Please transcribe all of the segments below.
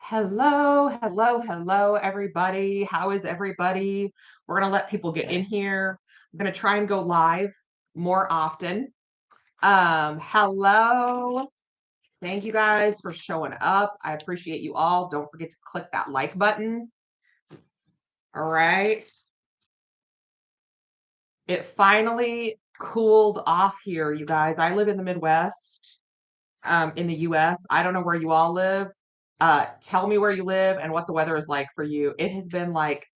Hello, hello, hello, everybody. How is everybody? We're going to let people get in here. I'm going to try and go live more often. Hello. Thank you guys for showing up. I appreciate you all. Don't forget to click that like button. All right. It finally cooled off here, you guys. I live in the Midwest, in the US. I don't know where you all live. Tell me where you live and what the weather is like for you. It has been like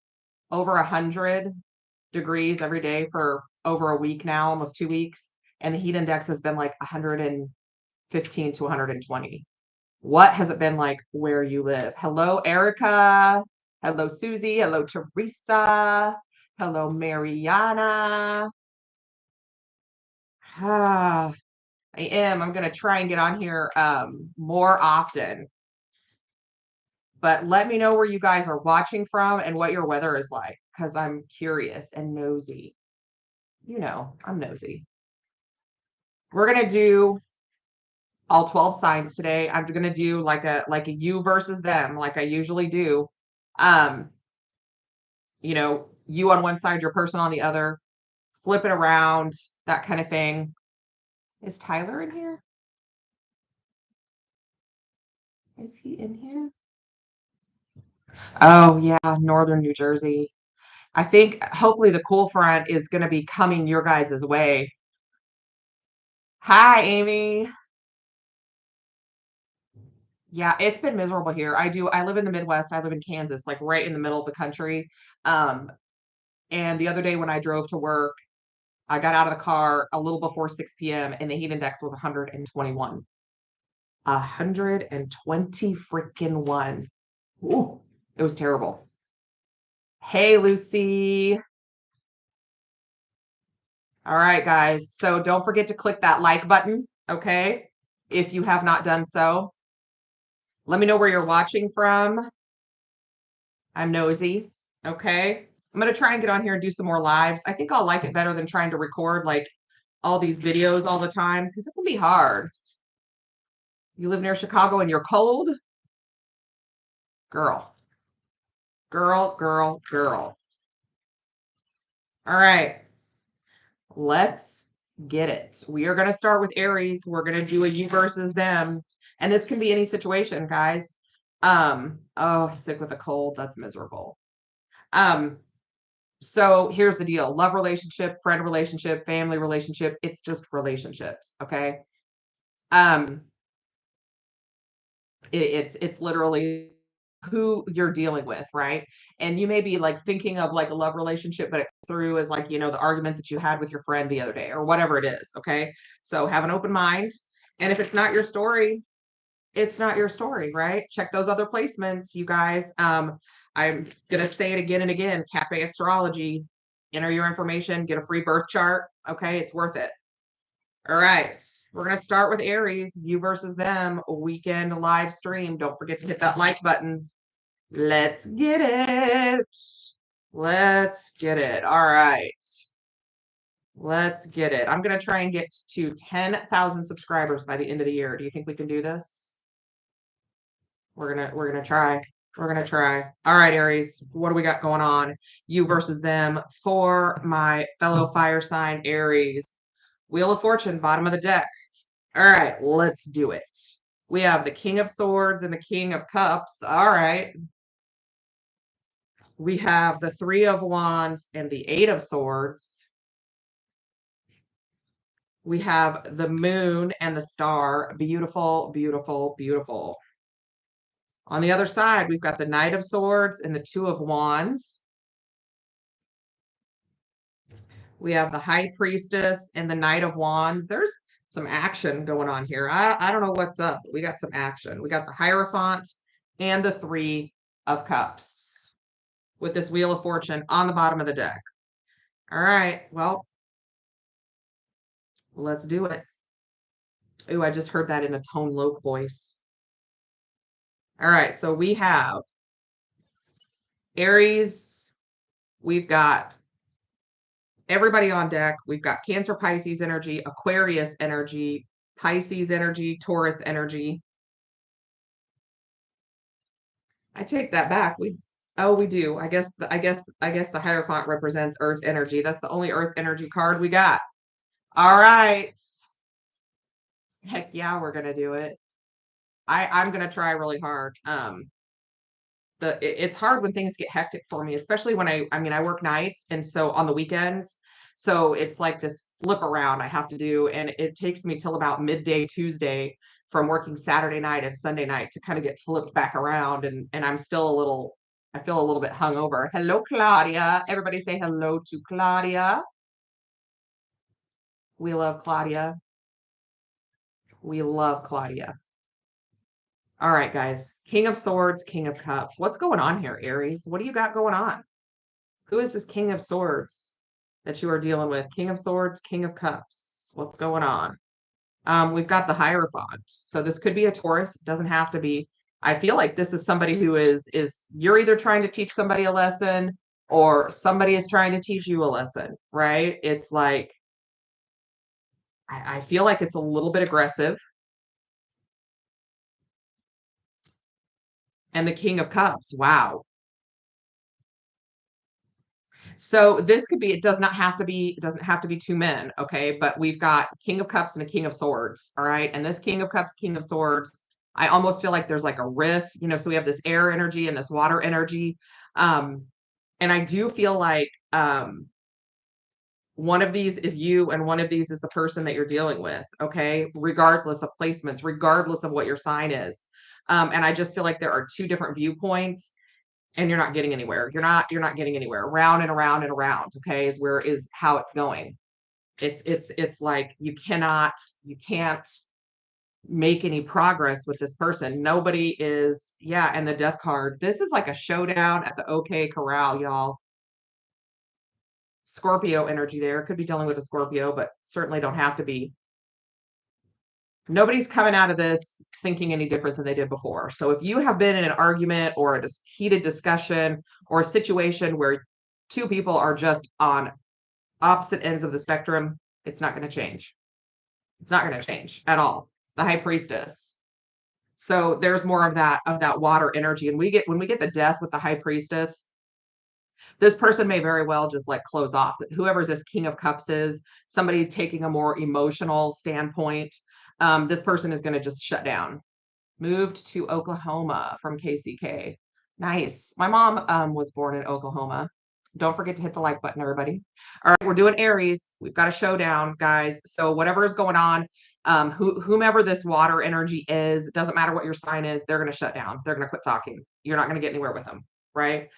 over 100 degrees every day for over a week now, almost 2 weeks. And the heat index has been like 115 to 120. What has it been like where you live? Hello, Erica. Hello, Susie. Hello, Teresa. Hello, Mariana. Ah, I am. I'm going to try and get on here more often. But let me know where you guys are watching from and what your weather is like, because I'm curious and nosy. You know, I'm nosy. We're gonna do all 12 signs today. I'm gonna do like a you versus them, like I usually do. Um, you on one side, your person on the other, flip it around, that kind of thing. Is Tyler in here? Is he in here? Oh yeah, northern New Jersey. I think hopefully the cool front is gonna be coming your guys' way. Hi, Amy. Yeah, it's been miserable here. I live in the Midwest. I live in Kansas, like right in the middle of the country. Um, and the other day when I drove to work, I got out of the car a little before 6 p.m. and the heat index was 121. 120 freaking one. Ooh, it was terrible. Hey, Lucy. All right, guys. So don't forget to click that like button, okay? If you have not done so. Let me know where you're watching from. I'm nosy. Okay. I'm going to try and get on here and do some more lives. I think I'll like it better than trying to record like all these videos all the time because it can be hard. You live near Chicago and you're cold? Girl, girl, girl, girl. All right. Let's get it. We are going to start with Aries. We're going to do a you versus them. And this can be any situation, guys. Oh, sick with a cold. That's miserable. Um, So here's the deal. Love relationship, friend relationship, family relationship. It's just relationships. Okay. Um, it's literally who you're dealing with, right? And you may be like thinking of like a love relationship, but it through as like, the argument that you had with your friend the other day or whatever it is. Okay. So have an open mind. And if it's not your story, it's not your story, right? Check those other placements, you guys. I'm gonna say it again and again. Cafe Astrology, enter your information, get a free birth chart. Okay, it's worth it. All right, we're gonna start with Aries, you versus them, weekend live stream. Don't forget to hit that like button. Let's get it. Let's get it. All right. Let's get it. I'm gonna try and get to 10,000 subscribers by the end of the year. Do you think we can do this? We're gonna try. We're gonna try. All right, Aries, what do we got going on? You versus them for my fellow fire sign Aries. Wheel of Fortune, bottom of the deck. All right, let's do it. We have the King of Swords and the King of Cups. All right. We have the Three of Wands and the Eight of Swords. We have the Moon and the Star. Beautiful, beautiful, beautiful. On the other side, we've got the Knight of Swords and the Two of Wands. We have the High Priestess and the Knight of Wands. There's some action going on here. I don't know what's up, but we got some action. We got the Hierophant and the Three of Cups with this Wheel of Fortune on the bottom of the deck. All right, well, let's do it. Ooh, I just heard that in a tone low voice. All right, so we have Aries. We've got everybody on deck. We've got Cancer, Pisces energy, Aquarius energy, Pisces energy, Taurus energy. I take that back. We do. I guess the Hierophant represents Earth energy. That's the only Earth energy card we got. All right. Heck yeah, we're gonna do it. I'm gonna try really hard. It's hard when things get hectic for me, especially when I work nights and so on the weekends. So it's like this flip around I have to do, and it takes me till about midday Tuesday from working Saturday night and Sunday night to kind of get flipped back around, and I feel a little bit hungover. Hello, Claudia. Everybody say hello to Claudia. We love Claudia. We love Claudia. All right, guys. King of Swords, King of Cups. What's going on here, Aries? What do you got going on? Who is this King of Swords that you are dealing with? King of Swords, King of Cups. What's going on? We've got the Hierophant. So this could be a Taurus. It doesn't have to be. I feel like this is somebody who is you're either trying to teach somebody a lesson or somebody is trying to teach you a lesson, right? It's like I feel like it's a little bit aggressive. And the King of Cups. Wow. So this could be, it doesn't have to be two men, okay? But we've got King of Cups and a King of Swords, all right? And this King of Cups, King of Swords, I almost feel like there's like a riff, so we have this air energy and this water energy. Um, and I do feel like one of these is you and one of these is the person that you're dealing with, okay? Regardless of placements, regardless of what your sign is. And I just feel like there are two different viewpoints and you're not getting anywhere. You're not getting anywhere. Round and around and around, okay, is how it's going. It's like you can't make any progress with this person. Nobody is, yeah, and the death card. This is like a showdown at the OK Corral, y'all. Scorpio energy there. Could be dealing with a Scorpio, but certainly don't have to be. Nobody's coming out of this thinking any different than they did before. So if you have been in an argument or a heated discussion or a situation where two people are just on opposite ends of the spectrum, it's not going to change. It's not going to change at all. The High Priestess. So there's more of that water energy, and when we get the death with the High Priestess, this person may very well just like close off. Whoever this King of Cups is, somebody taking a more emotional standpoint, this person is going to just shut down. Moved to Oklahoma from KCK. Nice. My mom was born in Oklahoma. Don't forget to hit the like button, everybody. All right, we're doing Aries. We've got a showdown, guys. So whatever is going on, whomever this water energy is, it doesn't matter what your sign is, they're going to shut down. They're going to quit talking. You're not going to get anywhere with them, right?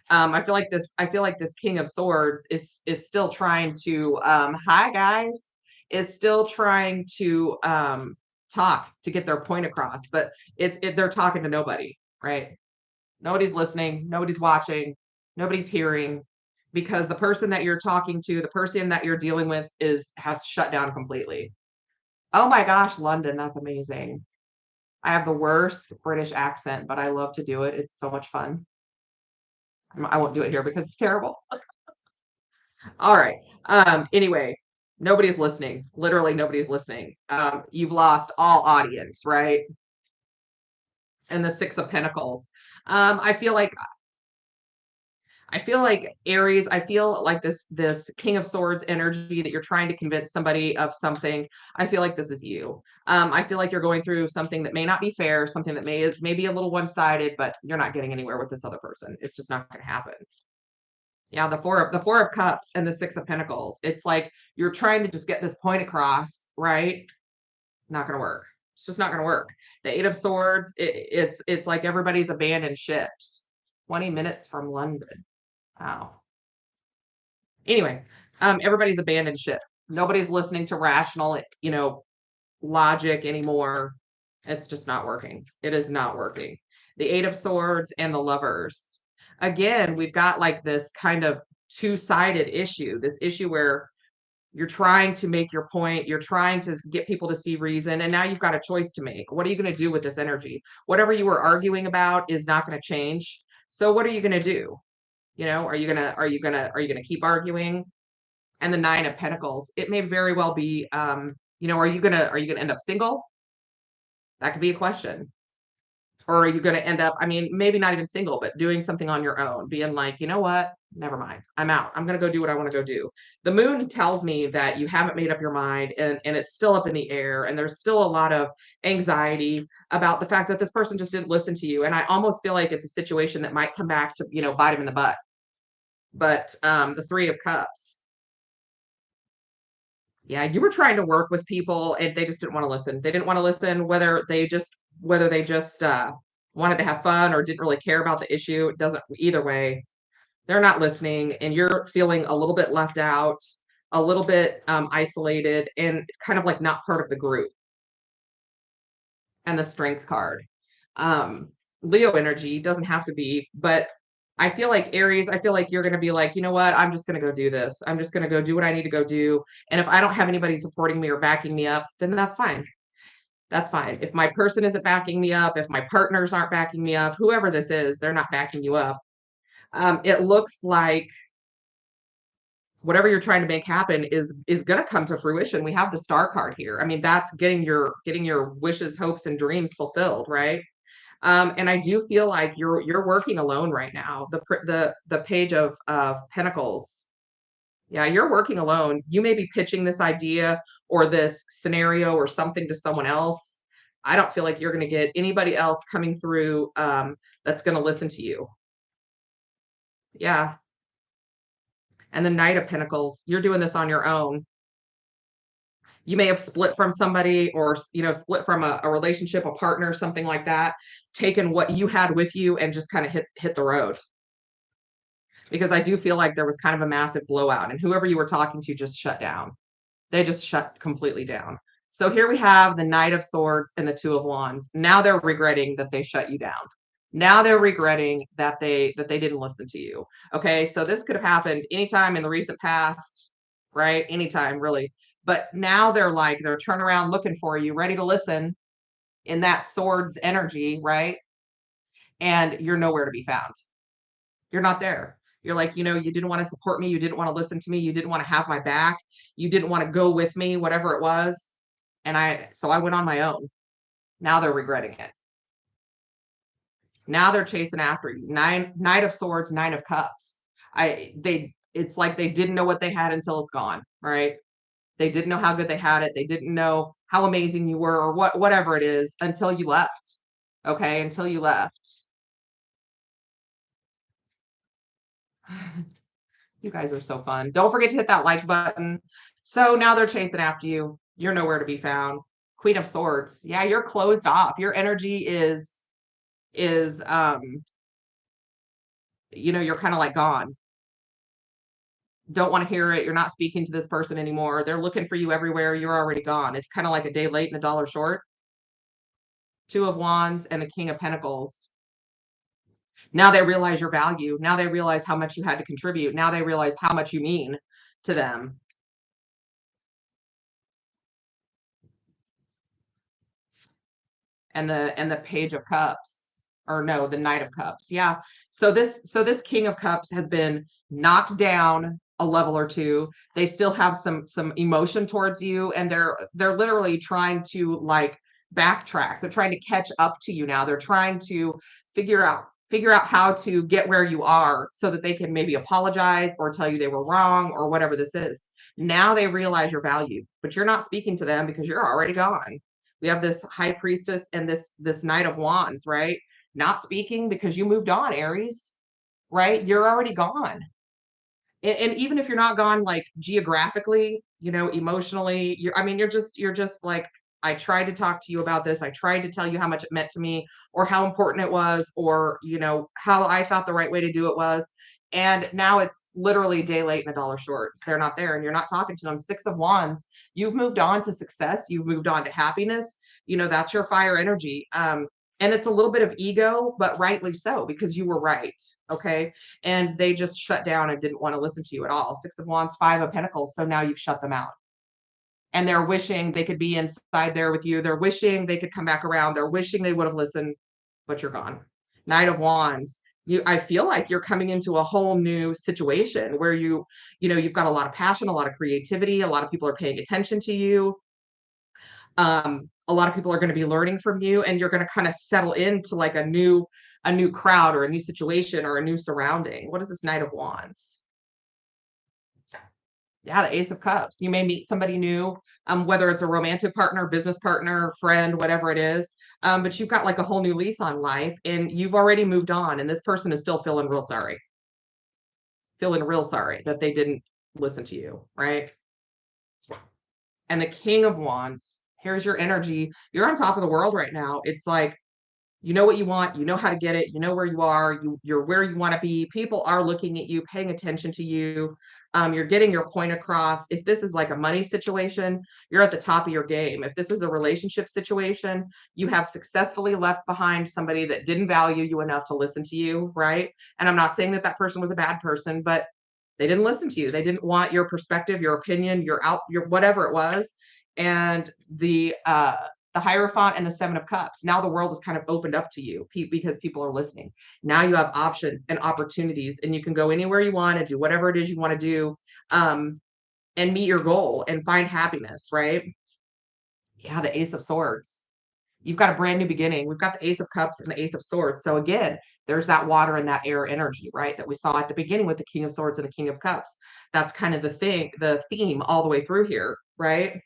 I feel like this King of Swords is still trying to hi guys, is still trying to talk to get their point across, but they're talking to nobody, right? Nobody's listening, nobody's watching, nobody's hearing, because the person that you're talking to, the person that you're dealing with has shut down completely. Oh my gosh, London, that's amazing. I have the worst British accent, but I love to do it. It's so much fun. I won't do it here because it's terrible. All right. Anyway, nobody's listening. Literally nobody's listening. You've lost all audience, right? And the Six of Pentacles. I feel like Aries, I feel like this King of Swords energy that you're trying to convince somebody of something. I feel like this is you. I feel like you're going through something that may not be fair, something that may be a little one-sided, but you're not getting anywhere with this other person. It's just not going to happen. Yeah, the four of cups and the Six of Pentacles. It's like you're trying to just get this point across, right? Not going to work. It's just not going to work. The Eight of Swords, it's like everybody's abandoned ships. 20 minutes from London. Wow. Anyway, everybody's abandoned ship. Nobody's listening to rational, logic anymore. It's just not working. It is not working. The Eight of Swords and the Lovers. Again, we've got like this kind of two-sided issue, this issue where you're trying to make your point, you're trying to get people to see reason, and now you've got a choice to make. What are you going to do with this energy? Whatever you were arguing about is not going to change. So what are you going to do? Are you gonna keep arguing? And the Nine of Pentacles, it may very well be, are you gonna end up single? That could be a question. Or are you going to end up, I mean, maybe not even single, but doing something on your own, being like, you know what? Never mind. I'm out. I'm going to go do what I want to go do. The moon tells me that you haven't made up your mind, and it's still up in the air. And there's still a lot of anxiety about the fact that this person just didn't listen to you. And I almost feel like it's a situation that might come back to, bite him in the butt. But the Three of Cups. Yeah, you were trying to work with people and they just didn't want to listen. They didn't want to listen, whether they just wanted to have fun or didn't really care about the issue. It doesn't, either way, they're not listening, and you're feeling a little bit left out, a little bit isolated, and kind of like not part of the group. And the Strength card. Um, Leo energy doesn't have to be, but I feel like Aries, I feel like you're going to be like, you know what? I'm just going to go do this. I'm just going to go do what I need to go do. And if I don't have anybody supporting me or backing me up, then that's fine. That's fine. If my person isn't backing me up, if my partners aren't backing me up, whoever this is, they're not backing you up. It looks like whatever you're trying to make happen is going to come to fruition. We have the Star card here. I mean, that's getting your wishes, hopes, and dreams fulfilled, right? And I do feel like you're working alone right now. The Page of Pentacles. Yeah, you're working alone. You may be pitching this idea or this scenario or something to someone else. I don't feel like you're going to get anybody else coming through that's going to listen to you. Yeah. And the Knight of Pentacles. You're doing this on your own. You may have split from somebody, or split from a relationship, a partner, something like that, taken what you had with you and just kind of hit the road. Because I do feel like there was kind of a massive blowout, and whoever you were talking to just shut down. They just shut completely down. So here we have the Knight of Swords and the Two of Wands. Now they're regretting that they shut you down. Now they're regretting that they didn't listen to you. Okay, so this could have happened anytime in the recent past, right? Anytime, really. But now they're turning around looking for you, ready to listen in that swords energy, right? And you're nowhere to be found. You're not there. You're like, you didn't want to support me. You didn't want to listen to me. You didn't want to have my back. You didn't want to go with me, whatever it was. So I went on my own. Now they're regretting it. Now they're chasing after you. Knight of Swords, Nine of Cups. It's like they didn't know what they had until it's gone, right? They didn't know how good they had it. They didn't know how amazing you were, or whatever it is, until you left. Okay, until you left. You guys are so fun. Don't forget to hit that like button. So now they're chasing after you. You're nowhere to be found. Queen of Swords. Yeah, you're closed off. Your energy is you're kind of like gone. Don't want to hear it. You're not speaking to this person anymore. They're looking for you everywhere. You're already gone. It's kind of like a day late and a dollar short. Two of Wands and the King of Pentacles. Now they realize your value. Now they realize how much you had to contribute. Now they realize how much you mean to them. And the Page of Cups, or no, the Knight of Cups. Yeah. So this King of Cups has been knocked down a level or two. They still have some emotion towards you, and they're literally trying to like backtrack. They're trying to catch up to you now. They're trying to figure out how to get where you are so that they can maybe apologize or tell you they were wrong or whatever this is. Now they realize your value, but you're not speaking to them because you're already gone. We have this High Priestess and this Knight of Wands, right? Not speaking because you moved on, Aries, right? You're already gone. And even if you're not gone like geographically, emotionally, you're just like, I tried to talk to you about this. I tried to tell you how much it meant to me, or how important it was, or how I thought the right way to do it was. And now it's literally day late and a dollar short. They're not there, and you're not talking to them. Six of Wands. You've moved on to success. You've moved on to happiness. That's your fire energy. And it's a little bit of ego, but rightly so, because you were right. Okay. And they just shut down and didn't want to listen to you at all. Six of Wands, Five of Pentacles. So now you've shut them out. And they're wishing they could be inside there with you. They're wishing they could come back around. They're wishing they would have listened, but you're gone. Knight of Wands. I feel like you're coming into a whole new situation where you've got a lot of passion, a lot of creativity. A lot of people are paying attention to you. A A lot of people are going to be learning from you, and you're going to kind of settle into like a new crowd or a new situation or a new surrounding. What is this Knight of Wands? Yeah, the Ace of Cups. You may meet somebody new, whether it's a romantic partner, business partner, friend, whatever it is. But you've got like a whole new lease on life, and you've already moved on, and this person is still feeling real sorry that they didn't listen to you, right? And the King of Wands, here's your energy. You're on top of the world right now. It's like, you know what you want, you know how to get it, you know where you are, you're where you want to be. People are looking at you, paying attention to you. You're getting your point across. If this is like a money situation, you're at the top of your game. If this is a relationship situation, you have successfully left behind somebody that didn't value you enough to listen to you, right? And I'm not saying that that person was a bad person, but they didn't listen to you. They didn't want your perspective, your opinion, your whatever it was. And the Hierophant and the Seven of Cups. Now the world is kind of opened up to you because people are listening. Now you have options and opportunities, and you can go anywhere you want and do whatever it is you want to do, and meet your goal and find happiness, right? Yeah, the Ace of Swords. You've got a brand new beginning. We've got the Ace of Cups and the Ace of Swords. So again, there's that water and that air energy, right? That we saw at the beginning with the King of Swords and the King of Cups. That's kind of the theme all the way through here, right?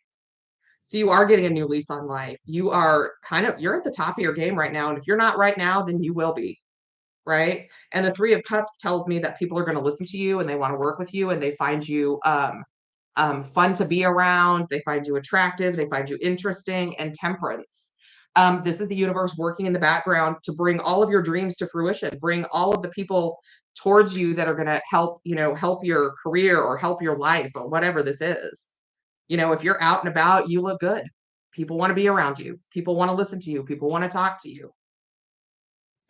So you are getting a new lease on life. You're at the top of your game right now. And if you're not right now, then you will be, right? And the Three of Cups tells me that people are going to listen to you and they want to work with you and they find you fun to be around. They find you attractive. They find you interesting. And Temperance. This is the universe working in the background to bring all of your dreams to fruition, bring all of the people towards you that are going to help, help your career or help your life or whatever this is. If you're out and about, you look good. People want to be around you. People want to listen to you. People want to talk to you.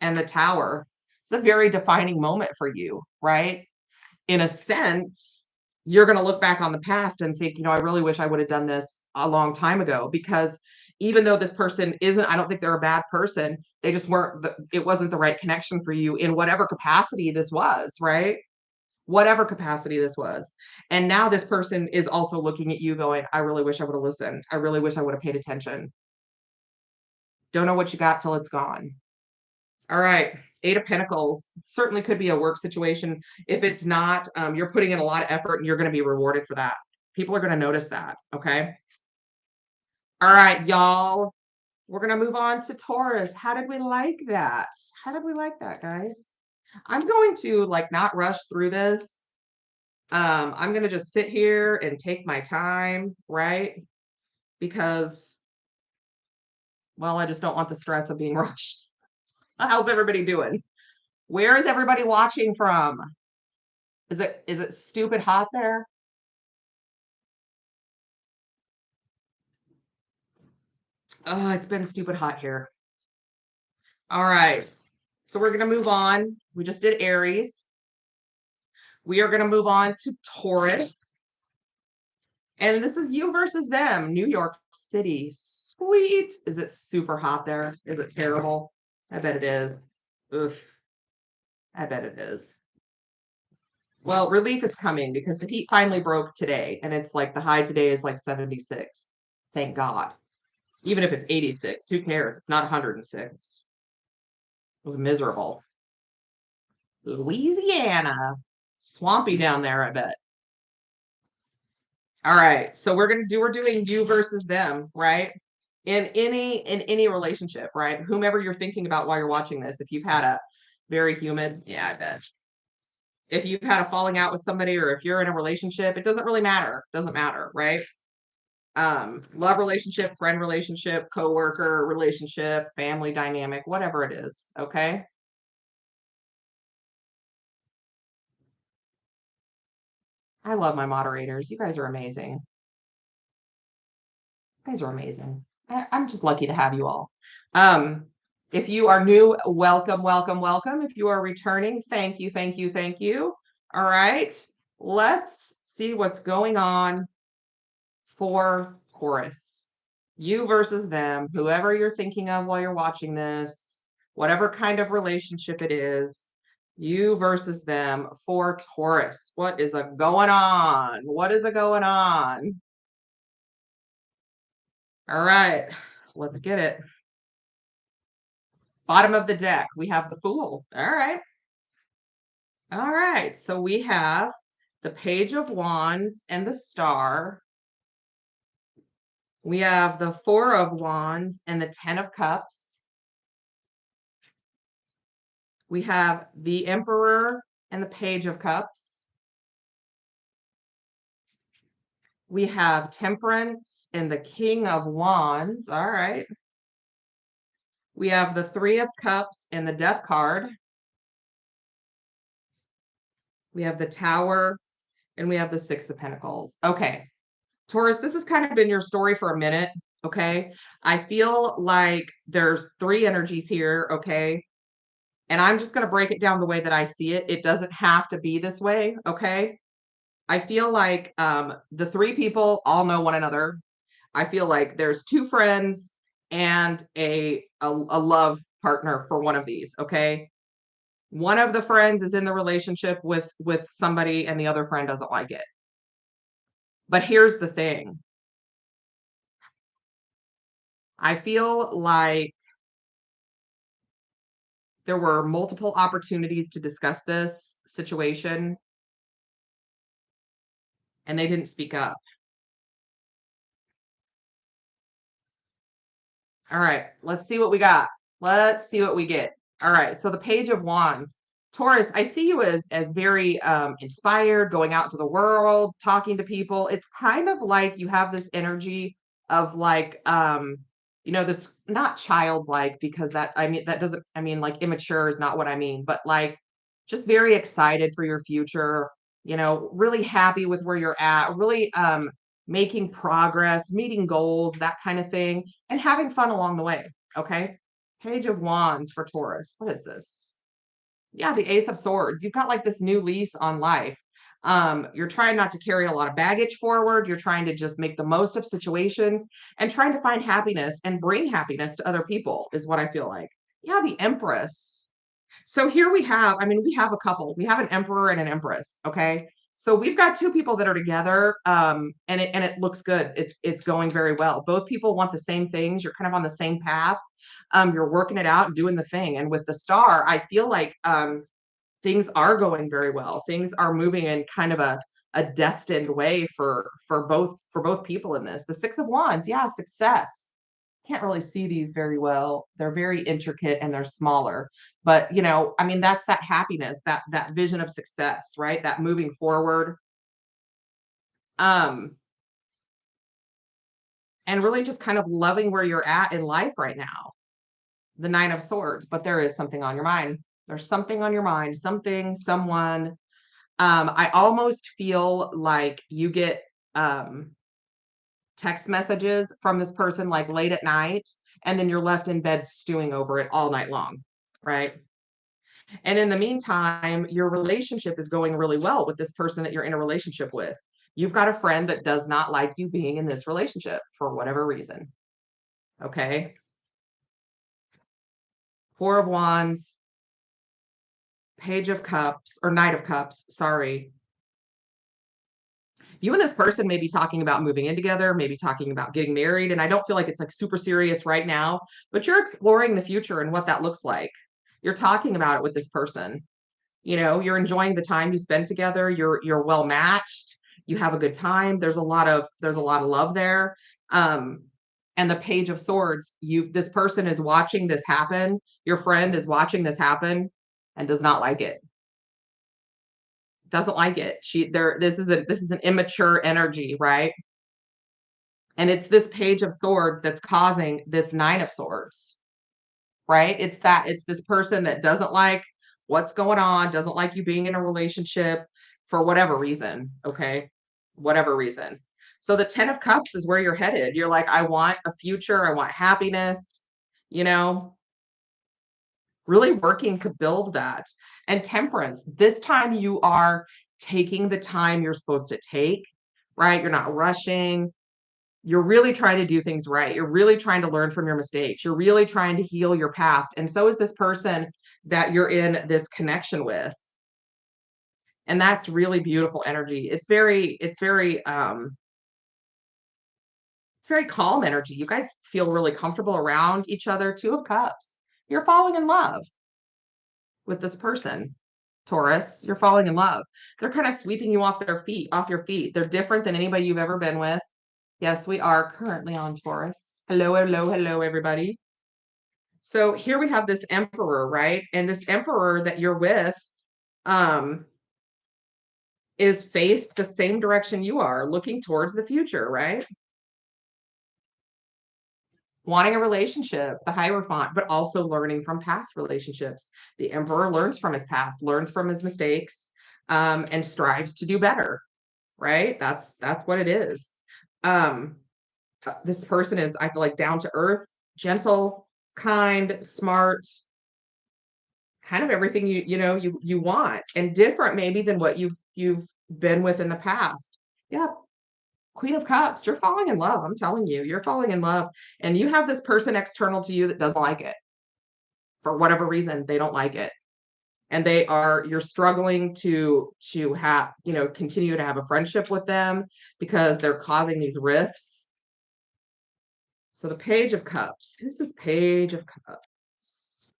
And the Tower, it's a very defining moment for you, right? In a sense, you're going to look back on the past and think, I really wish I would have done this a long time ago, because even though this person I don't think they're a bad person. They just it wasn't the right connection for you in whatever capacity this was, right? Whatever capacity this was. And now this person is also looking at you going, I really wish I would have listened. I really wish I would have paid attention. Don't know what you got till it's gone. All right. Eight of Pentacles certainly could be a work situation. If it's not, you're putting in a lot of effort and you're going to be rewarded for that. People are going to notice that. Okay. All right, y'all. We're going to move on to Taurus. How did we like that? How did we like that, guys? I'm going to not rush through this. I'm going to just sit here and take my time, right? Because, well, I just don't want the stress of being rushed. How's everybody doing? Where is everybody watching from? Is it stupid hot there? Oh, it's been stupid hot here. All right. So we're going to move on. We just did Aries. We are going to move on to Taurus. And this is you versus them, New York City. Sweet. Is it super hot there? Is it terrible? I bet it is. Oof. I bet it is. Well, relief is coming because the heat finally broke today, and it's like the high today is like 76. Thank God. Even if it's 86, who cares? It's not 106. It was miserable. Louisiana. Swampy down there, I bet. All right. So we're doing you versus them, right? In any relationship, right? Whomever you're thinking about while you're watching this, if you've had a very humid, yeah, I bet. If you've had a falling out with somebody or if you're in a relationship, it doesn't really matter. Doesn't matter, right? Love relationship, friend relationship, coworker relationship, family dynamic, whatever it is, okay? I love my moderators. You guys are amazing. You guys are amazing. I'm just lucky to have you all. If you are new, welcome, welcome, welcome. If you are returning, thank you, thank you, thank you. All right, let's see what's going on for Taurus. You versus them, whoever you're thinking of while you're watching this, whatever kind of relationship it is, you versus them for Taurus. What is going on? What is going on? All right, Let's get it. Bottom of the deck, we have the Fool. All right. All right. So we have the Page of Wands and the Star. We have the Four of Wands and the Ten of Cups. We have the Emperor and the Page of Cups. We have Temperance and the King of Wands. All right. We have the Three of Cups and the Death card. We have the Tower and we have the Six of Pentacles. Okay. Taurus, this has kind of been your story for a minute. Okay. I feel like there's three energies here. Okay. And I'm just going to break it down the way that I see it. It doesn't have to be this way. Okay. I feel like the three people all know one another. I feel like there's two friends and a love partner for one of these. Okay. One of the friends is in the relationship with somebody and the other friend doesn't like it. But here's the thing. I feel like there were multiple opportunities to discuss this situation and they didn't speak up. All right, let's see what we got. Let's see what we get. All right, so the Page of Wands. Taurus, I see you as very inspired, going out into the world, talking to people. It's kind of like you have this energy of like, this not childlike, because that, I mean, that doesn't, I mean, like immature is not what I mean, but like just very excited for your future, really happy with where you're at, really making progress, meeting goals, that kind of thing, and having fun along the way. Okay. Page of Wands for Taurus. What is this? Yeah, the Ace of Swords. You've got like this new lease on life. You're trying not to carry a lot of baggage forward. You're trying to just make the most of situations and trying to find happiness and bring happiness to other people, is what I feel like. Yeah, the Empress. So here we have, I mean, we have a couple. We have an emperor and an empress, okay? So we've got two people that are together, and it looks good. It's going very well. Both people want the same things. You're kind of on the same path. You're working it out and doing the thing. And with the star, I feel like things are going very well. Things are moving in kind of a destined way for both people in this. The Six of Wands, yeah, success. Can't really see these very well. They're very intricate and they're smaller. But, I mean, that's that happiness, that vision of success, right? That moving forward. Um, and really just kind of loving where you're at in life right now. The Nine of Swords, but there is something on your mind. There's something on your mind, something, someone. I almost feel like you get text messages from this person like late at night, and then you're left in bed stewing over it all night long, right? And in the meantime, your relationship is going really well with this person that you're in a relationship with. You've got a friend that does not like you being in this relationship for whatever reason. Okay. Four of Wands, Page of Cups, or Knight of Cups, sorry. You and this person may be talking about moving in together, maybe talking about getting married. And I don't feel like it's like super serious right now, but you're exploring the future and what that looks like. You're talking about it with this person. You're enjoying the time you spend together. You're well matched. You have a good time. There's a lot of love there. And the Page of Swords, this person is watching this happen. Your friend is watching this happen and does not like it. Doesn't like it. This is an immature energy, right? And it's this Page of Swords that's causing this Nine of Swords, right? It's this person that doesn't like what's going on, doesn't like you being in a relationship for whatever reason, okay? Whatever reason. So the Ten of Cups is where you're headed. You're like, I want a future, I want happiness, you know, really working to build that. And Temperance, this time you are taking the time you're supposed to take, right? You're not rushing. You're really trying to do things right. You're really trying to learn from your mistakes. You're really trying to heal your past. And so is this person that you're in this connection with. And that's really beautiful energy. It's very It's very calm energy. You guys feel really comfortable around each other. Two of Cups. You're falling in love with this person. Taurus, you're falling in love. They're kind of sweeping you off off your feet. They're different than anybody you've ever been with. Yes, we are currently on Taurus. Hello, hello, hello, everybody. So here we have this emperor, right? And this emperor that you're with is faced the same direction you are, looking towards the future, right? Wanting a relationship, the Hierophant, but also learning from past relationships. The emperor learns from his past, learns from his mistakes, and strives to do better, right? That's what it is. This person is, I feel like, down to earth, gentle, kind, smart, kind of everything you want, and different maybe than what you've been with in the past. Yeah, Queen of Cups, you're falling in love. I'm telling you, you're falling in love, and you have this person external to you that doesn't like it for whatever reason. They don't like it, and you're struggling to have continue to have a friendship with them because they're causing these rifts. So the Page of Cups. Who's this Page of Cups?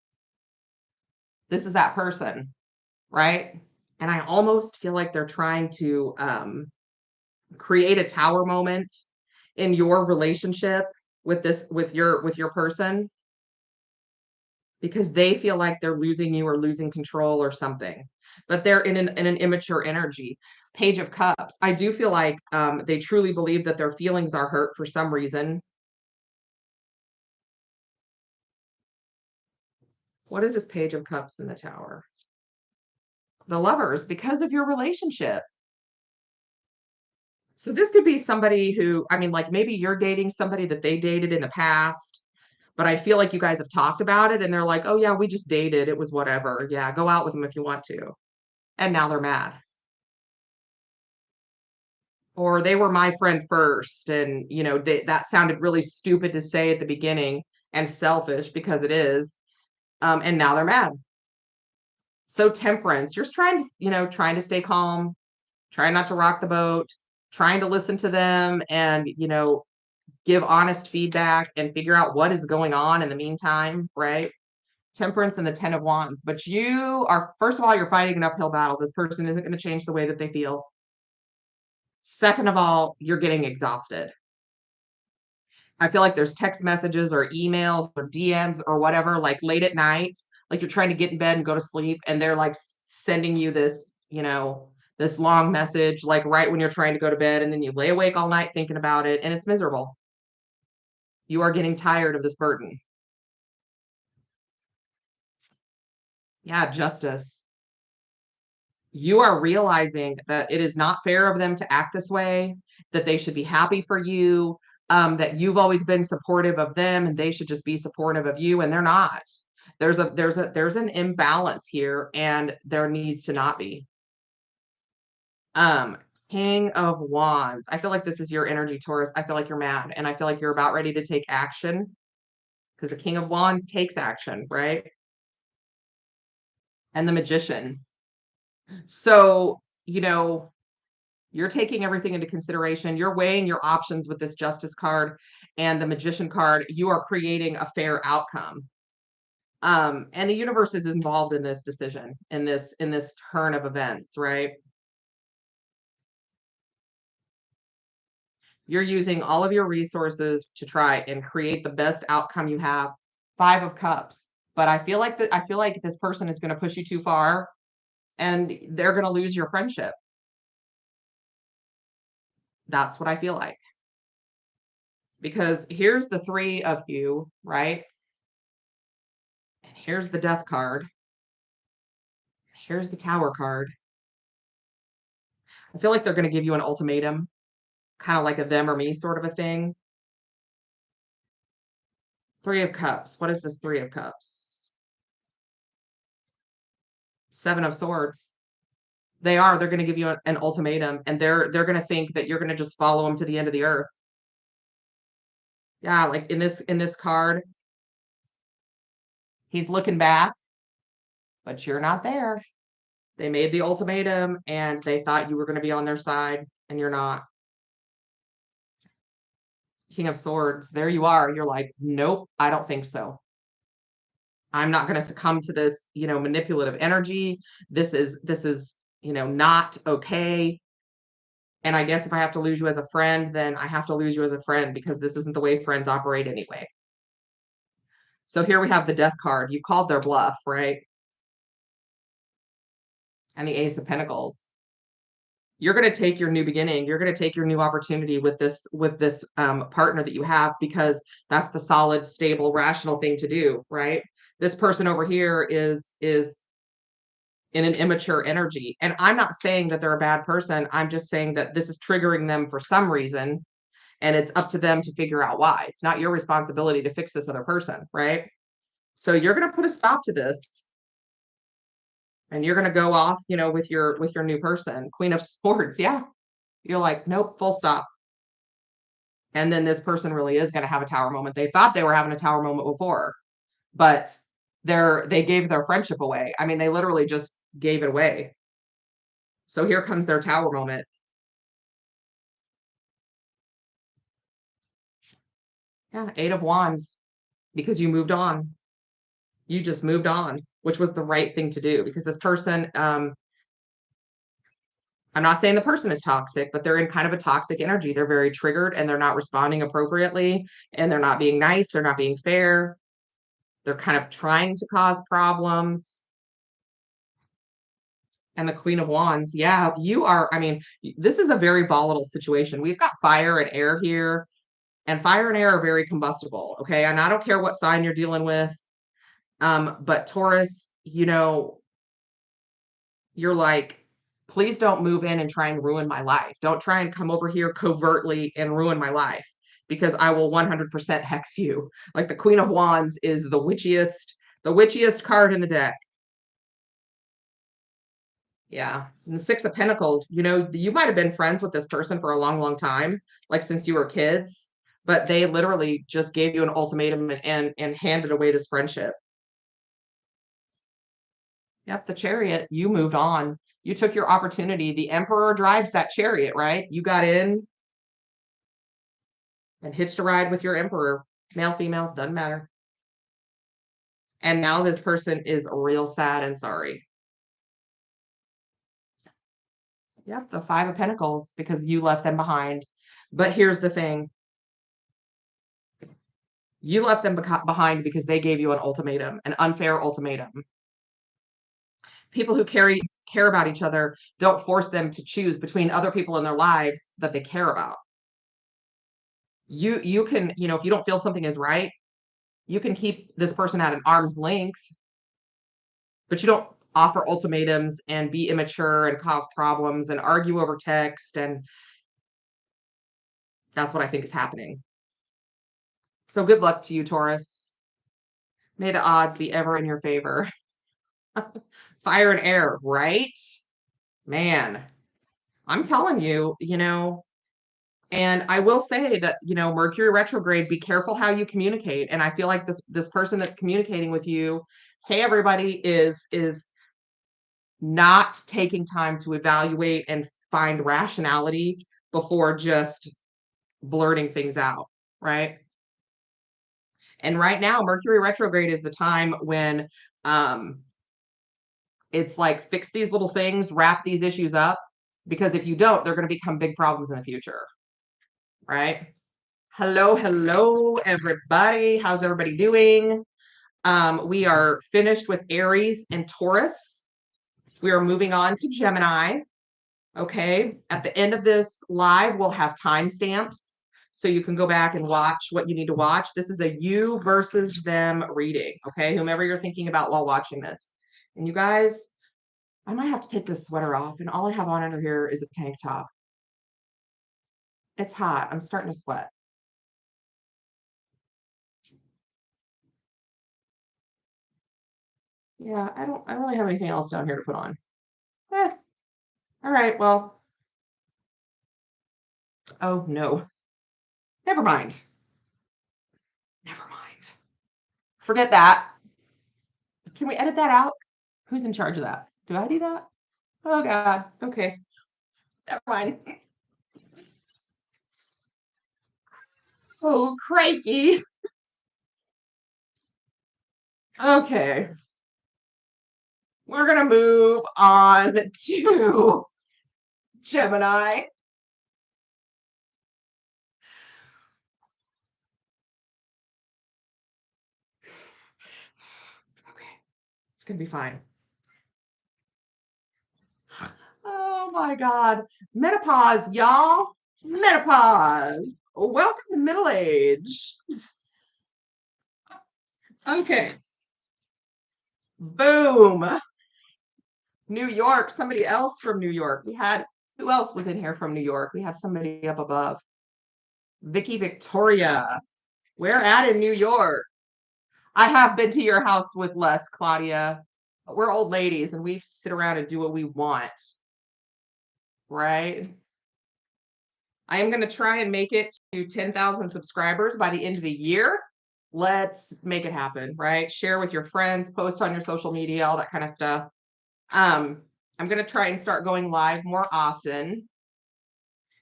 This is that person, right? And I almost feel like they're trying to create a tower moment in your relationship with your person, because they feel like they're losing you or losing control or something, but they're in an immature energy. Page of Cups, I do feel like they truly believe that their feelings are hurt for some reason. What is this Page of Cups in the Tower? The Lovers, because of your relationship. So this could be somebody who, I mean, like maybe you're dating somebody that they dated in the past, but I feel like you guys have talked about it and they're like, oh yeah, we just dated. It was whatever. Yeah, go out with them if you want to. And now they're mad. Or they were my friend first. And, that sounded really stupid to say at the beginning and selfish because it is. And now they're mad. So Temperance, you're trying to stay calm, trying not to rock the boat, trying to listen to them and, give honest feedback and figure out what is going on in the meantime, right? Temperance and the Ten of Wands. But first of all, you're fighting an uphill battle. This person isn't going to change the way that they feel. Second of all, you're getting exhausted. I feel like there's text messages or emails or DMs or whatever, like late at night, like you're trying to get in bed and go to sleep, and they're like sending you this long message, like right when you're trying to go to bed, and then you lay awake all night thinking about it, and it's miserable. You are getting tired of this burden. Yeah, Justice. You are realizing that it is not fair of them to act this way, that they should be happy for you, that you've always been supportive of them and they should just be supportive of you, and they're not. There's an imbalance here, and there needs to not be. Um, King of Wands. I feel like this is your energy, Taurus. I feel like you're mad, and I feel like you're about ready to take action because the King of Wands takes action, right? And the Magician. So, you're taking everything into consideration. You're weighing your options with this Justice card and the Magician card. You are creating a fair outcome. And the universe is involved in this decision, in this turn of events, right? You're using all of your resources to try and create the best outcome you have. Five of Cups. But I feel like this person is going to push you too far and they're going to lose your friendship. That's what I feel like. Because here's the three of you, right? And here's the Death card. Here's the Tower card. I feel like they're going to give you an ultimatum, kind of like a them or me sort of a thing. Three of Cups. What is this Three of Cups? Seven of Swords. They're going to give you an ultimatum, and they're going to think that you're going to just follow them to the end of the earth. Yeah, like in this card, he's looking back, but you're not there. They made the ultimatum and they thought you were going to be on their side, and you're not. King of Swords. There you are. You're like, nope, I don't think so. I'm not going to succumb to this, manipulative energy. This is, not okay. And I guess if I have to lose you as a friend, then I have to lose you as a friend because this isn't the way friends operate anyway. So here we have the Death card. You've called their bluff, right? And the Ace of Pentacles. You're going to take your new beginning. You're going to take your new opportunity with this partner that you have, because that's the solid, stable, rational thing to do, right? This person over here is in an immature energy. And I'm not saying that they're a bad person. I'm just saying that this is triggering them for some reason, and it's up to them to figure out why. It's not your responsibility to fix this other person, right? So you're going to put a stop to this, and you're going to go off, with your new person. Queen of Swords. Yeah. You're like, nope, full stop. And then this person really is going to have a tower moment. They thought they were having a tower moment before, but they gave their friendship away. I mean, they literally just gave it away. So here comes their tower moment. Yeah, Eight of Wands, because you moved on. You just moved on, which was the right thing to do, because this person, I'm not saying the person is toxic, but they're in kind of a toxic energy. They're very triggered and they're not responding appropriately, and they're not being nice. They're not being fair. They're kind of trying to cause problems. And the Queen of Wands, yeah, I mean, this is a very volatile situation. We've got fire and air here, and fire and air are very combustible. Okay. And I don't care what sign you're dealing with. But Taurus, you're like, please don't move in and try and ruin my life. Don't try and come over here covertly and ruin my life, because I will 100% hex you. Like, the Queen of Wands is the witchiest card in the deck. Yeah. And the Six of Pentacles, you might have been friends with this person for a long, long time, like since you were kids, but they literally just gave you an ultimatum and handed away this friendship. Yep, the Chariot, you moved on. You took your opportunity. The Emperor drives that chariot, right? You got in and hitched a ride with your Emperor. Male, female, doesn't matter. And now this person is real sad and sorry. Yep, the Five of Pentacles, because you left them behind. But here's the thing. You left them behind because they gave you an ultimatum, an unfair ultimatum. People who care about each other don't force them to choose between other people in their lives that they care about. You can, if you don't feel something is right, you can keep this person at an arm's length, but you don't offer ultimatums and be immature and cause problems and argue over text. And that's what I think is happening. So good luck to you, Taurus. May the odds be ever in your favor. Fire and air, right? Man, I'm telling you, and I will say that, Mercury retrograde, be careful how you communicate. And I feel like this person that's communicating with you, hey, everybody, is not taking time to evaluate and find rationality before just blurting things out, right? And right now, Mercury retrograde is the time when it's like, fix these little things, wrap these issues up, because if you don't, they're going to become big problems in the future, right? Hello, everybody. How's everybody doing? We are finished with Aries and Taurus. We are moving on to Gemini. Okay. At the end of this live, we'll have timestamps so you can go back and watch what you need to watch. This is a you versus them reading. Okay. Whomever you're thinking about while watching this. And you guys, I might have to take this sweater off, and all I have on under here is a tank top. It's hot. I'm starting to sweat. Yeah, I don't really have anything else down here to put on. All right, well, oh no. Never mind. Never mind. Forget that. Can we edit that out? Who's in charge of that? Do I do that? Oh God. Okay. Never mind. Oh, crikey. Okay. We're going to move on to Gemini. Okay. It's going to be fine. Oh my God. Menopause, y'all. Menopause. Welcome to middle age. Okay. Boom. New York. Somebody else from New York. Who else was in here from New York? We had somebody up above. Vicky Victoria. Where at in New York? I have been to your house with Les, Claudia. We're old ladies and we sit around and do what we want, right? I am going to try and make it to 10,000 subscribers by the end of the year. Let's make it happen, right? Share with your friends, post on your social media, all that kind of stuff. I'm going to try and start going live more often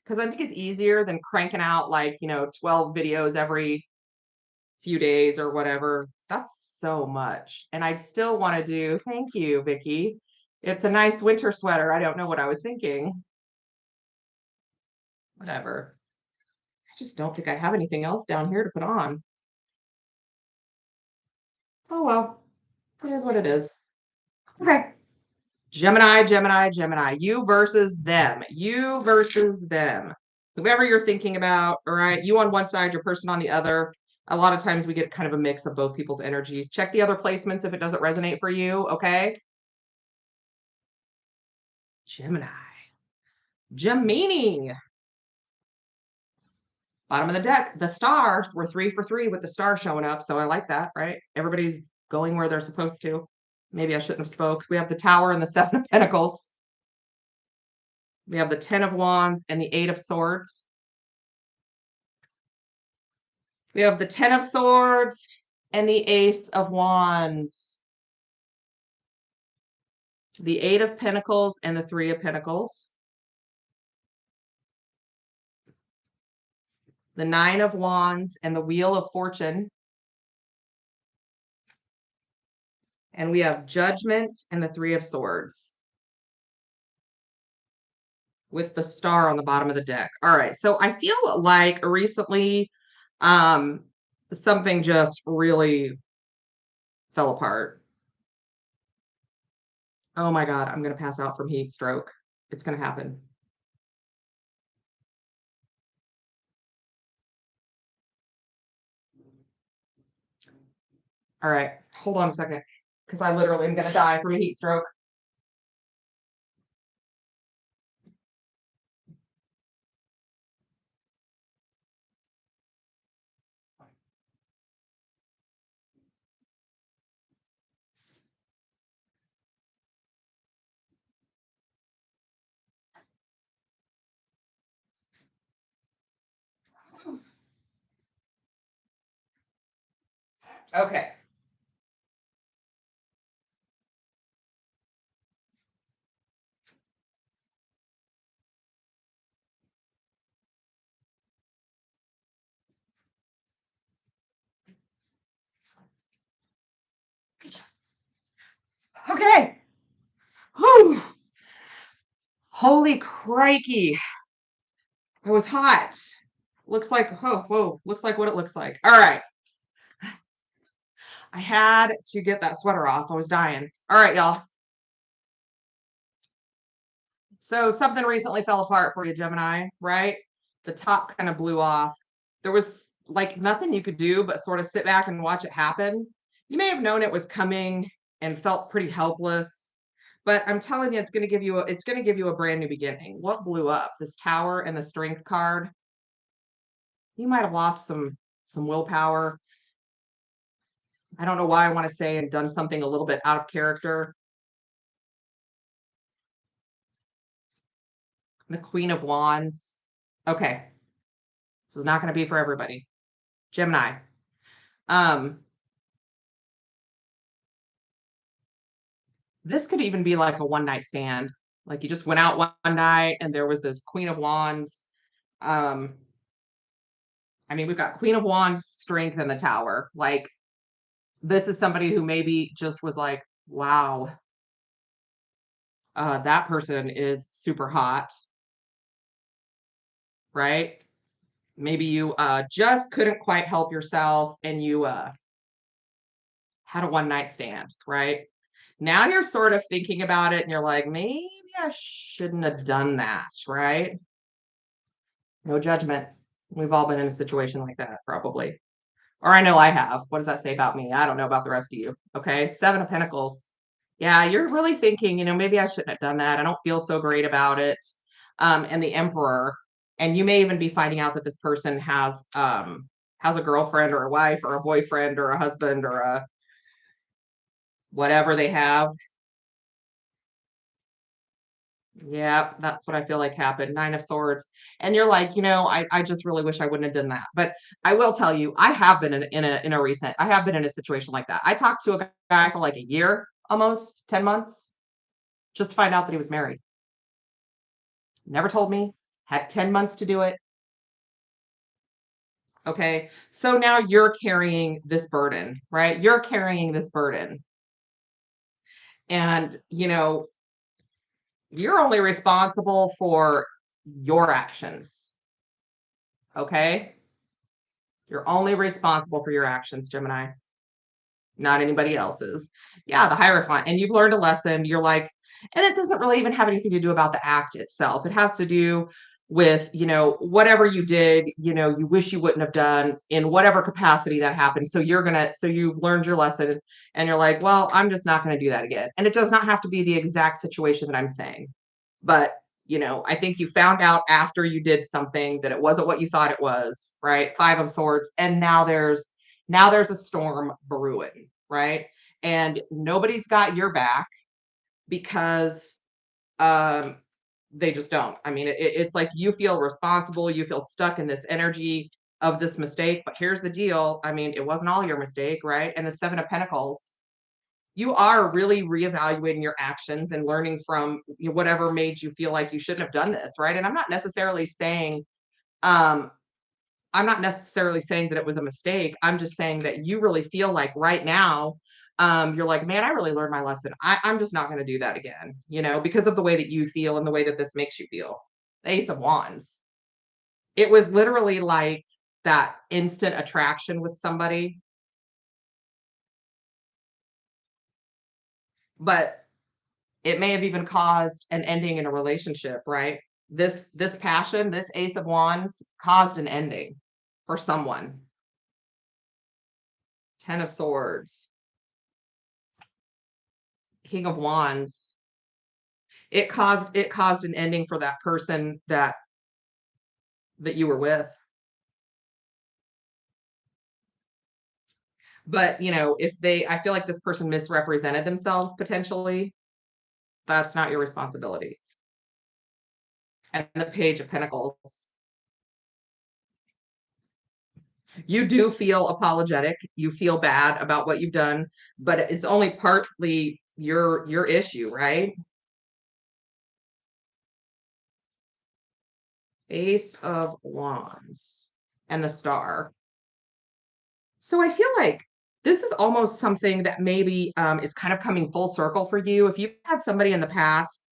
because I think it's easier than cranking out 12 videos every few days or whatever. That's so much. And I still want to do, thank you, Vicky. It's a nice winter sweater. I don't know what I was thinking. Whatever. I just don't think I have anything else down here to put on. Oh, well, it is what it is. Okay. Gemini, Gemini, Gemini. You versus them. You versus them. Whoever you're thinking about, all right? You on one side, your person on the other. A lot of times we get kind of a mix of both people's energies. Check the other placements if it doesn't resonate for you, okay? Gemini. Gemini. Bottom of the deck, the stars. We're 3 for 3 with the star showing up, so I like that, right? Everybody's going where they're supposed to. Maybe I shouldn't have spoke. We have the Tower and the Seven of Pentacles. We have the 10 of Wands and the 8 of Swords. We have the 10 of Swords and the Ace of Wands. The 8 of Pentacles and the 3 of Pentacles. The 9 of Wands and the Wheel of Fortune. And we have Judgment and the 3 of Swords with the star on the bottom of the deck. All right. So I feel like recently something just really fell apart. Oh my God, I'm going to pass out from heat stroke. It's going to happen. All right. Hold on a second because I literally am going to die from a heat stroke. Okay. Okay. Whew. Holy crikey. It was hot. Looks like, oh, whoa, looks like what it looks like. All right. I had to get that sweater off. I was dying. All right, y'all. So something recently fell apart for you, Gemini, right? The top kind of blew off. There was like nothing you could do but sort of sit back and watch it happen. You may have known it was coming and felt pretty helpless, but I'm telling you, it's going to give you a brand new beginning. What blew up? This Tower and the Strength card. You might have lost some willpower. I don't know why I want to say and done something a little bit out of character. The Queen of Wands. Okay. This is not going to be for everybody. Gemini. This could even be like a one night stand. Like you just went out one night and there was this Queen of Wands. I mean, we've got Queen of Wands, Strength, and the Tower. Like, this is somebody who maybe just was like, wow, that person is super hot, right? Maybe you just couldn't quite help yourself and you had a one night stand, right? Now you're sort of thinking about it and you're like, maybe I shouldn't have done that, right? No judgment. We've all been in a situation like that, probably. Or I know I have. What does that say about me? I don't know about the rest of you. Okay. Seven of Pentacles. Yeah, you're really thinking, maybe I shouldn't have done that. I don't feel so great about it. And the Emperor. And you may even be finding out that this person has a girlfriend or a wife or a boyfriend or a husband or a whatever they have. Yeah, that's what I feel like happened. Nine of Swords. And you're like, I just really wish I wouldn't have done that. But I will tell you, I have been I have been in a situation like that. I talked to a guy for like a year, almost 10 months, just to find out that he was married. Never told me, had 10 months to do it. Okay. So now you're carrying this burden, right? You're carrying this burden. And, you're only responsible for your actions. Okay. You're only responsible for your actions, Gemini, not anybody else's. Yeah, the Hierophant. And you've learned a lesson. You're like, and it doesn't really even have anything to do about the act itself. It has to do with, whatever you did, you wish you wouldn't have done in whatever capacity that happened. So you've learned your lesson and you're like, well, I'm just not going to do that again. And it does not have to be the exact situation that I'm saying. But, I think you found out after you did something that it wasn't what you thought it was, right? Five of Swords. And now there's a storm brewing, right? And nobody's got your back because um they just don't. I mean, it's like you feel responsible, you feel stuck in this energy of this mistake. But here's the deal. I mean, it wasn't all your mistake, right? And the Seven of Pentacles, you are really reevaluating your actions and learning from whatever made you feel like you shouldn't have done this, right? And um I'm not necessarily saying that it was a mistake. I'm just saying that you really feel like right now, you're like, man, I really learned my lesson. I'm just not going to do that again, because of the way that you feel and the way that this makes you feel. The Ace of Wands. It was literally like that instant attraction with somebody, but it may have even caused an ending in a relationship, right? This passion, this Ace of Wands caused an ending for someone. Ten of Swords, King of Wands. It caused an ending for that person that you were with. But, if I feel like this person misrepresented themselves potentially, that's not your responsibility. And the Page of Pentacles. You do feel apologetic. You feel bad about what you've done, but it's only partly your issue, right? Ace of Wands and the Star. So I feel like this is almost something that maybe is kind of coming full circle for you. If you've had somebody in the past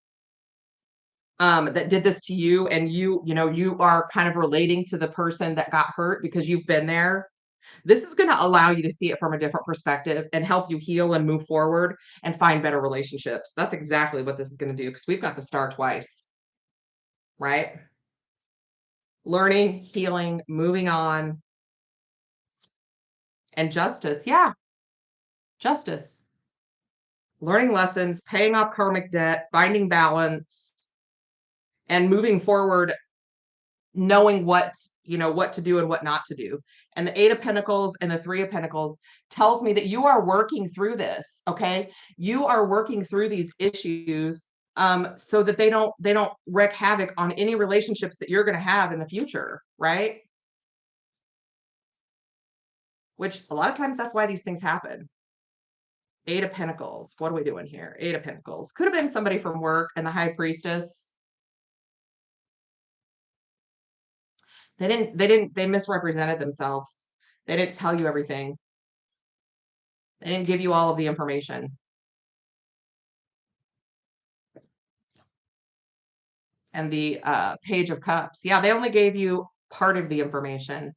that did this to you, and you are kind of relating to the person that got hurt because you've been there, this is going to allow you to see it from a different perspective and help you heal and move forward and find better relationships. That's exactly what this is going to do because we've got the Star twice, right? Learning, healing, moving on, and justice. Yeah, justice. Learning lessons, paying off karmic debt, finding balance, and moving forward, knowing what to do and what not to do. And the Eight of Pentacles and the Three of Pentacles tells me that you are working through this. Okay, you are working through these issues so that they don't wreak havoc on any relationships that you're going to have in the future, right? Which a lot of times that's why these things happen. Eight of Pentacles. What are we doing here? Eight of Pentacles. Could have been somebody from work. And the High Priestess. They misrepresented themselves. They didn't tell you everything. They didn't give you all of the information. And the Page of Cups. Yeah, they only gave you part of the information.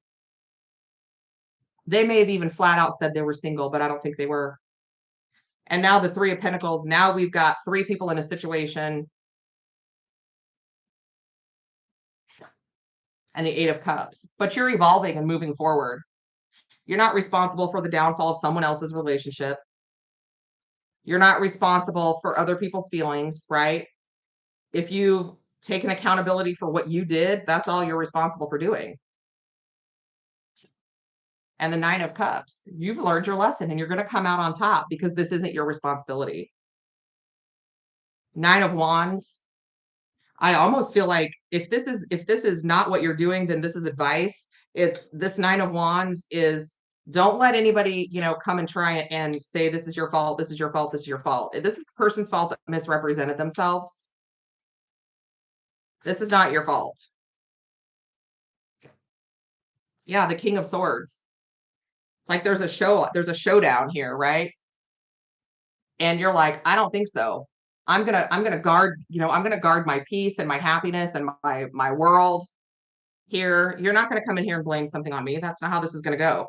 They may have even flat out said they were single, but I don't think they were. And now the Three of Pentacles. Now we've got three people in a situation. And the Eight of Cups. But you're evolving and moving forward. You're not responsible for the downfall of someone else's relationship. You're not responsible for other people's feelings, right? If you've taken accountability for what you did, that's all you're responsible for doing. And the Nine of Cups, you've learned your lesson and you're going to come out on top because this isn't your responsibility. Nine of Wands. I almost feel like if this is not what you're doing, then this is advice. It's this Nine of Wands is don't let anybody, come and try and say this is your fault, this is your fault, this is your fault. This is the person's fault that misrepresented themselves. This is not your fault. Yeah, the King of Swords. It's like there's a showdown here, right? And you're like, I don't think so. I'm gonna guard, I'm gonna guard my peace and my happiness and my world here. You're not gonna come in here and blame something on me. That's not how this is gonna go.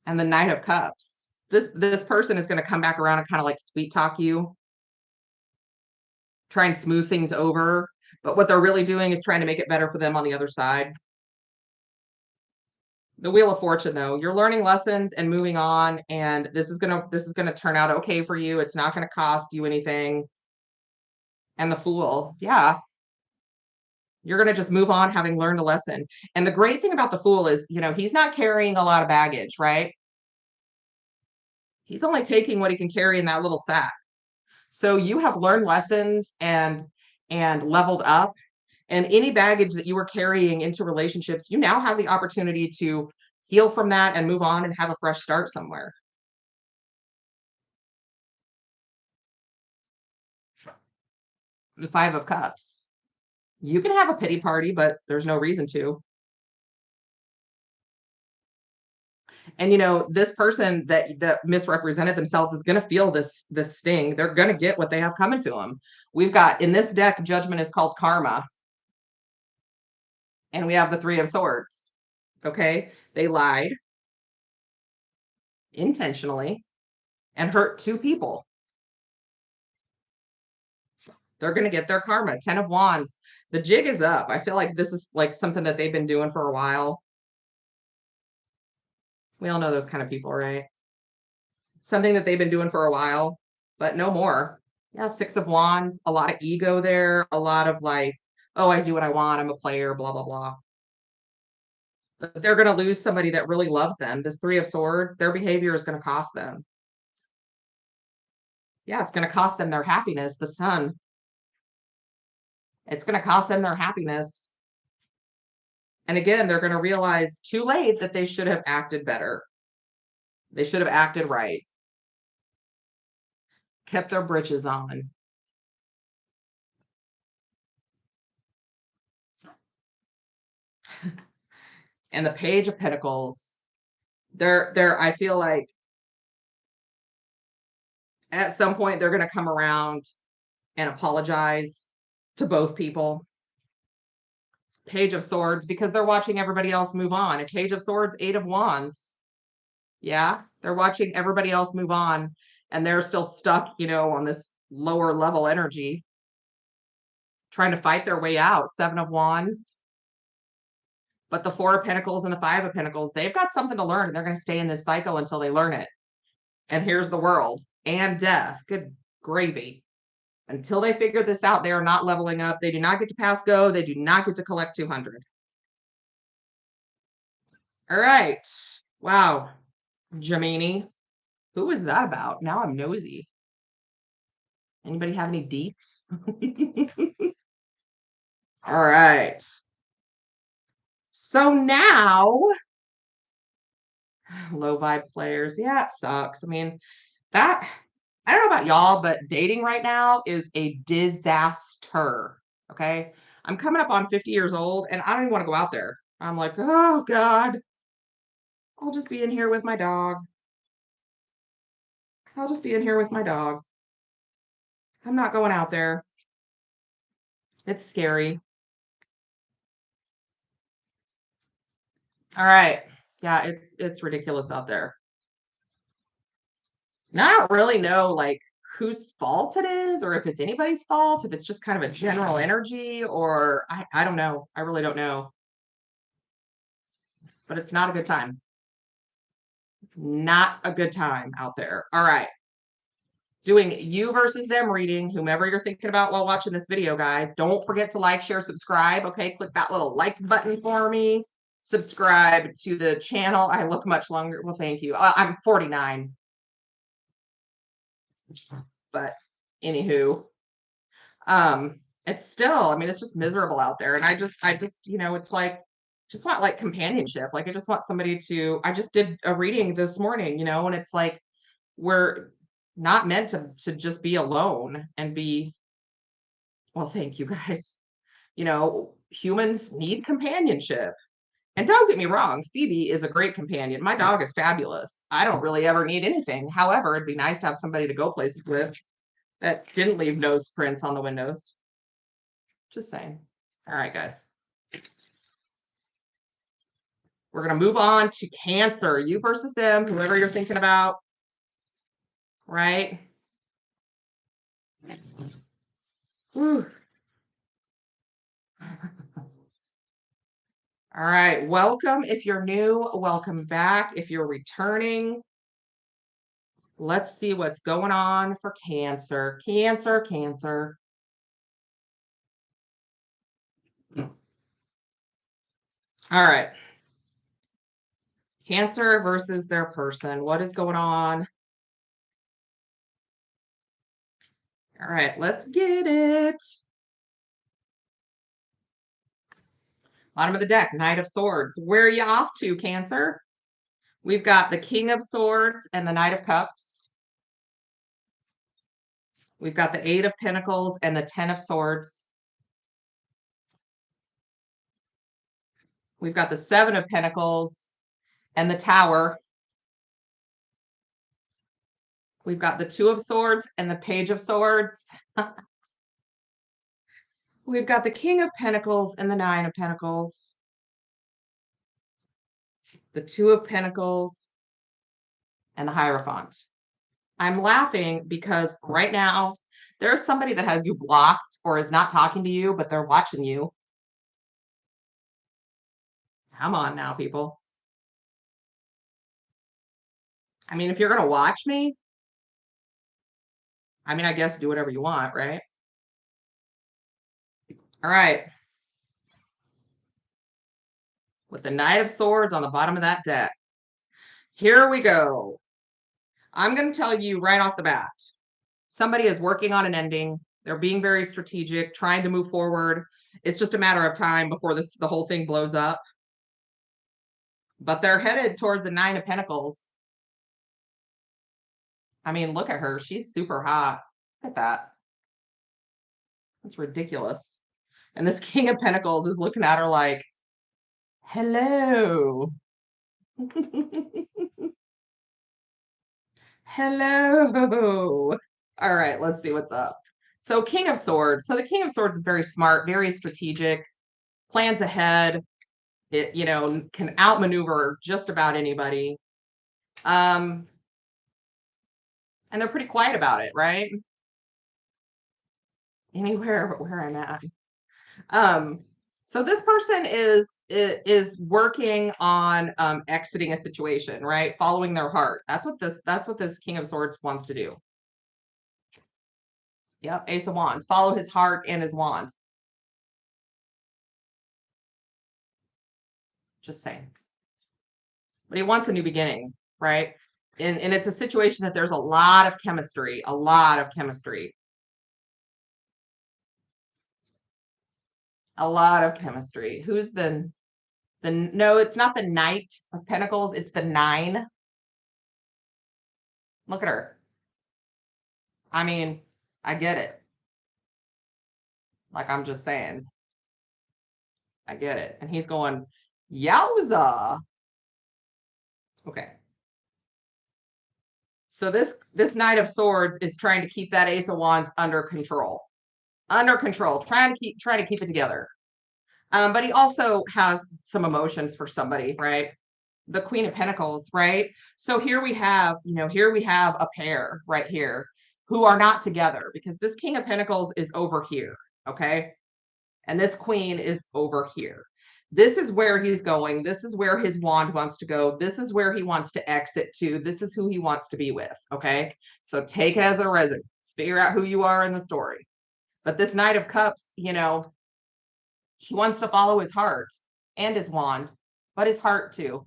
And the Knight of Cups. This person is gonna come back around and kind of like sweet talk you, try and smooth things over. But what they're really doing is trying to make it better for them on the other side. The Wheel of Fortune, though, you're learning lessons and moving on, and this is gonna turn out okay for you. It's not gonna cost you anything. And the Fool, yeah, you're gonna just move on having learned a lesson. And the great thing about the Fool is, he's not carrying a lot of baggage, right? He's only taking what he can carry in that little sack. So you have learned lessons and leveled up, and any baggage that you were carrying into relationships, you now have the opportunity to heal from that and move on and have a fresh start somewhere. The Five of Cups. You can have a pity party, but there's no reason to. And this person that misrepresented themselves is going to feel this sting. They're going to get what they have coming to them. We've got in this deck, Judgment is called karma, and we have the Three of Swords. Okay, they lied intentionally and hurt two people. They're going to get their karma. 10 of Wands. The jig is up. I feel like this is like something that they've been doing for a while. We all know those kind of people, right? Something that they've been doing for a while, but no more. Yeah, Six of Wands, a lot of ego there, a lot of like, oh, I do what I want, I'm a player, blah, blah, blah. But they're going to lose somebody that really loved them. This Three of Swords, their behavior is going to cost them. Yeah, it's going to cost them their happiness, the Sun. It's going to cost them their happiness. And again, they're going to realize too late that they should have acted better. They should have acted right. Kept their britches on. And the Page of Pentacles. I feel like at some point they're going to come around and apologize to both people. Page of Swords, because they're watching everybody else move on. A Page of Swords, Eight of Wands. Yeah, they're watching everybody else move on, and they're still stuck, on this lower level energy, trying to fight their way out. Seven of Wands. But the Four of Pentacles and the Five of Pentacles, they've got something to learn, and they're going to stay in this cycle until they learn it. And here's the World and Death. Good gravy. Until they figure this out, they are not leveling up. They do not get to pass go. They do not get to collect 200. All right. Wow. Gemini. Who is that about? Now I'm nosy. Anybody have any deets? All right. So now, low vibe players. Yeah, it sucks. I mean, that I don't know about y'all, but dating right now is a disaster. Okay. I'm coming up on 50 years old and I don't even want to go out there. I'm like, oh God, I'll just be in here with my dog. I'll just be in here with my dog. I'm not going out there. It's scary. All right. Yeah, it's ridiculous out there. And I don't really know like whose fault it is or if it's anybody's fault, if it's just kind of a general energy or I don't know. I really don't know. But it's not a good time. Not a good time out there. All right. Doing you versus them reading, whomever you're thinking about while watching this video, guys. Don't forget to like, share, subscribe. Okay, click that little like button for me. Subscribe to the channel. I look much longer. Well, thank you. I'm 49. But anywho, it's still, I mean, it's just miserable out there. And I just, it's like, just want like companionship. Like I just want somebody to, I just did a reading this morning, and it's like we're not meant to just be alone and be, well, thank you guys. Humans need companionship. And don't get me wrong, Phoebe is a great companion. My dog is fabulous. I don't really ever need anything. However, it'd be nice to have somebody to go places with that didn't leave nose prints on the windows. Just saying. All right, guys. We're going to move on to Cancer. You versus them, whoever you're thinking about. Right? Whew. All right. Welcome. If you're new, welcome back. If you're returning, let's see what's going on for Cancer. Cancer, Cancer. All right. Cancer versus their person. What is going on? All right, let's get it. Bottom of the deck, Knight of Swords. Where are you off to, Cancer? We've got the King of Swords and the Knight of Cups. We've got the Eight of Pentacles and the Ten of Swords. We've got the Seven of Pentacles and the Tower. We've got the Two of Swords and the Page of Swords. We've got the King of Pentacles and the Nine of Pentacles. The Two of Pentacles and the Hierophant. I'm laughing because right now there's somebody that has you blocked or is not talking to you, but they're watching you. Come on now, people. I mean, if you're going to watch me, I mean, I guess do whatever you want, right? All right. With the Knight of Swords on the bottom of that deck. Here we go. I'm going to tell you right off the bat. Somebody is working on an ending. They're being very strategic, trying to move forward. It's just a matter of time before the whole thing blows up. But they're headed towards the Nine of Pentacles. I mean, look at her. She's super hot. Look at that. That's ridiculous. And this King of Pentacles is looking at her like, hello. Hello. All right, let's see what's up. So King of Swords. So the King of Swords is very smart, very strategic, plans ahead. It, can outmaneuver just about anybody. And they're pretty quiet about it, right? Anywhere but where I'm at. So this person is working on exiting a situation, right? Following their heart. That's what this King of Swords wants to do. Yep, Ace of Wands. Follow his heart and his wand. Just saying. But he wants a new beginning, right? And it's a situation that there's a lot of chemistry, a lot of chemistry. A lot of chemistry. Who's no, it's not the Knight of Pentacles, it's the Nine. Look at her. I mean, I get it. Like, I'm just saying, I get it. And he's going, yowza. Okay. So this Knight of Swords is trying to keep that Ace of Wands under control. Under control, trying to keep it together. But he also has some emotions for somebody, right? The Queen of Pentacles, right? So here we have, here we have a pair right here who are not together because this King of Pentacles is over here, okay? And this Queen is over here. This is where he's going. This is where his wand wants to go. This is where he wants to exit to. This is who he wants to be with, okay? So take it as a resonance. Figure out who you are in the story. But this Knight of Cups, he wants to follow his heart and his wand, but his heart too.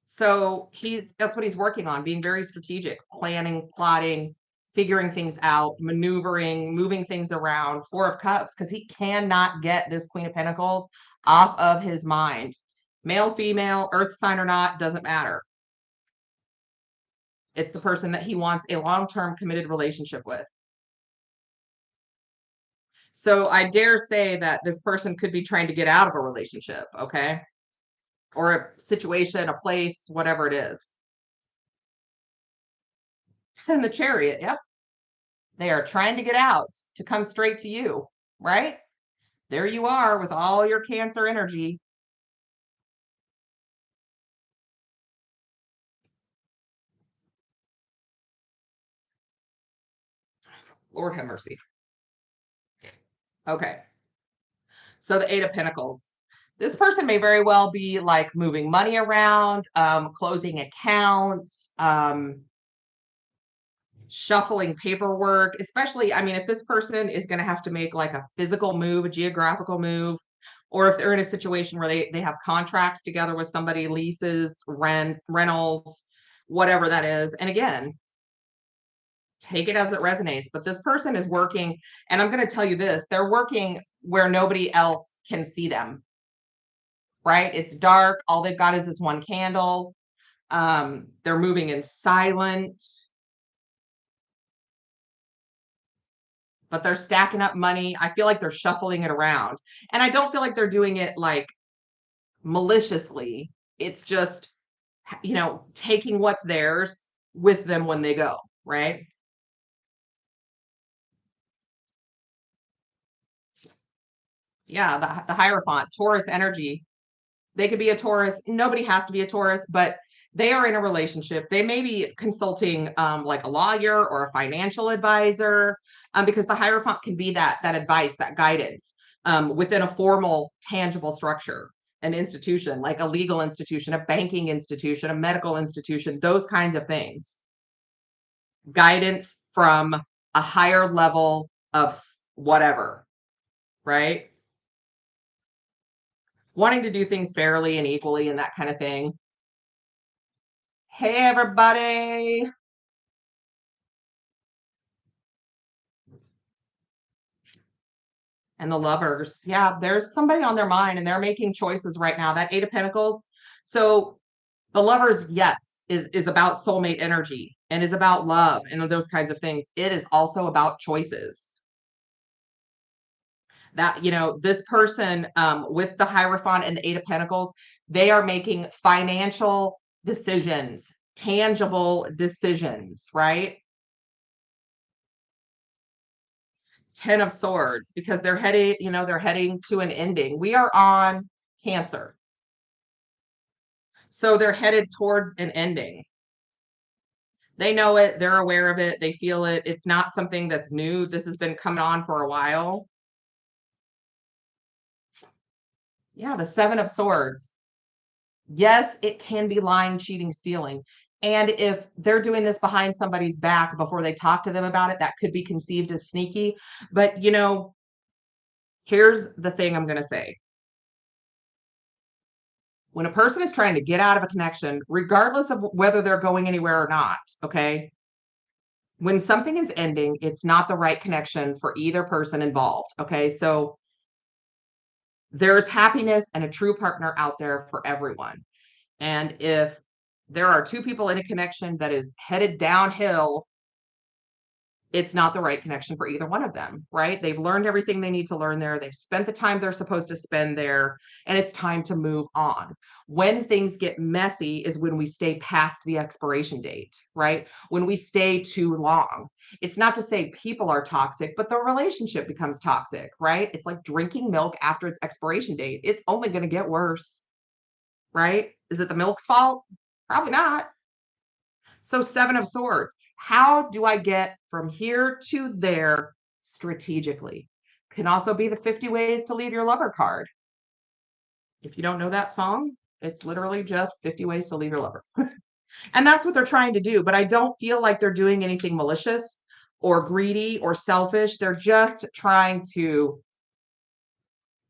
So that's what he's working on, being very strategic, planning, plotting, figuring things out, maneuvering, moving things around. Four of Cups, because he cannot get this Queen of Pentacles off of his mind. Male, female, earth sign or not, doesn't matter. It's the person that he wants a long-term committed relationship with. So I dare say that this person could be trying to get out of a relationship, okay? Or a situation, a place, whatever it is. And the Chariot, yep. They are trying to get out to come straight to you, right? There you are with all your Cancer energy. Lord have mercy. Okay. So the Eight of Pentacles. This person may very well be like moving money around, closing accounts, shuffling paperwork, especially, I mean, if this person is going to have to make like a physical move, a geographical move, or if they're in a situation where they have contracts together with somebody, leases, rentals, whatever that is. And again, take it as it resonates. But this person is working, and I'm going to tell you this, they're working where nobody else can see them, right? It's dark. All they've got is this one candle. They're moving in silent, but they're stacking up money. I feel like they're shuffling it around. And I don't feel like they're doing it like maliciously. It's just, taking what's theirs with them when they go, right? Yeah, the Hierophant, Taurus energy. They could be a Taurus. Nobody has to be a Taurus, but they are in a relationship. They may be consulting like a lawyer or a financial advisor, because the Hierophant can be that advice, that guidance within a formal, tangible structure, an institution, like a legal institution, a banking institution, a medical institution, those kinds of things. Guidance from a higher level of whatever, right? Wanting to do things fairly and equally and that kind of thing. Hey, everybody. And the Lovers. Yeah, there's somebody on their mind and they're making choices right now. That Eight of Pentacles. So the Lovers, yes, is about soulmate energy and is about love and those kinds of things. It is also about choices. That, this person with the Hierophant and the Eight of Pentacles, they are making financial decisions, tangible decisions, right? Ten of Swords, because they're heading to an ending. We are on Cancer. So they're headed towards an ending. They know it, they're aware of it, they feel it. It's not something that's new. This has been coming on for a while. Yeah, the Seven of Swords. Yes, it can be lying, cheating, stealing. And if they're doing this behind somebody's back before they talk to them about it, that could be conceived as sneaky. But, here's the thing I'm going to say. When a person is trying to get out of a connection, regardless of whether they're going anywhere or not, okay? When something is ending, it's not the right connection for either person involved, okay? So there's happiness and a true partner out there for everyone. And if There are two people in a connection that is headed downhill. It's not the right connection for either one of them, right? They've learned everything they need to learn there. They've spent the time they're supposed to spend there, and it's time to move on. When things get messy is when we stay past the expiration date, right? When we stay too long. It's not to say people are toxic, but the relationship becomes toxic, right? It's like drinking milk after its expiration date. It's only going to get worse, right? Is it the milk's fault? Probably not. So 7 of Swords. How do I get from here to there strategically? Can also be the 50 Ways to Leave Your Lover card. If you don't know that song, it's literally just 50 Ways to Leave Your Lover. And that's what they're trying to do. But I don't feel like they're doing anything malicious or greedy or selfish. They're just trying to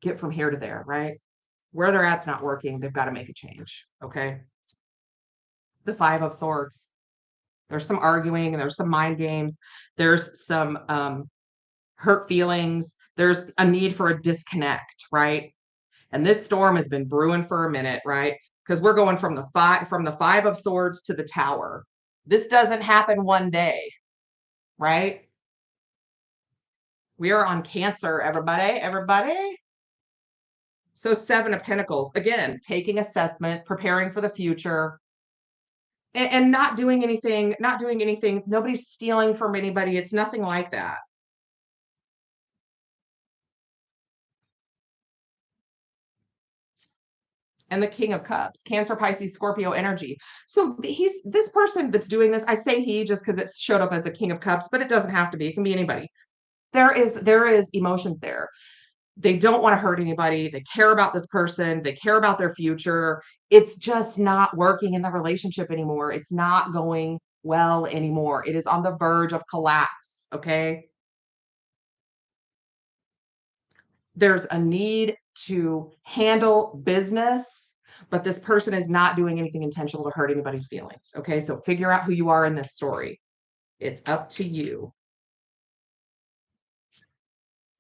get from here to there, right? Where they're at's not working. They've got to make a change. Okay. The 5 of Swords. There's some arguing and there's some mind games. There's some hurt feelings. There's a need for a disconnect, right? And this storm has been brewing for a minute, right? Because we're going from the 5 of Swords to the Tower. This doesn't happen one day, right? We are on Cancer, everybody. So 7 of Pentacles, again, taking assessment, preparing for the future, and not doing anything. Nobody's stealing from anybody. It's nothing like that. And the King of Cups, Cancer, Pisces, Scorpio energy. So he's this person that's doing this. I say he just because it showed up as a King of Cups, but it doesn't have to be. It can be anybody. There is emotions there. They don't want to hurt anybody. They care about this person. They care about their future. It's just not working in the relationship anymore. It's not going well anymore. It is on the verge of collapse. Okay. There's a need to handle business, but this person is not doing anything intentional to hurt anybody's feelings. Okay. So figure out who you are in this story. It's up to you.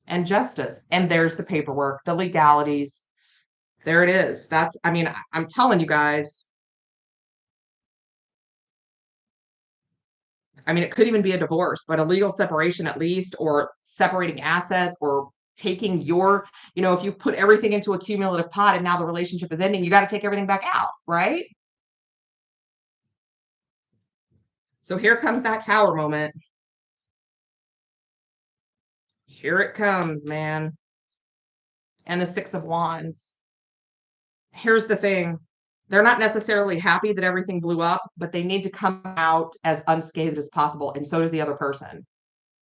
And justice. And there's the paperwork, the legalities. There it is. I'm telling you guys. It could even be a divorce, but a legal separation at least, or separating assets, or taking if you've put everything into a cumulative pot and now the relationship is ending, you got to take everything back out, right? So here comes that Tower moment. Here it comes, man. And the 6 of Wands. Here's the thing. They're not necessarily happy that everything blew up, but they need to come out as unscathed as possible. And so does the other person,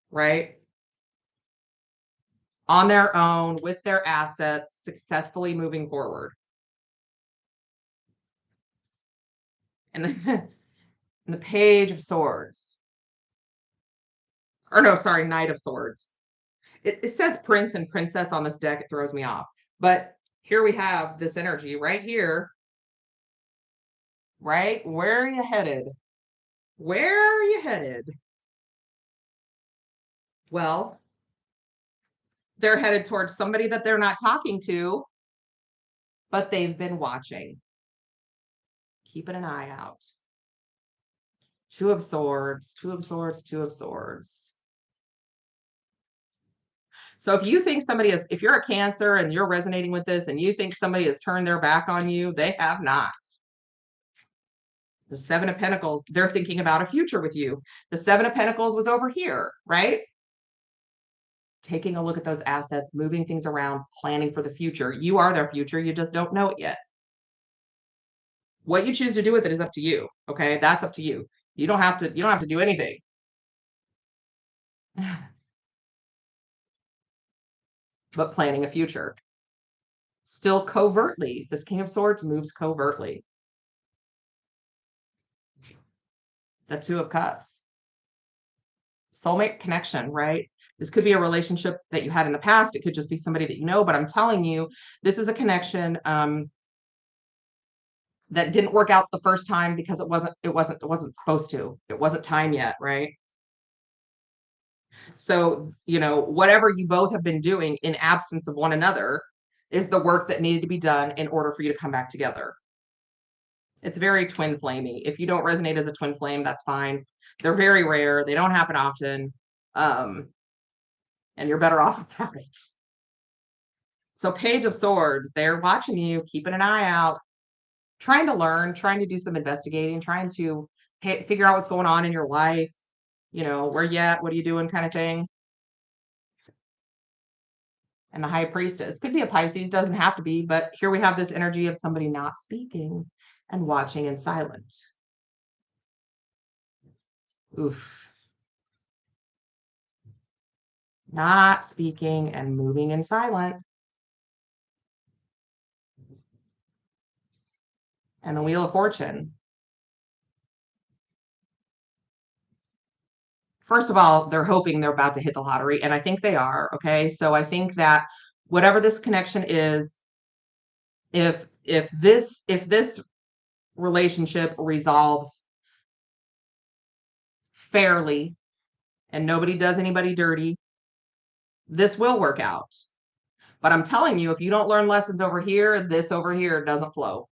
right? On their own, with their assets, successfully moving forward. And the Page of Swords. Or no, sorry, Knight of Swords. It says Prince and Princess on this deck. It throws me off. But here we have this energy right here. Right? Where are you headed? Where are you headed? Well, they're headed towards somebody that they're not talking to, but they've been watching. Keeping an eye out. 2 of Swords, 2 of Swords, 2 of Swords. So if you think if you're a Cancer and you're resonating with this and you think somebody has turned their back on you, they have not. The 7 of Pentacles, they're thinking about a future with you. The 7 of Pentacles was over here, right? Taking a look at those assets, moving things around, planning for the future. You are their future. You just don't know it yet. What you choose to do with it is up to you. Okay. That's up to you. You don't have to do anything. But planning a future. Still covertly. This King of Swords moves covertly. The 2 of Cups. Soulmate connection, right? This could be a relationship that you had in the past. It could just be somebody that you know, but I'm telling you, this is a connection that didn't work out the first time because it wasn't supposed to. It wasn't time yet, right? So, whatever you both have been doing in absence of one another is the work that needed to be done in order for you to come back together. It's very twin flamey. If you don't resonate as a twin flame, that's fine. They're very rare. They don't happen often. Um, and you're better off without it. So Page of Swords, they're watching you, keeping an eye out, trying to learn, trying to do some investigating, trying to figure out what's going on in your life. You know, where you at? What are you doing? Kind of thing. And the High Priestess could be a Pisces, doesn't have to be, but here we have this energy of somebody not speaking and watching in silence. Oof. Not speaking and moving in silent. And the Wheel of Fortune. First of all, they're hoping they're about to hit the lottery, and I think they are. Okay, so I think that whatever this connection is, if this relationship resolves fairly and nobody does anybody dirty, this will work out. But I'm telling you, if you don't learn lessons over here, this over here doesn't flow.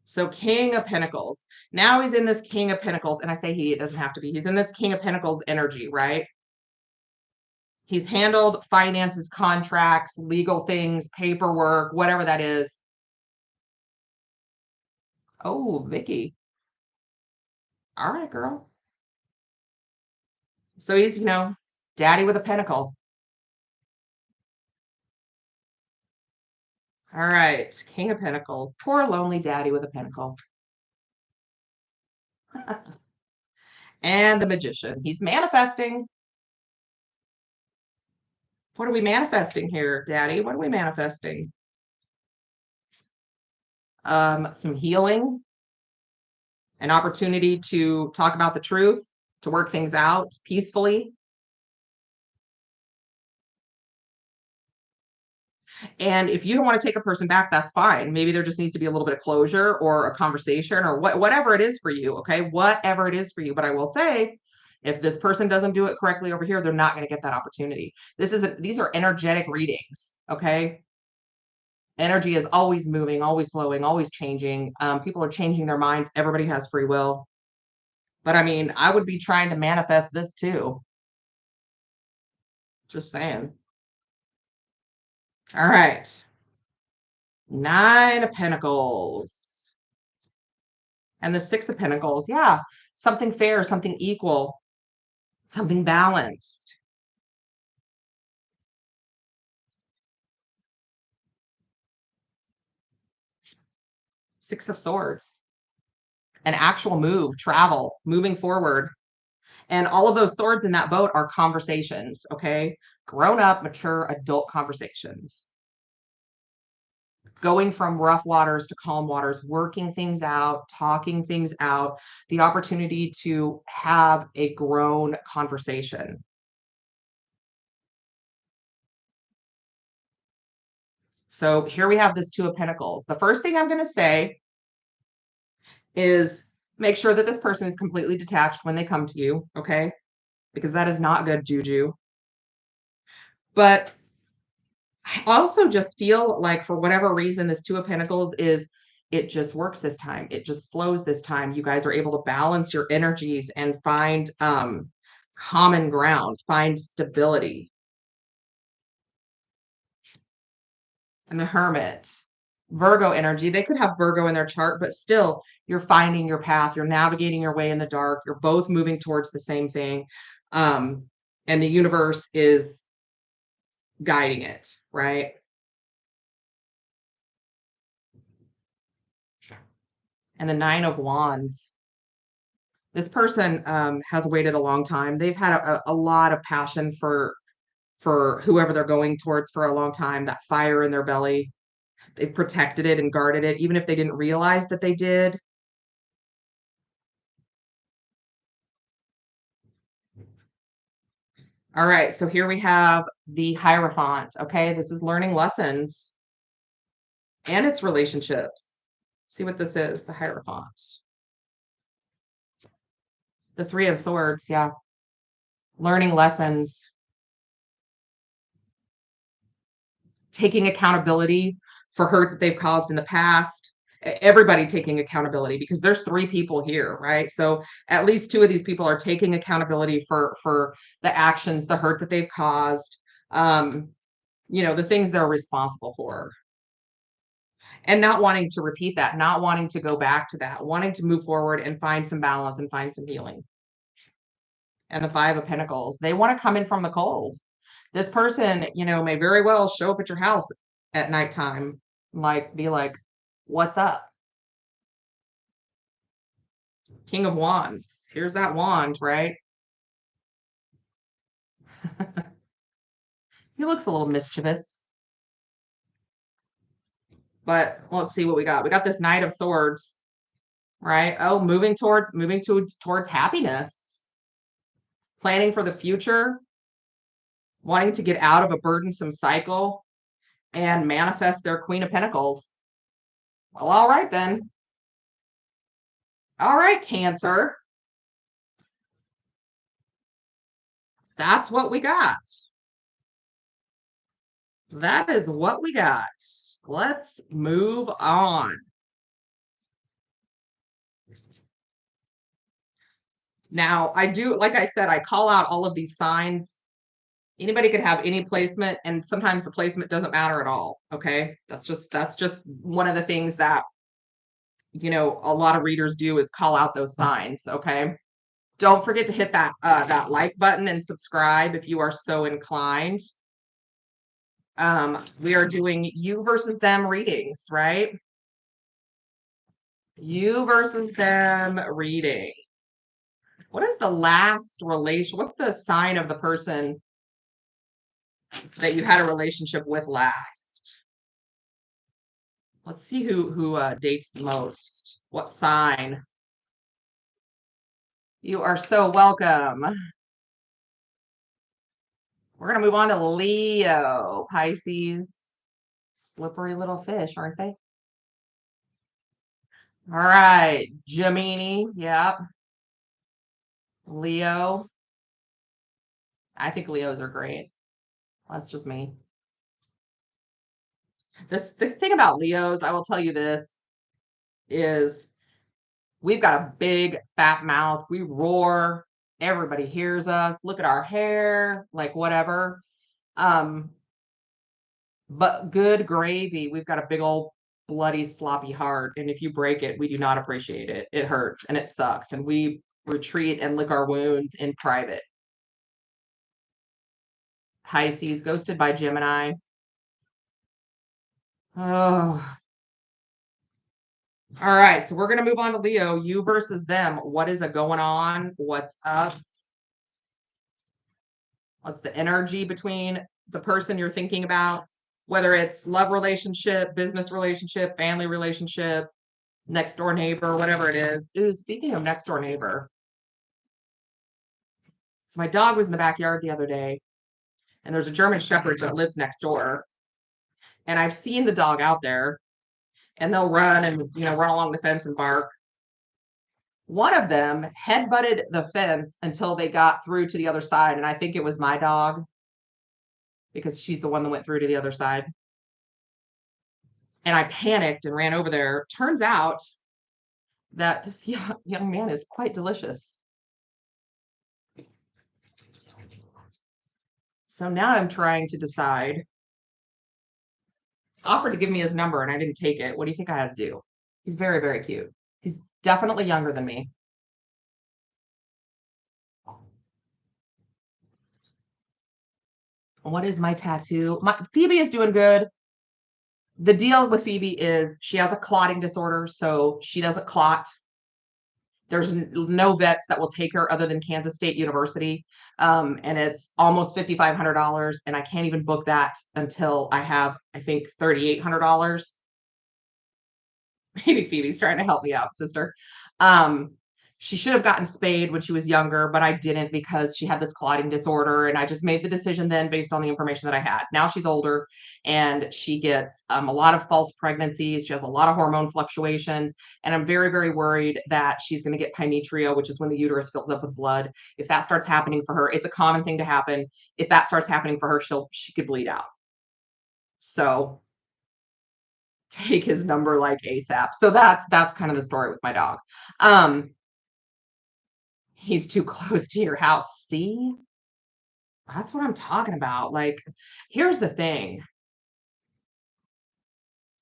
So King of Pentacles. Now he's in this King of Pentacles, and I say he, it doesn't have to be. He's in this King of Pentacles energy, right? He's handled finances, contracts, legal things, paperwork, whatever that is. Oh, Vicky. All right, girl. So he's, daddy with a pentacle. All right, King of Pentacles. Poor lonely daddy with a pentacle. And the Magician. He's manifesting. What are we manifesting here, daddy? What are we manifesting? Some healing, an opportunity to talk about the truth, to work things out peacefully. And if you don't want to take a person back, that's fine. Maybe there just needs to be a little bit of closure or a conversation or whatever it is for you. Okay. Whatever it is for you. But I will say, if this person doesn't do it correctly over here, they're not going to get that opportunity. These are energetic readings. Okay. Energy is always moving, always flowing, always changing. People are changing their minds. Everybody has free will. But I mean, I would be trying to manifest this too. Just saying. All right. 9 of Pentacles. And the 6 of Pentacles. Yeah. Something fair, something equal, something balanced. Six of Swords. An actual move, travel, moving forward. And all of those swords in that boat are conversations, okay? Grown up, mature, adult conversations. Going from rough waters to calm waters, working things out, talking things out, the opportunity to have a grown conversation. So here we have this 2 of Pentacles. The first thing I'm going to say is make sure that this person is completely detached when they come to you, okay? Because that is not good juju. But I also just feel like for whatever reason, this 2 of Pentacles it just works this time. It just flows this time. You guys are able to balance your energies and find common ground, find stability. And the Hermit. Virgo energy. They could have Virgo in their chart, but still you're finding your path. You're navigating your way in the dark. You're both moving towards the same thing. And the universe is guiding it, right? And the 9 of Wands. This person has waited a long time. They've had a lot of passion for whoever they're going towards for a long time, that fire in their belly. They've protected it and guarded it, even if they didn't realize that they did. All right, so here we have the Hierophant. Okay, this is learning lessons and its relationships. See what this is, the Hierophant. The 3 of Swords, yeah. Learning lessons. Taking accountability for hurt that they've caused in the past. everybody taking accountability, because there's 3 people here, right? So at least 2 of these people are taking accountability for the actions, the hurt that they've caused, um, the things they're responsible for, and not wanting to repeat that, not wanting to go back to that, wanting to move forward and find some balance and find some healing. And the 5 of Pentacles, they want to come in from the cold. This person, may very well show up at your house at nighttime, be like, "What's up?" King of Wands. Here's that wand, right? He looks a little mischievous. But let's see what we got. We got this Knight of Swords, right? Oh, moving towards happiness, planning for the future, wanting to get out of a burdensome cycle and manifest their Queen of Pentacles. Well, all right then. All right, Cancer. That's what we got. That is what we got. Let's move on. Now, I do, like I said, I call out all of these signs. Anybody could have any placement, and sometimes the placement doesn't matter at all. Okay. That's just one of the things that, a lot of readers do, is call out those signs. Okay. Don't forget to hit that like button and subscribe if you are so inclined. We are doing you versus them readings, right? You versus them reading. What is the last relation? What's the sign of the person that you had a relationship with last? Let's see who dates the most. What sign? You are so welcome. We're gonna move on to Leo, Pisces. Slippery little fish, aren't they? All right, Gemini. Yep. Leo. I think Leos are great. That's just me. The thing about Leos, I will tell you this, is we've got a big fat mouth. We roar. Everybody hears us. Look at our hair, like whatever. But good gravy. We've got a big old bloody sloppy heart, and if you break it, we do not appreciate it. It hurts and it sucks, and we retreat and lick our wounds in private. Pisces, ghosted by Gemini. Oh. All right, so we're going to move on to Leo. You versus them. What is going on? What's up? What's the energy between the person you're thinking about? Whether it's love relationship, business relationship, family relationship, next door neighbor, whatever it is. Ooh, speaking of next door neighbor. So my dog was in the backyard the other day, and there's a German Shepherd that lives next door. And I've seen the dog out there, and they'll run and, run along the fence and bark. One of them headbutted the fence until they got through to the other side. And I think it was my dog, because she's the one that went through to the other side. And I panicked and ran over there. Turns out that this young man is quite delicious. So now I'm trying to decide. Offered to give me his number and I didn't take it. What do you think I had to do? He's very, very cute. He's definitely younger than me. What is my tattoo? Phoebe is doing good. The deal with Phoebe is she has a clotting disorder, so she doesn't clot. There's no vets that will take her other than Kansas State University. And it's almost $5,500. And I can't even book that until I have, I think, $3,800. Maybe Phoebe's trying to help me out, sister. She should have gotten spayed when she was younger, but I didn't, because she had this clotting disorder. And I just made the decision then based on the information that I had. Now she's older and she gets a lot of false pregnancies. She has a lot of hormone fluctuations. And I'm very, very worried that she's going to get pymetria, which is when the uterus fills up with blood. If that starts happening for her, it's a common thing to happen. If that starts happening for her, she could bleed out. So take his number like ASAP. So that's kind of the story with my dog. Um, he's too close to your house. See? That's what I'm talking about. Like, here's the thing.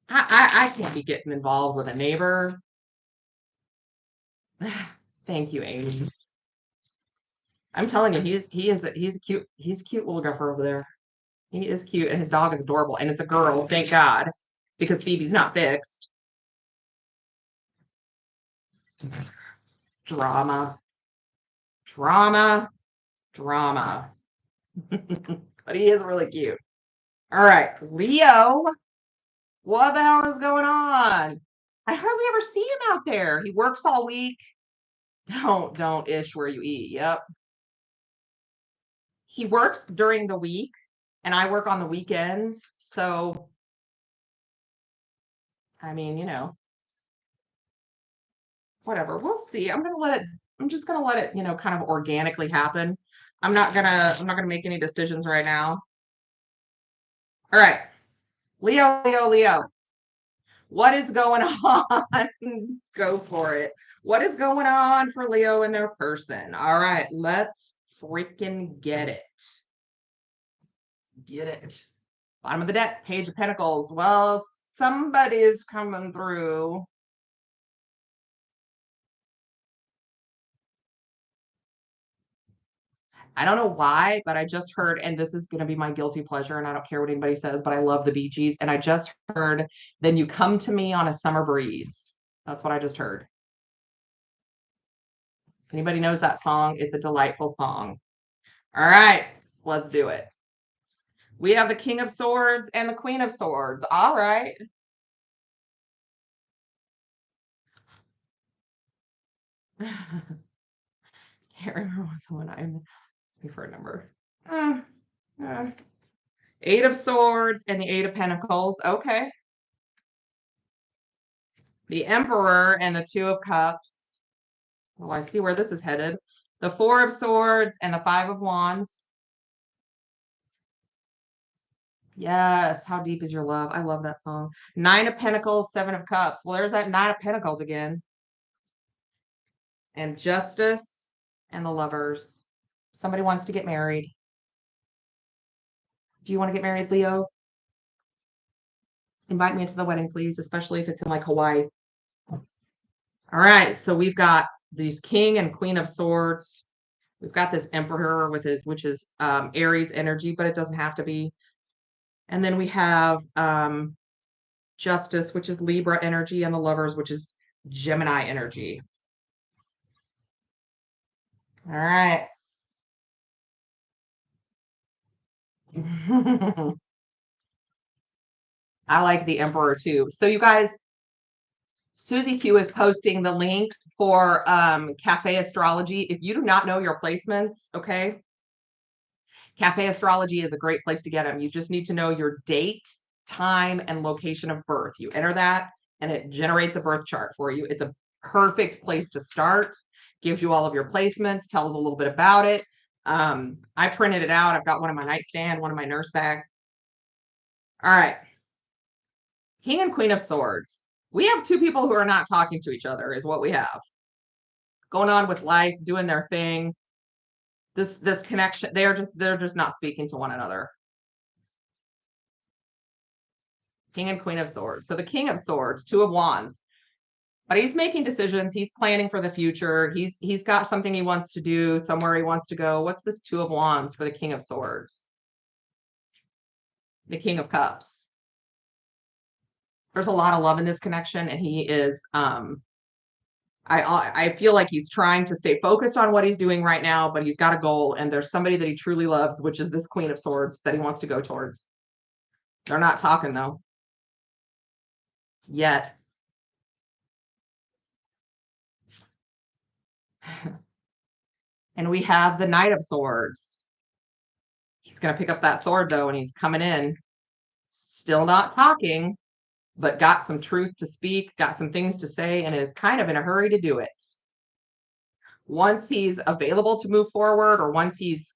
I can't be getting involved with a neighbor. Thank you, Amy. I'm telling you, he's a cute little guffer over there. He is cute, and his dog is adorable, and it's a girl, thank God, because Phoebe's not fixed. Drama, drama, drama. But he is really cute. All right, Leo, what the hell is going on? I hardly ever see him out there. He works all week. Don't ish where you eat. Yep. He works during the week and I work on the weekends. So, I mean, whatever. We'll see. I'm just gonna let it, kind of organically happen. I'm not gonna make any decisions right now. All right. Leo, Leo, Leo. What is going on? Go for it. What is going on for Leo and their person? All right, let's freaking get it. Get it. Bottom of the deck, Page of Pentacles. Well, somebody's coming through. I don't know why, but I just heard, and this is going to be my guilty pleasure, and I don't care what anybody says, but I love the Bee Gees. And I just heard, Then You Come to Me on a Summer Breeze. That's what I just heard. If anybody knows that song, it's a delightful song. All right, let's do it. We have the King of Swords and the Queen of Swords. All right. Can't remember what's one I'm. Ask me for a number. Eight of Swords and the Eight of Pentacles. Okay. The Emperor and the Two of Cups. Well, I see where this is headed. The Four of Swords and the Five of Wands. Yes. How deep is your love? I love that song. Nine of Pentacles, Seven of Cups. Well, there's that Nine of Pentacles again. And Justice and the Lovers. Somebody wants to get married. Do you want to get married, Leo? Invite me into the wedding, please, especially if it's in like Hawaii. All right, so we've got these King and Queen of Swords. We've got this Emperor with it, which is Aries energy, but it doesn't have to be. And then we have Justice, which is Libra energy, and the Lovers, which is Gemini energy. All right. I like the Emperor too. So you guys, Susie Q is posting the link for Cafe Astrology. If you do not know your placements, okay, Cafe Astrology is a great place to get them. You just need to know your date, time, and location of birth. You enter that and it generates a birth chart for you. It's a perfect place to start. Gives you all of your placements, tells a little bit about it. I printed it out. I've got one on my nightstand, one in my nurse bag. All right. King and Queen of Swords. We have two people who are not talking to each other, is what we have. Going on with life, doing their thing. This connection, they're just not speaking to one another. King and Queen of Swords. So the King of Swords, Two of Wands. But he's making decisions. He's planning for the future. He's got something he wants to do, somewhere he wants to go. What's this Two of Wands for the King of Swords? The King of Cups. There's a lot of love in this connection, and he is I feel like he's trying to stay focused on what he's doing right now, but he's got a goal, and there's somebody that he truly loves, which is this Queen of Swords that he wants to go towards. They're not talking though. Yet. And we have the Knight of Swords. He's going to pick up that sword though, and he's coming in. Still not talking, but got some truth to speak, got some things to say, and is kind of in a hurry to do it. Once he's available to move forward, or once he's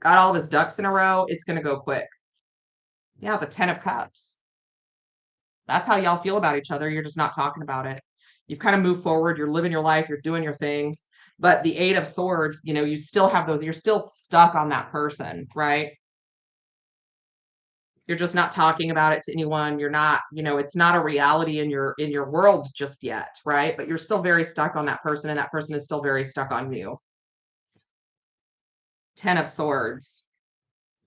got all of his ducks in a row, it's going to go quick. Yeah, the Ten of Cups. That's how y'all feel about each other. You're just not talking about it. You've kind of moved forward. You're living your life. You're doing your thing. But the Eight of Swords, you know, you still have those. You're still stuck on that person, right? You're just not talking about it to anyone. You're not, you know, it's not a reality in your world just yet, right? But you're still very stuck on that person, and that person is still very stuck on you. Ten of Swords.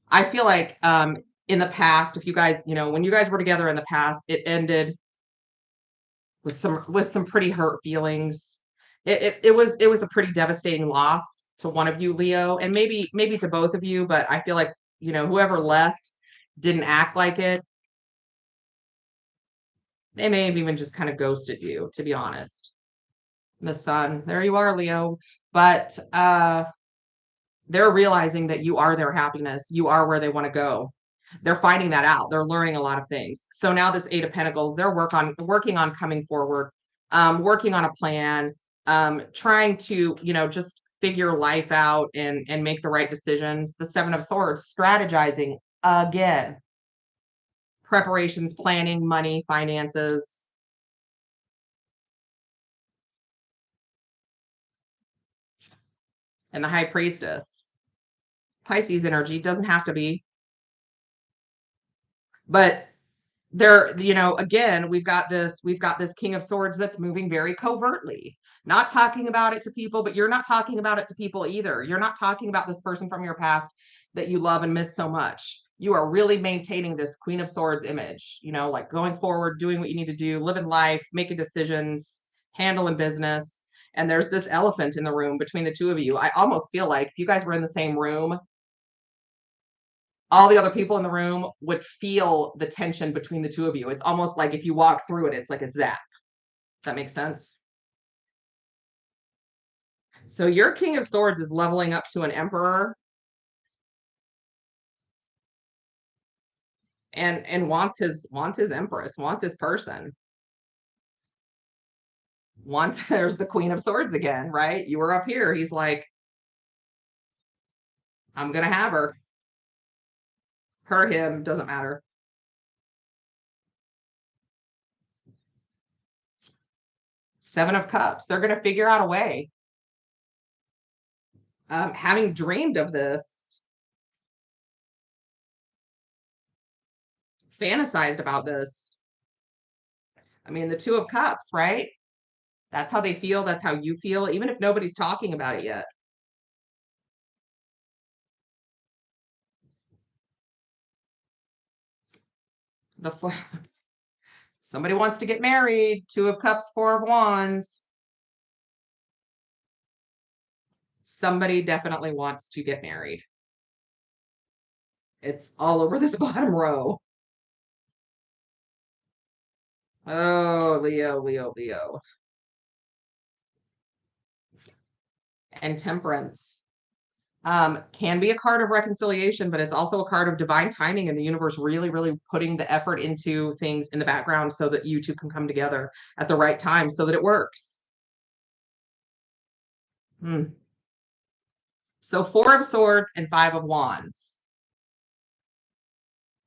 I feel like in the past, if you guys, you know, when you guys were together in the past, it ended with some pretty hurt feelings. It was a pretty devastating loss to one of you, Leo, and maybe to both of you, but I feel like, you know, whoever left didn't act like it. They may have even just kind of ghosted you, to be honest. The sun, there you are, Leo. But they're realizing that you are their happiness. You are where they want to go. They're finding that out. They're learning a lot of things. So now this Eight of Pentacles, they're working on coming forward, working on a plan, trying to, you know, just figure life out and make the right decisions. The Seven of Swords, strategizing again, preparations, planning, money, finances. And the High Priestess, Pisces energy, doesn't have to be, but there, you know, again, we've got this King of Swords that's moving very covertly, not talking about it to people, but you're not talking about it to people either. You're not talking about this person from your past that you love and miss so much. You are really maintaining this Queen of Swords image, you know, like going forward, doing what you need to do, living life, making decisions, handling business. And there's this elephant in the room between the two of you. I almost feel like if you guys were in the same room, all the other people in the room would feel the tension between the two of you. It's almost like if you walk through it, it's like a zap. Does that make sense? So your King of Swords is leveling up to an Emperor and wants his Empress, wants his person. Wants there's the Queen of Swords again, right? You were up here. He's like, I'm gonna have her. Her, him, doesn't matter. Seven of Cups. They're gonna figure out a way. Having dreamed of this, fantasized about this. I mean, the Two of Cups, right? That's how they feel. That's how you feel, even if nobody's talking about it yet. The somebody wants to get married. Two of Cups, Four of Wands. Somebody definitely wants to get married. It's all over this bottom row. Oh, Leo, Leo, Leo. And Temperance. Can be a card of reconciliation, but it's also a card of divine timing and the universe really, really putting the effort into things in the background so that you two can come together at the right time so that it works. So Four of Swords and Five of Wands.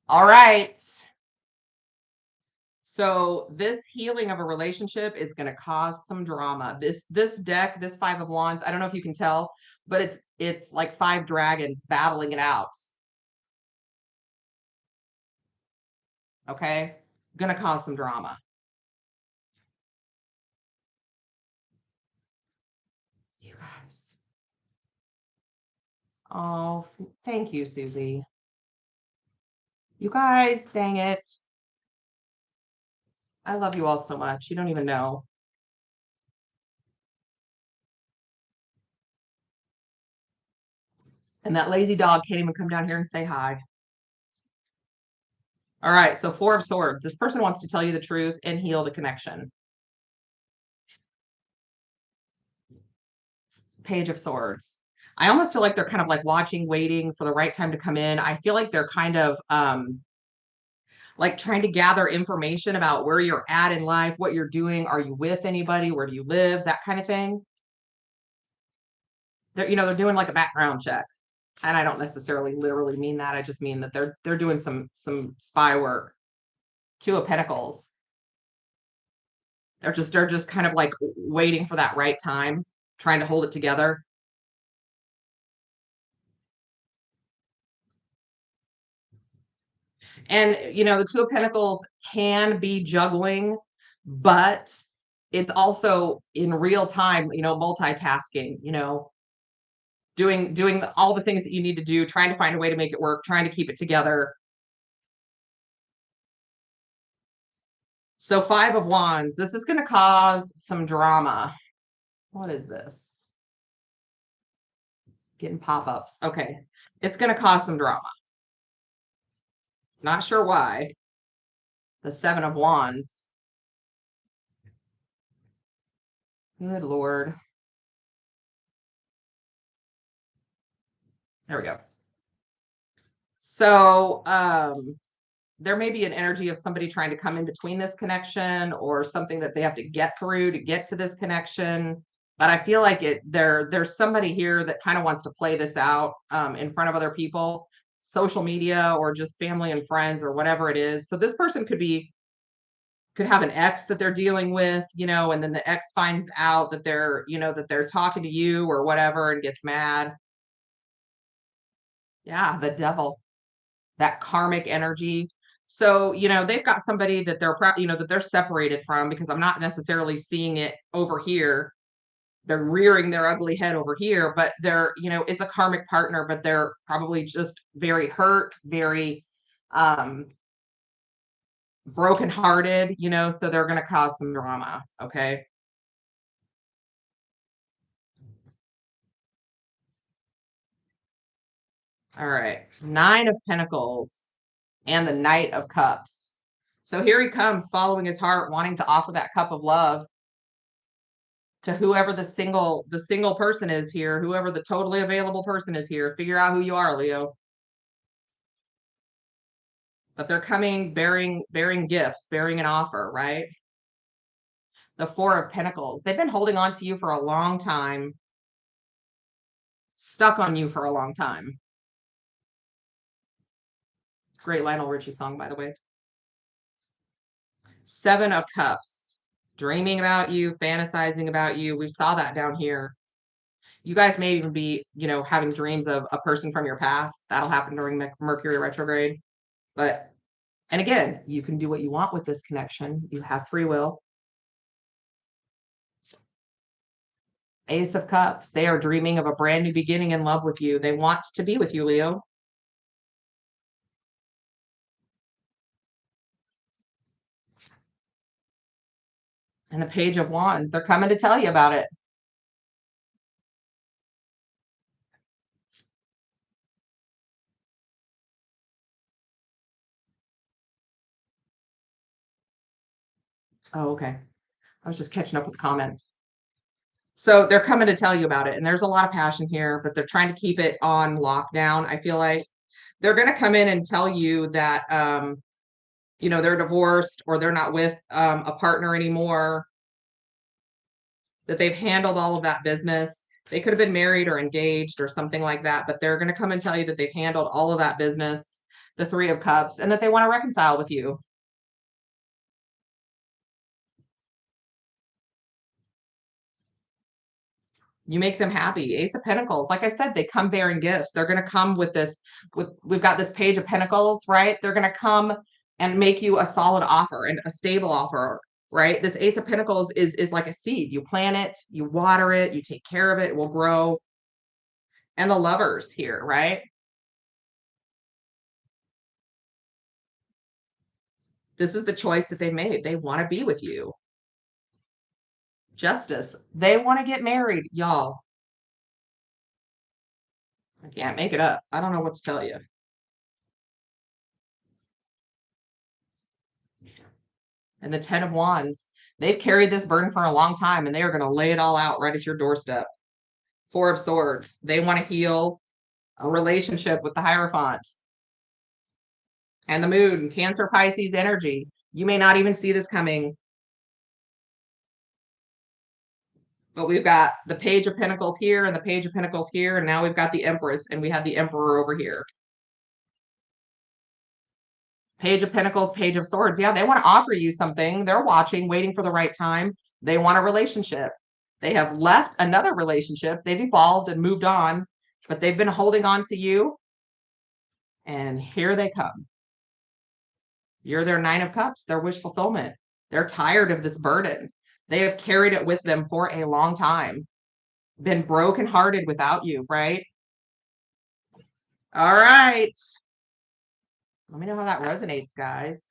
All right. So this healing of a relationship is going to cause some drama. This deck, this Five of Wands, I don't know if you can tell, but it's like five dragons battling it out. Okay? Going to cause some drama. You guys. Oh, thank you, Susie. You guys, dang it. I love you all so much. You don't even know. And that lazy dog can't even come down here and say hi. All right, so Four of Swords. This person wants to tell you the truth and heal the connection. Page of Swords. I almost feel like they're kind of like watching, waiting for the right time to come in. I feel like they're kind of like trying to gather information about where you're at in life, what you're doing. Are you with anybody? Where do you live? That kind of thing. They're, you know, they're doing like a background check. And I don't necessarily literally mean that. I just mean that they're doing some spy work. Two of Pentacles. They're just kind of like waiting for that right time, trying to hold it together. And, the Two of Pentacles can be juggling, but it's also in real time, multitasking, doing all the things that you need to do, trying to find a way to make it work, trying to keep it together. So 5 of Wands, this is going to cause some drama. What is this? Getting pop-ups. Okay. It's going to cause some drama. Not sure why. The 7 of Wands. Good Lord. There we go. So, there may be an energy of somebody trying to come in between this connection or something that they have to get through to get to this connection. But I feel like there's somebody here that kind of wants to play this out in front of other people, social media or just family and friends or whatever it is. So this person could have an ex that they're dealing with, and then the ex finds out that they're talking to you or whatever and gets mad. Yeah, the devil, that karmic energy. So, they've got somebody that that they're separated from, because I'm not necessarily seeing it over here. They're rearing their ugly head over here, but it's a karmic partner, but they're probably just very hurt, very um brokenhearted, so they're going to cause some drama. Okay. All right. 9 of Pentacles and the Knight of Cups. So here he comes, following his heart, wanting to offer that cup of love to whoever the single person is here, whoever the totally available person is here. Figure out who you are, Leo. But they're coming bearing gifts, bearing an offer, right? The 4 of Pentacles. They've been holding on to you for a long time, stuck on you for a long time. Great Lionel Richie song, by the way. 7 of Cups. Dreaming about you, fantasizing about you. We saw that down here. You guys may even be, having dreams of a person from your past. That'll happen during Mercury retrograde. And again, you can do what you want with this connection. You have free will. Ace of Cups. They are dreaming of a brand new beginning in love with you. They want to be with you, Leo. And the Page of Wands. They're coming to tell you about it. Oh, okay. I was just catching up with comments. So they're coming to tell you about it. And there's a lot of passion here, but they're trying to keep it on lockdown. I feel like they're going to come in and tell you that, they're divorced or they're not with a partner anymore, that they've handled all of that business. They could have been married or engaged or something like that, but they're going to come and tell you that they've handled all of that business, the 3 of Cups, and that they want to reconcile with you. You make them happy. Ace of Pentacles. Like I said, they come bearing gifts. They're going to come we've got this Page of Pentacles, right? They're going to come and make you a solid offer and a stable offer, right? This Ace of Pentacles is like a seed. You plant it, you water it, you take care of it, it will grow. And the Lovers here, right? This is the choice that they made. They want to be with you. Justice. They want to get married, y'all. I can't make it up. I don't know what to tell you. And the 10 of Wands. They've carried this burden for a long time, and they are going to lay it all out right at your doorstep. 4 of Swords. They want to heal a relationship with the Hierophant. And the Moon. Cancer, Pisces energy. You may not even see this coming. But we've got the Page of Pentacles here and the Page of Pentacles here. And now we've got the Empress and we have the Emperor over here. Page of Pentacles, Page of Swords. Yeah, they want to offer you something. They're watching, waiting for the right time. They want a relationship. They have left another relationship. They've evolved and moved on, but they've been holding on to you. And here they come. You're their Nine of Cups, their wish fulfillment. They're tired of this burden. They have carried it with them for a long time, been brokenhearted without you, right? All right. Let me know how that resonates, guys.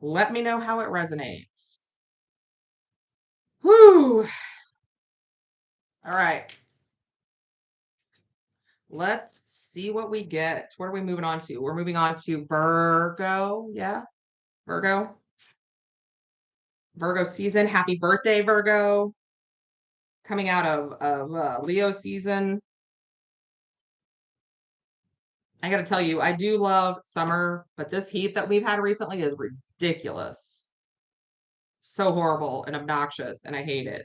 Let me know how it resonates. Whoo. All right. Let's see what we get. What are we moving on to? We're moving on to Virgo. Yeah. Virgo. Virgo season. Happy birthday, Virgo. Coming out of Leo season. I got to tell you, I do love summer, but this heat that we've had recently is ridiculous. So horrible and obnoxious, and I hate it.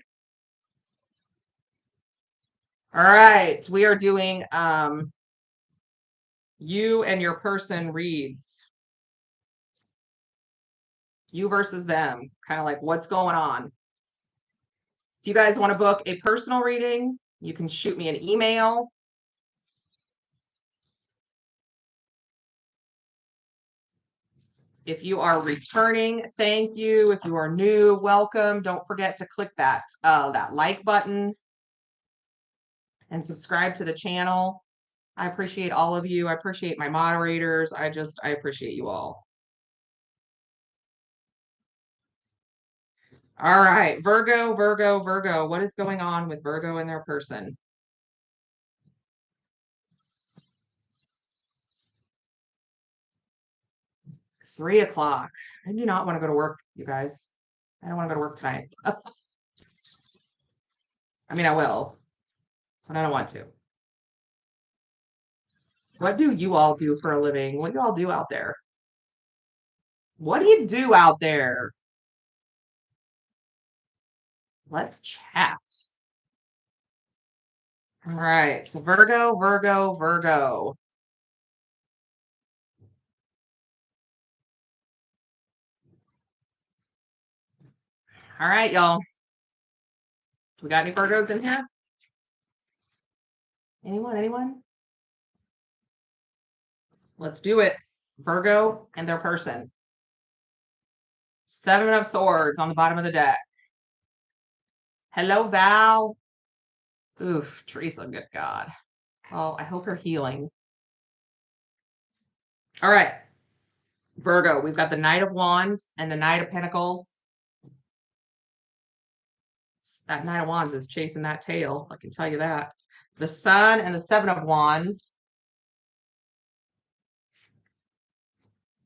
All right, we are doing you and your person reads. You versus them, kind of like what's going on. If you guys want to book a personal reading, you can shoot me an email. If you are returning, thank you. If you are new, welcome. Don't forget to click that like button and subscribe to the channel. I appreciate all of you. I appreciate my moderators. I appreciate you all. All right, Virgo, Virgo, Virgo. What is going on with Virgo and their person? Three o'clock. I do not want to go to work, you guys. I don't want to go to work tonight. I mean, I will, but I don't want to. What do you all do for a living? What do you all do out there? What do you do out there? Let's chat. All right. So Virgo, Virgo, Virgo. All right, y'all. We got any Virgos in here? Anyone? Anyone? Let's do it. Virgo and their person. Seven of Swords on the bottom of the deck. Hello, Val. Oof, Teresa, good God. Well, I hope you're healing. All right. Virgo, we've got the Knight of Wands and the Knight of Pentacles. That Knight of Wands is chasing that tail, I can tell you that. The Sun and the Seven of Wands.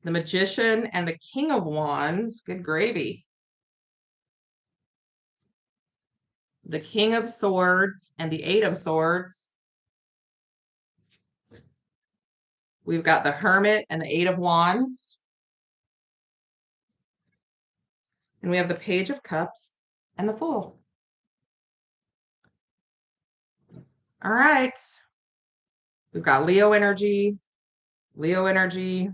The Magician and the King of Wands. Good gravy. The King of Swords and the Eight of Swords. We've got the Hermit and the Eight of Wands. And we have the Page of Cups and the Fool. All right. We've got Leo energy, Virgo energy.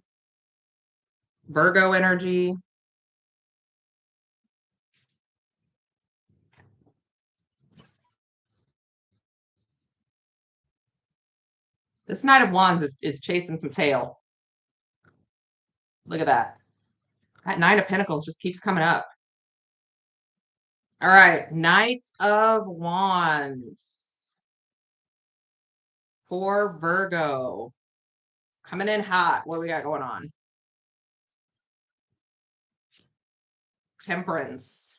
This Knight of Wands is chasing some tail. Look at that. That Nine of Pentacles just keeps coming up. All right. Knight of Wands for Virgo. Coming in hot. What do we got going on? Temperance.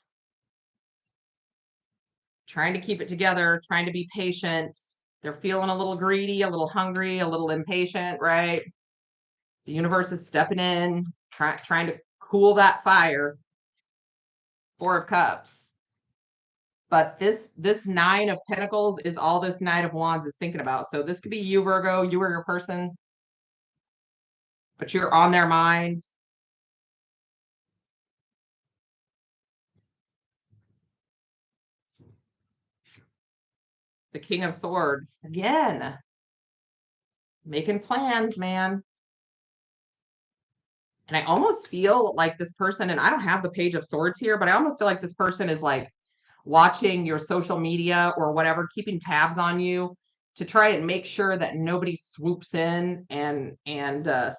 Trying to keep it together, trying to be patient. They're feeling a little greedy, a little hungry, a little impatient, right? The universe is stepping in, trying to cool that fire. Four of Cups. But this Nine of Pentacles is all this Knight of Wands is thinking about. So this could be you, Virgo, you or your person, but you're on their mind. The King of Swords, again, making plans, man. And I almost feel like this person, and I don't have the Page of Swords here, but I almost feel like this person is like watching your social media or whatever, keeping tabs on you to try and make sure that nobody swoops in and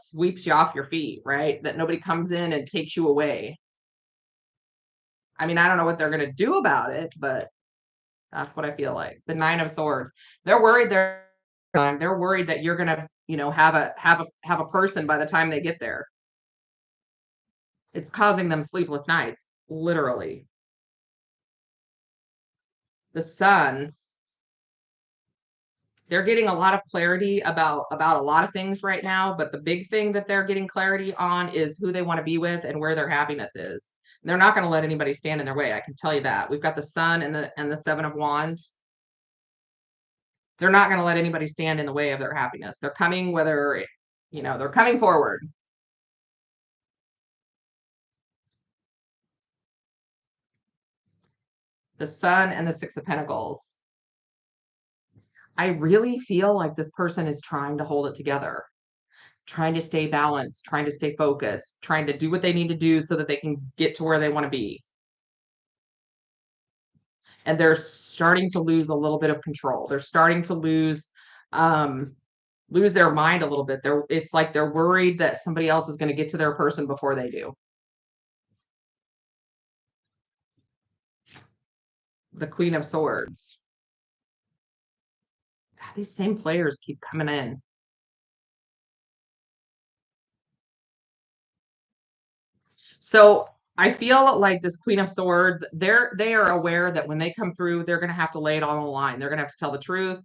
sweeps you off your feet, right? That nobody comes in and takes you away. I mean, I don't know what they're going to do about it, but that's what I feel like. The Nine of Swords. They're worried they're worried that you're going to, have a person by the time they get there. It's causing them sleepless nights, literally. The Sun, they're getting a lot of clarity about a lot of things right now, but the big thing that they're getting clarity on is who they want to be with and where their happiness is. They're not going to let anybody stand in their way. I can tell you that. We've got the Sun and the Seven of Wands. They're not going to let anybody stand in the way of their happiness. They're coming they're coming forward. The Sun and the Six of Pentacles. I really feel like this person is trying to hold it together, trying to stay balanced, trying to stay focused, trying to do what they need to do so that they can get to where they want to be. And they're starting to lose a little bit of control. They're starting to lose their mind a little bit. It's like they're worried that somebody else is going to get to their person before they do. The Queen of Swords. God, these same players keep coming in. So I feel like this Queen of Swords, they are aware that when they come through, they're going to have to lay it all on the line. They're going to have to tell the truth.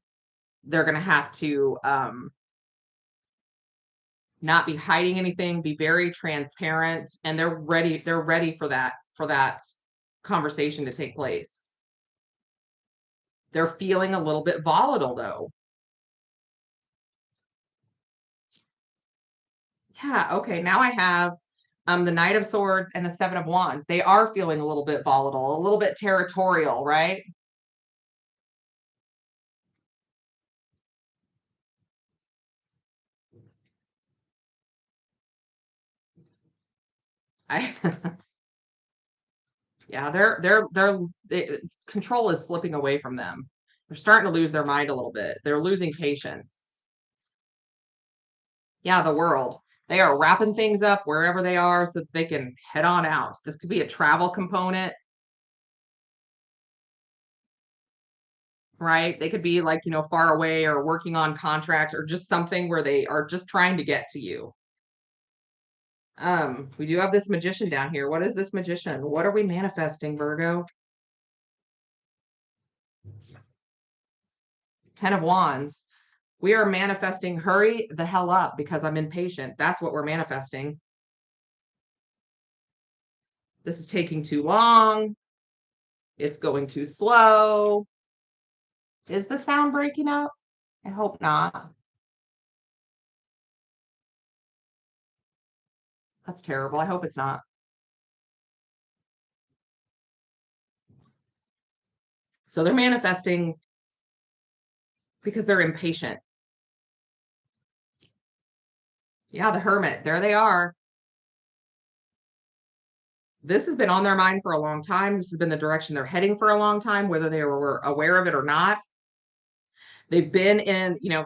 They're going to have to not be hiding anything, be very transparent, and they're ready for that conversation to take place. They're feeling a little bit volatile though. Yeah, okay. Now I have the Knight of Swords and the Seven of Wands. They are feeling a little bit volatile, a little bit territorial, right? I Yeah, control is slipping away from them. They're starting to lose their mind a little bit. They're losing patience. Yeah, the world. They are wrapping things up wherever they are so that they can head on out. This could be a travel component, right? They could be like, far away or working on contracts or just something where they are just trying to get to you. We do have this Magician down here. What is this Magician? What are we manifesting, Virgo? Ten of Wands. We are manifesting hurry the hell up because I'm impatient. That's what we're manifesting. This is taking too long. It's going too slow. Is the sound breaking up? I hope not. That's terrible. I hope it's not. So they're manifesting because they're impatient. Yeah, the Hermit. There they are. This has been on their mind for a long time. This has been the direction they're heading for a long time, whether they were aware of it or not. They've been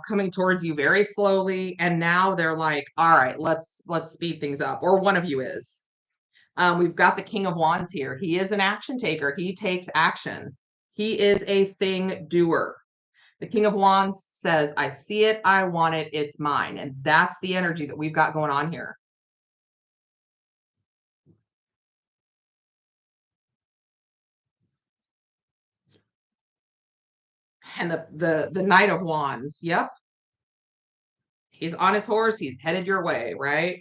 coming towards you very slowly, and now they're like, all right, let's speed things up. Or one of you is. We've got the King of Wands here. He is an action taker. He takes action. He is a thing doer. The King of Wands says, I see it, I want it, it's mine. And that's the energy that we've got going on here. And the Knight of Wands, yep. He's on his horse, he's headed your way, right?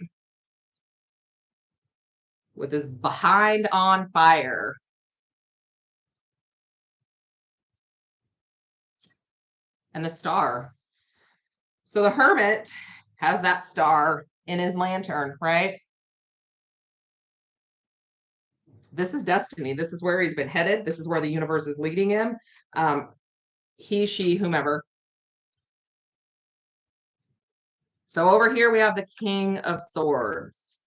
With his behind on fire. And the star. So the Hermit has that star in his lantern, right? This is destiny. This is where he's been headed. This is where the universe is leading him. He, she, whomever. So over here we have the King of Swords.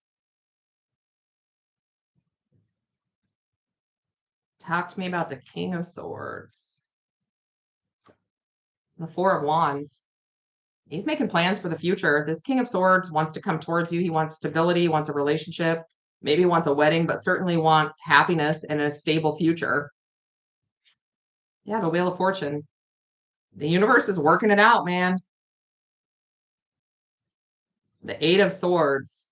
Talk to me about the King of Swords. The Four of Wands. He's making plans for the future. This King of Swords wants to come towards you. He wants stability, wants a relationship, maybe wants a wedding, but certainly wants happiness and a stable future. Yeah, the Wheel of Fortune. The universe is working it out, man. The Eight of Swords.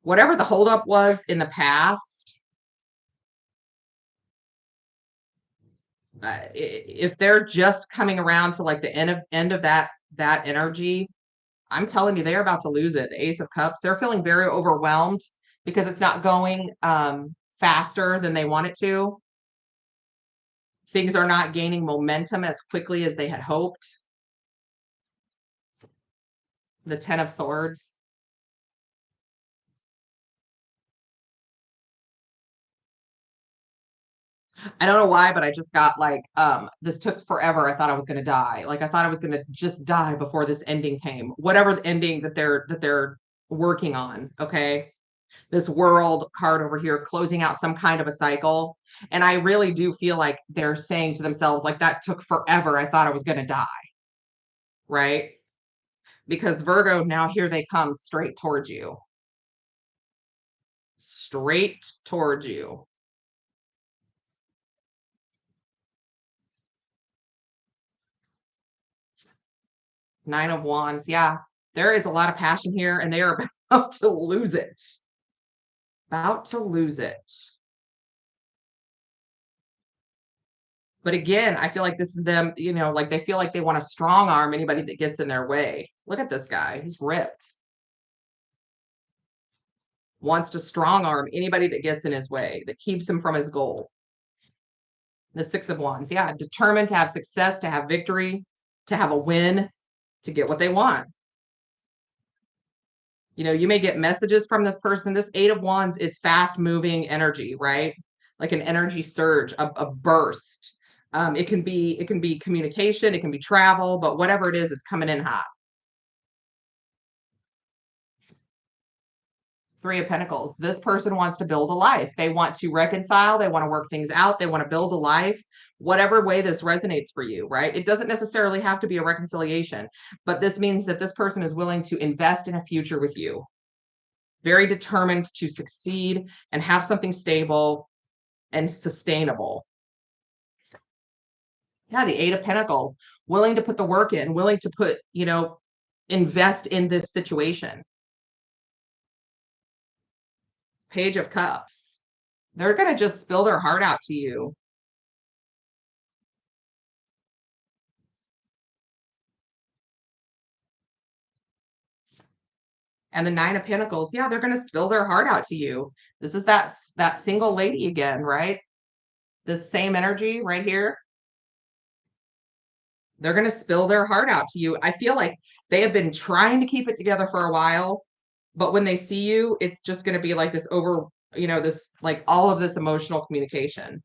Whatever the holdup was in the past, if they're just coming around to like the end of that energy, I'm telling you, they're about to lose it. The Ace of Cups, they're feeling very overwhelmed because it's not going faster than they want it to. Things are not gaining momentum as quickly as they had hoped. The Ten of Swords. I don't know why, but I just got like, this took forever. I thought I was going to die. Like I thought I was going to just die before this ending came. Whatever the ending that they're working on. Okay. This World card over here, closing out some kind of a cycle. And I really do feel like they're saying to themselves, like, that took forever. I thought I was going to die. Right. Because Virgo, now here they come straight towards you. Straight towards you. Nine of Wands. Yeah, there is a lot of passion here, and they are about to lose it. About to lose it. But again, I feel like this is them, you know, like they feel like they want to strong arm anybody that gets in their way. Look at this guy. He's ripped. Wants to strong arm anybody that gets in his way, that keeps him from his goal. The Six of Wands. Yeah, determined to have success, to have victory, to have a win, to get what they want. You know, you may get messages from this person. This Eight of Wands is fast moving energy, right? Like an energy surge, a burst. It can be communication, it can be travel, but whatever it is, it's coming in hot. Three of Pentacles. This person wants to build a life. They want to reconcile. They want to work things out. They want to build a life, whatever way this resonates for you, right? It doesn't necessarily have to be a reconciliation, but this means that this person is willing to invest in a future with you. Very determined to succeed and have something stable and sustainable. Yeah, the Eight of Pentacles, willing to put the work in, willing to put, you know, invest in this situation. Page of Cups. They're going to just spill their heart out to you. And the Nine of Pentacles, yeah, they're going to spill their heart out to you. This is that single lady again, right? This same energy right here. They're going to spill their heart out to you. I feel like they have been trying to keep it together for a while, but when they see you, it's just going to be like this over, you know, this, like all of this emotional communication.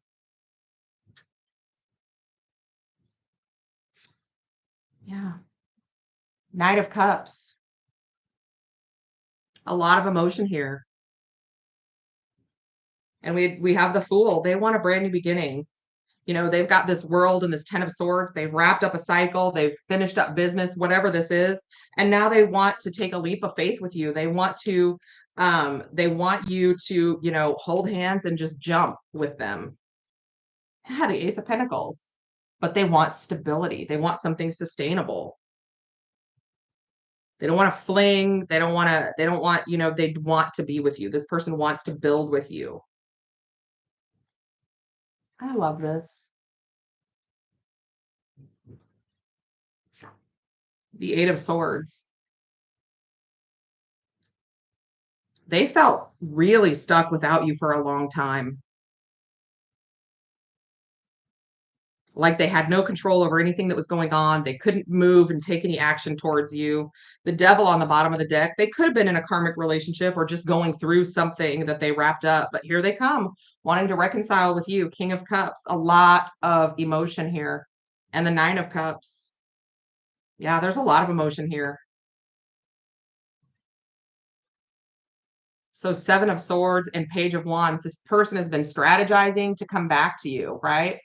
Yeah. Knight of Cups. A lot of emotion here. And we have the Fool. They want a brand new beginning. You know, they've got this World and this Ten of Swords. They've wrapped up a cycle. They've finished up business, whatever this is. And now they want to take a leap of faith with you. They want you to, you know, hold hands and just jump with them. Yeah, the Ace of Pentacles. But they want stability. They want something sustainable. They don't want to fling. They don't want, you know, they want to be with you. This person wants to build with you. I love this. The Eight of Swords. They felt really stuck without you for a long time. Like they had no control over anything that was going on. They couldn't move and take any action towards you. The Devil on the bottom of the deck, they could have been in a karmic relationship or just going through something that they wrapped up, but here they come, wanting to reconcile with you. King of Cups, a lot of emotion here. And the Nine of Cups. Yeah, there's a lot of emotion here. So 7 of Swords and Page of Wands. This person has been strategizing to come back to you, right?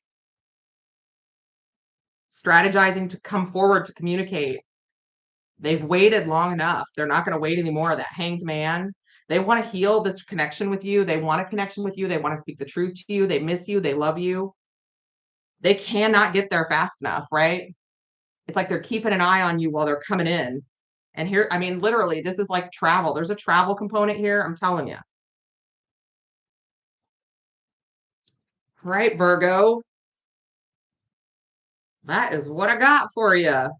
Strategizing to come forward to communicate. They've waited long enough. They're not going to wait anymore. That Hanged Man. They want to heal this connection with you. They want a connection with you. They want to speak the truth to you. They miss you. They love you. They cannot get there fast enough, right? It's like they're keeping an eye on you while they're coming in. And here, I mean, literally, this is like travel. There's a travel component here. I'm telling you. Right, Virgo. That is what I got for you.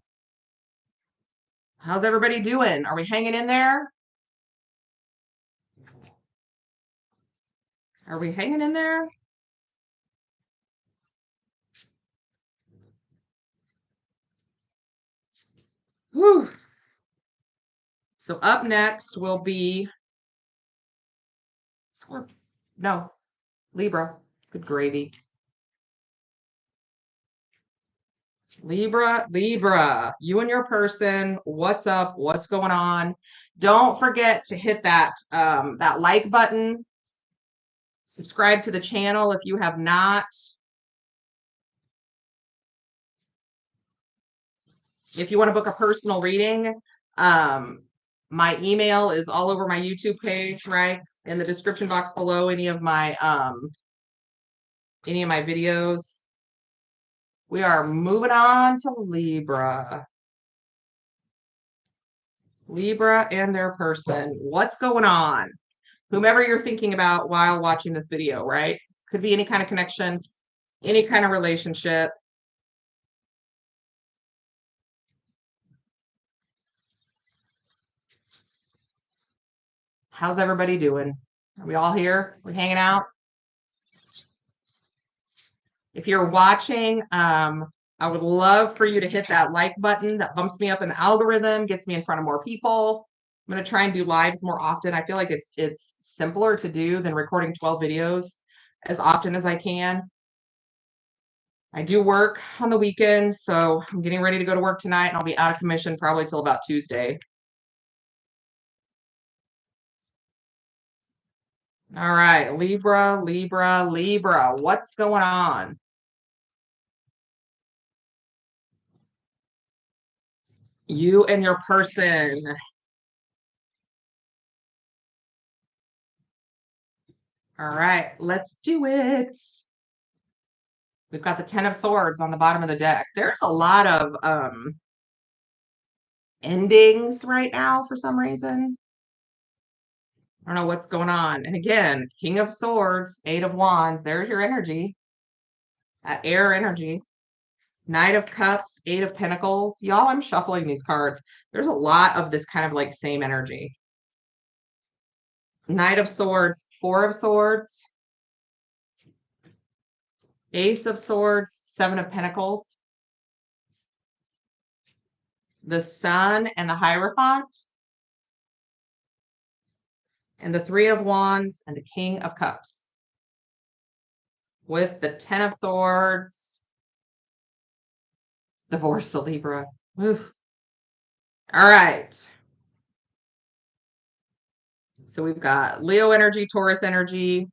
How's everybody doing? Are we hanging in there? Are we hanging in there? Whew. So up next will be Scorpio. No, Libra. Good gravy. Libra, you and your person, what's up? What's going on? Don't forget to hit that that like button. Subscribe to the channel if you have not. If you want to book a personal reading, my email is all over my YouTube page, right? In the description box below, any of my videos. We are moving on to Libra. Libra and their person. What's going on? Whomever you're thinking about while watching this video, right? Could be any kind of connection, any kind of relationship. How's everybody doing? Are we all here? We hanging out? If you're watching, I would love for you to hit that like button. That bumps me up in the algorithm, gets me in front of more people. I'm going to try and do lives more often. I feel like it's simpler to do than recording 12 videos as often as I can. I do work on the weekends, so I'm getting ready to go to work tonight, and I'll be out of commission probably till about Tuesday. All right, Libra, Libra, Libra. What's going on? You and your person. All right, let's do it. We've got the 10 of Swords on the bottom of the deck. There's a lot of endings right now for some reason. I don't know what's going on. And again, King of Swords, 8 of Wands. There's your energy. That air energy. Knight of Cups, 8 of Pentacles. Y'all, I'm shuffling these cards. There's a lot of this kind of like same energy. Knight of Swords, 4 of Swords. Ace of Swords, 7 of Pentacles. The Sun and the Hierophant. And the 3 of Wands and the King of Cups. With the 10 of Swords. Divorce to Libra. Oof. All right. So we've got Leo energy, Taurus energy.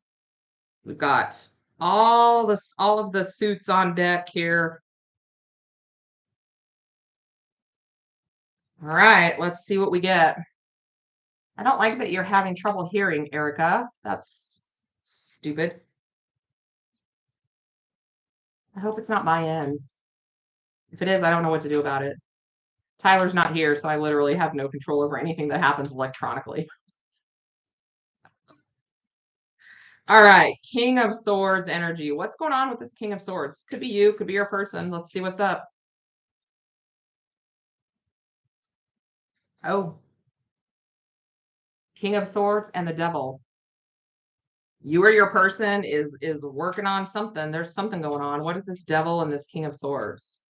We've got all of the suits on deck here. All right, let's see what we get. I don't like that you're having trouble hearing, Erica. That's stupid. I hope it's not my end. If it is, I don't know what to do about it. Tyler's not here, so I literally have no control over anything that happens electronically. All right, King of Swords energy. What's going on with this King of Swords? Could be you, could be your person. Let's see what's up. Oh, King of Swords and the Devil. You or your person is working on something. There's something going on. What is this Devil and this King of Swords?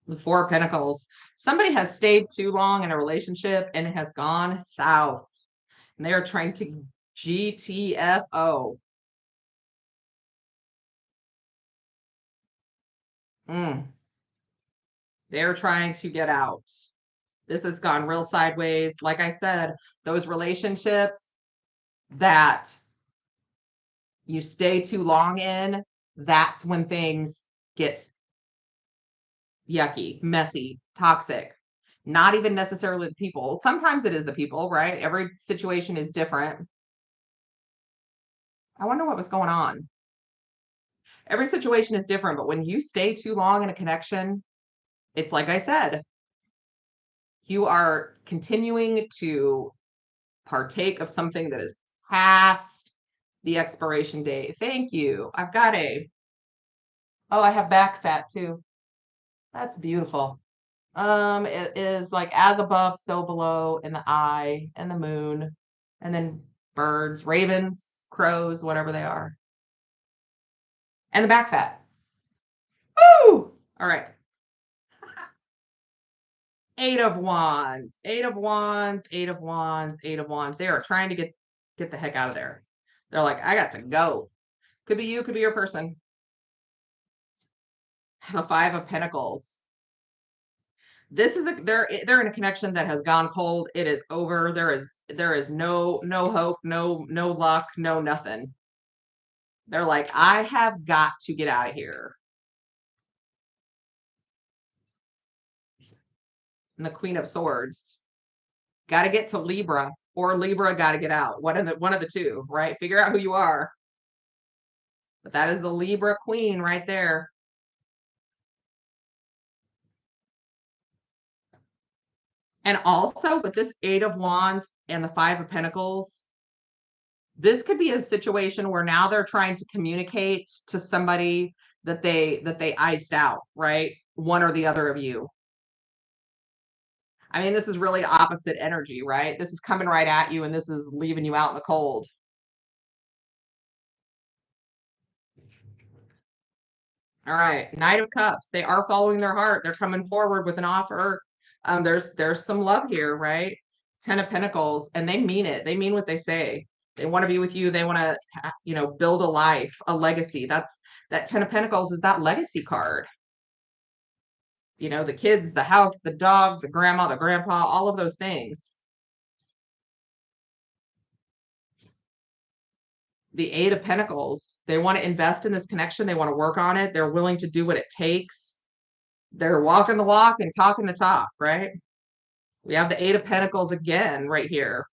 The 4 of Pentacles. Somebody has stayed too long in a relationship and it has gone south. And they are trying to GTFO. They're trying to get out. This has gone real sideways. Like I said, those relationships that you stay too long in, that's when things get yucky, messy, toxic. Not even necessarily the people. Sometimes it is the people, right? Every situation is different. I wonder what was going on. Every situation is different, but when you stay too long in a connection, it's like I said, you are continuing to partake of something that is past the expiration date. Thank you. I've got oh, I have back fat too. That's beautiful. It is like as above, so below in the eye and the moon, and then birds, ravens, crows, whatever they are, and the back fat. Woo! All right. Eight of Wands, Eight of Wands, Eight of Wands, Eight of Wands. They are trying to get the heck out of there. They're like, I got to go. Could be you, could be your person. The Five of Pentacles. This is they're in a connection that has gone cold. It is over. There is no hope, no luck, no nothing. They're like, I have got to get out of here. And the Queen of Swords. Got to get to Libra, or Libra got to get out. One of the two, right? Figure out who you are. But that is the Libra Queen right there. And also with this Eight of Wands and the Five of Pentacles, this could be a situation where now they're trying to communicate to somebody that they iced out, right? One or the other of you. I mean, this is really opposite energy, right? This is coming right at you and this is leaving you out in the cold. All right, Knight of Cups. They are following their heart. They're coming forward with an offer. There's some love here, right? Ten of Pentacles, and they mean it. They mean what they say. They want to be with you. They want to, build a life, a legacy. That Ten of Pentacles is that legacy card. The kids, the house, the dog, the grandma, the grandpa, all of those things. The Eight of Pentacles. They want to invest in this connection. They want to work on it. They're willing to do what it takes. They're walking the walk and talking the talk, right? We have the Eight of Pentacles again right here.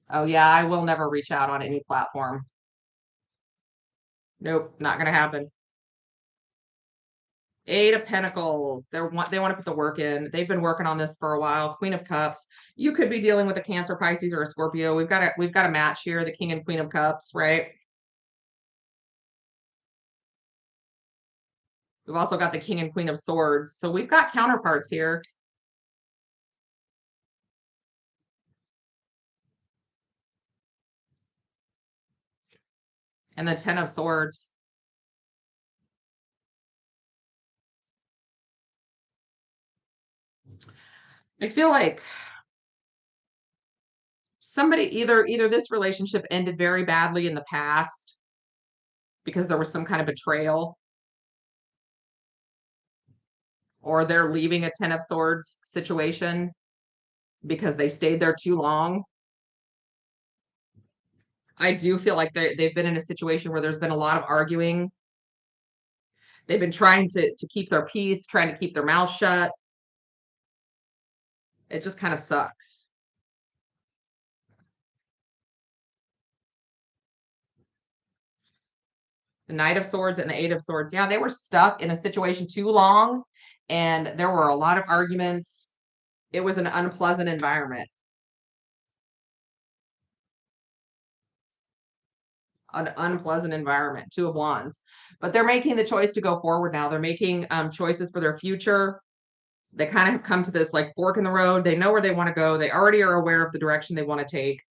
Oh yeah, I will never reach out on any platform. Nope, not going to happen. Eight of Pentacles. They want to put the work in. They've been working on this for a while. Queen of Cups. You could be dealing with a Cancer, Pisces, or a Scorpio. We've got a match here, the King and Queen of Cups, right? We've also got the King and Queen of Swords. So we've got counterparts here. And the Ten of Swords. I feel like somebody either this relationship ended very badly in the past because there was some kind of betrayal, or they're leaving a Ten of Swords situation because they stayed there too long. I do feel like they've been in a situation where there's been a lot of arguing. They've been trying to keep their peace, trying to keep their mouth shut. It just kind of sucks. The Knight of Swords and the Eight of Swords. Yeah, they were stuck in a situation too long, and there were a lot of arguments. It was an unpleasant environment. An unpleasant environment. Two of Wands. But they're making the choice to go forward now. They're making choices for their future. They kind of have come to this like fork in the road. They know where they want to go. They already are aware of the direction they want to take.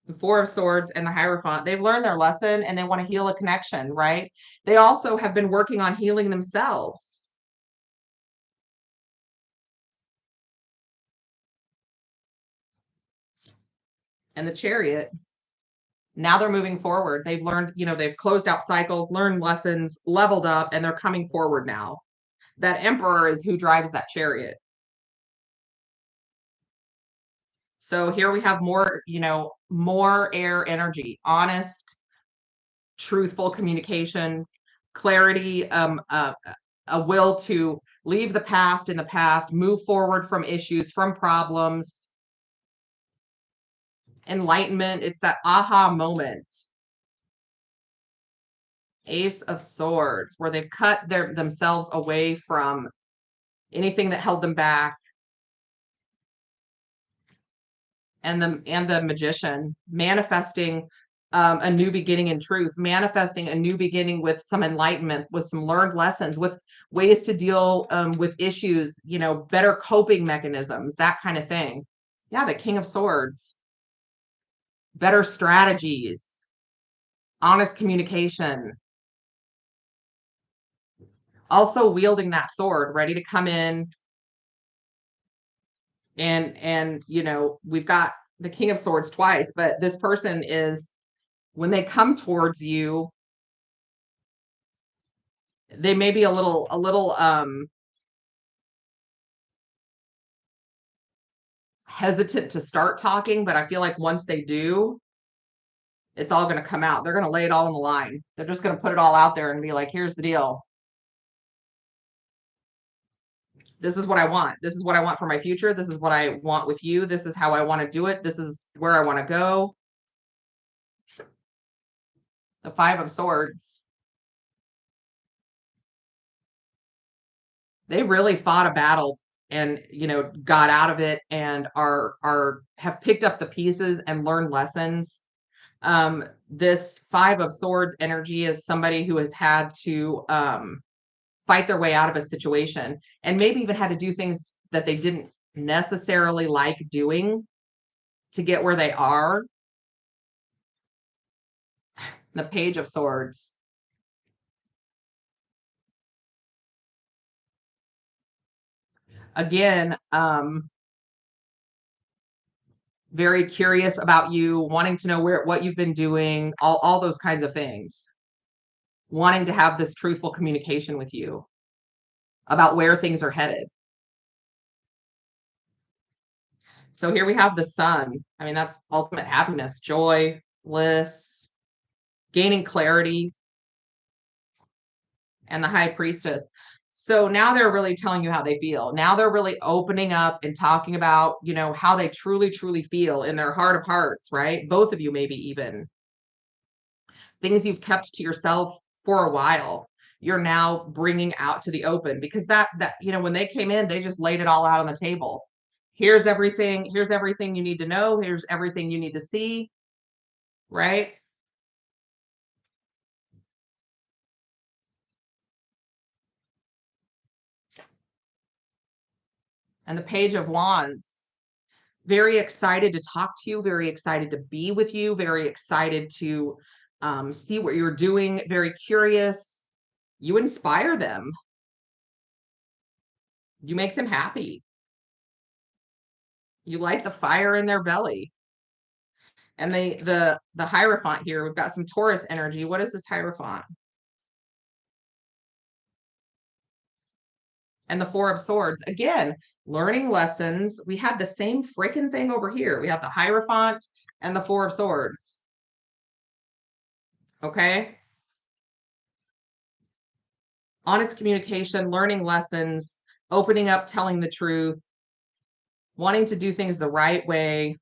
The Four of Swords and the Hierophant. They've learned their lesson and they want to heal a connection, right? They also have been working on healing themselves. and the Chariot. Now they're moving forward. They've learned, they've closed out cycles, learned lessons, leveled up, and they're coming forward now. That Emperor is who drives that Chariot. So here we have more, more air energy, honest, truthful communication, clarity, a will to leave the past in the past, move forward from issues, from problems, enlightenment. It's that aha moment. Ace of Swords, where they've cut themselves away from anything that held them back. And the Magician, manifesting a new beginning in truth, manifesting a new beginning with some enlightenment, with some learned lessons, with ways to deal with issues, better coping mechanisms, that kind of thing. Yeah, the King of Swords, better strategies, honest communication. Also wielding that sword, ready to come in. And we've got the King of Swords twice, but this person is, when they come towards you, they may be a little hesitant to start talking, but I feel like once they do, it's all going to come out. They're going to lay it all on the line. They're just going to put it all out there and be like, here's the deal. This is what I want. This is what I want for my future. This is what I want with you. This is how I want to do it. This is where I want to go. The Five of Swords. They really fought a battle and got out of it and have picked up the pieces and learned lessons. This Five of Swords energy is somebody who has had to fight their way out of a situation and maybe even had to do things that they didn't necessarily like doing to get where they are. The Page of Swords. Again, very curious about you, wanting to know what you've been doing, all those kinds of things. Wanting to have this truthful communication with you about where things are headed. So here we have the Sun. I mean, that's ultimate happiness, joy, bliss, gaining clarity, and the High Priestess. So now they're really telling you how they feel. Now they're really opening up and talking about, how they truly, truly feel in their heart of hearts, right? Both of you, maybe even things you've kept to yourself for a while. You're now bringing out to the open, because that when they came in, they just laid it all out on the table. Here's everything you need to know. Here's everything you need to see, right? And the Page of Wands, very excited to talk to you, very excited to be with you, very excited to see what you're doing, very curious. You inspire them. You make them happy. You light the fire in their belly. And the Hierophant here, we've got some Taurus energy. What is this Hierophant? And the Four of Swords. Again, learning lessons. We had the same freaking thing over here. We have the Hierophant and the Four of Swords. Okay? Honest communication, learning lessons, opening up, telling the truth, wanting to do things the right way.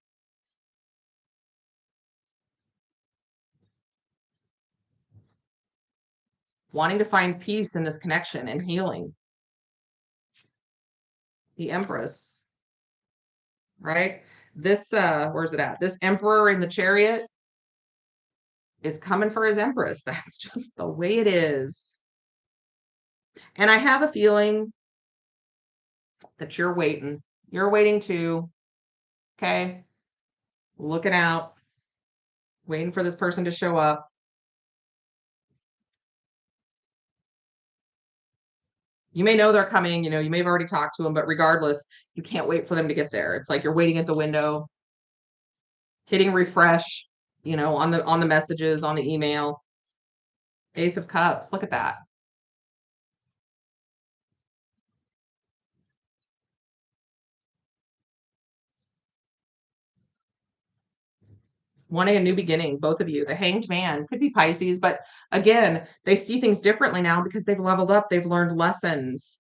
Wanting to find peace in this connection and healing. The Empress, right? This, where's it at? This Emperor in the Chariot is coming for his Empress. That's just the way it is. And I have a feeling that you're waiting. You're waiting too. Okay? Looking out, waiting for this person to show up. You may know they're coming, you may have already talked to them, but regardless, you can't wait for them to get there. It's like you're waiting at the window. hitting refresh, you know, on the messages, on the email. Ace of Cups. Look at that. Wanting a new beginning, both of you. The Hanged Man could be Pisces, but again, they see things differently now because they've leveled up, they've learned lessons,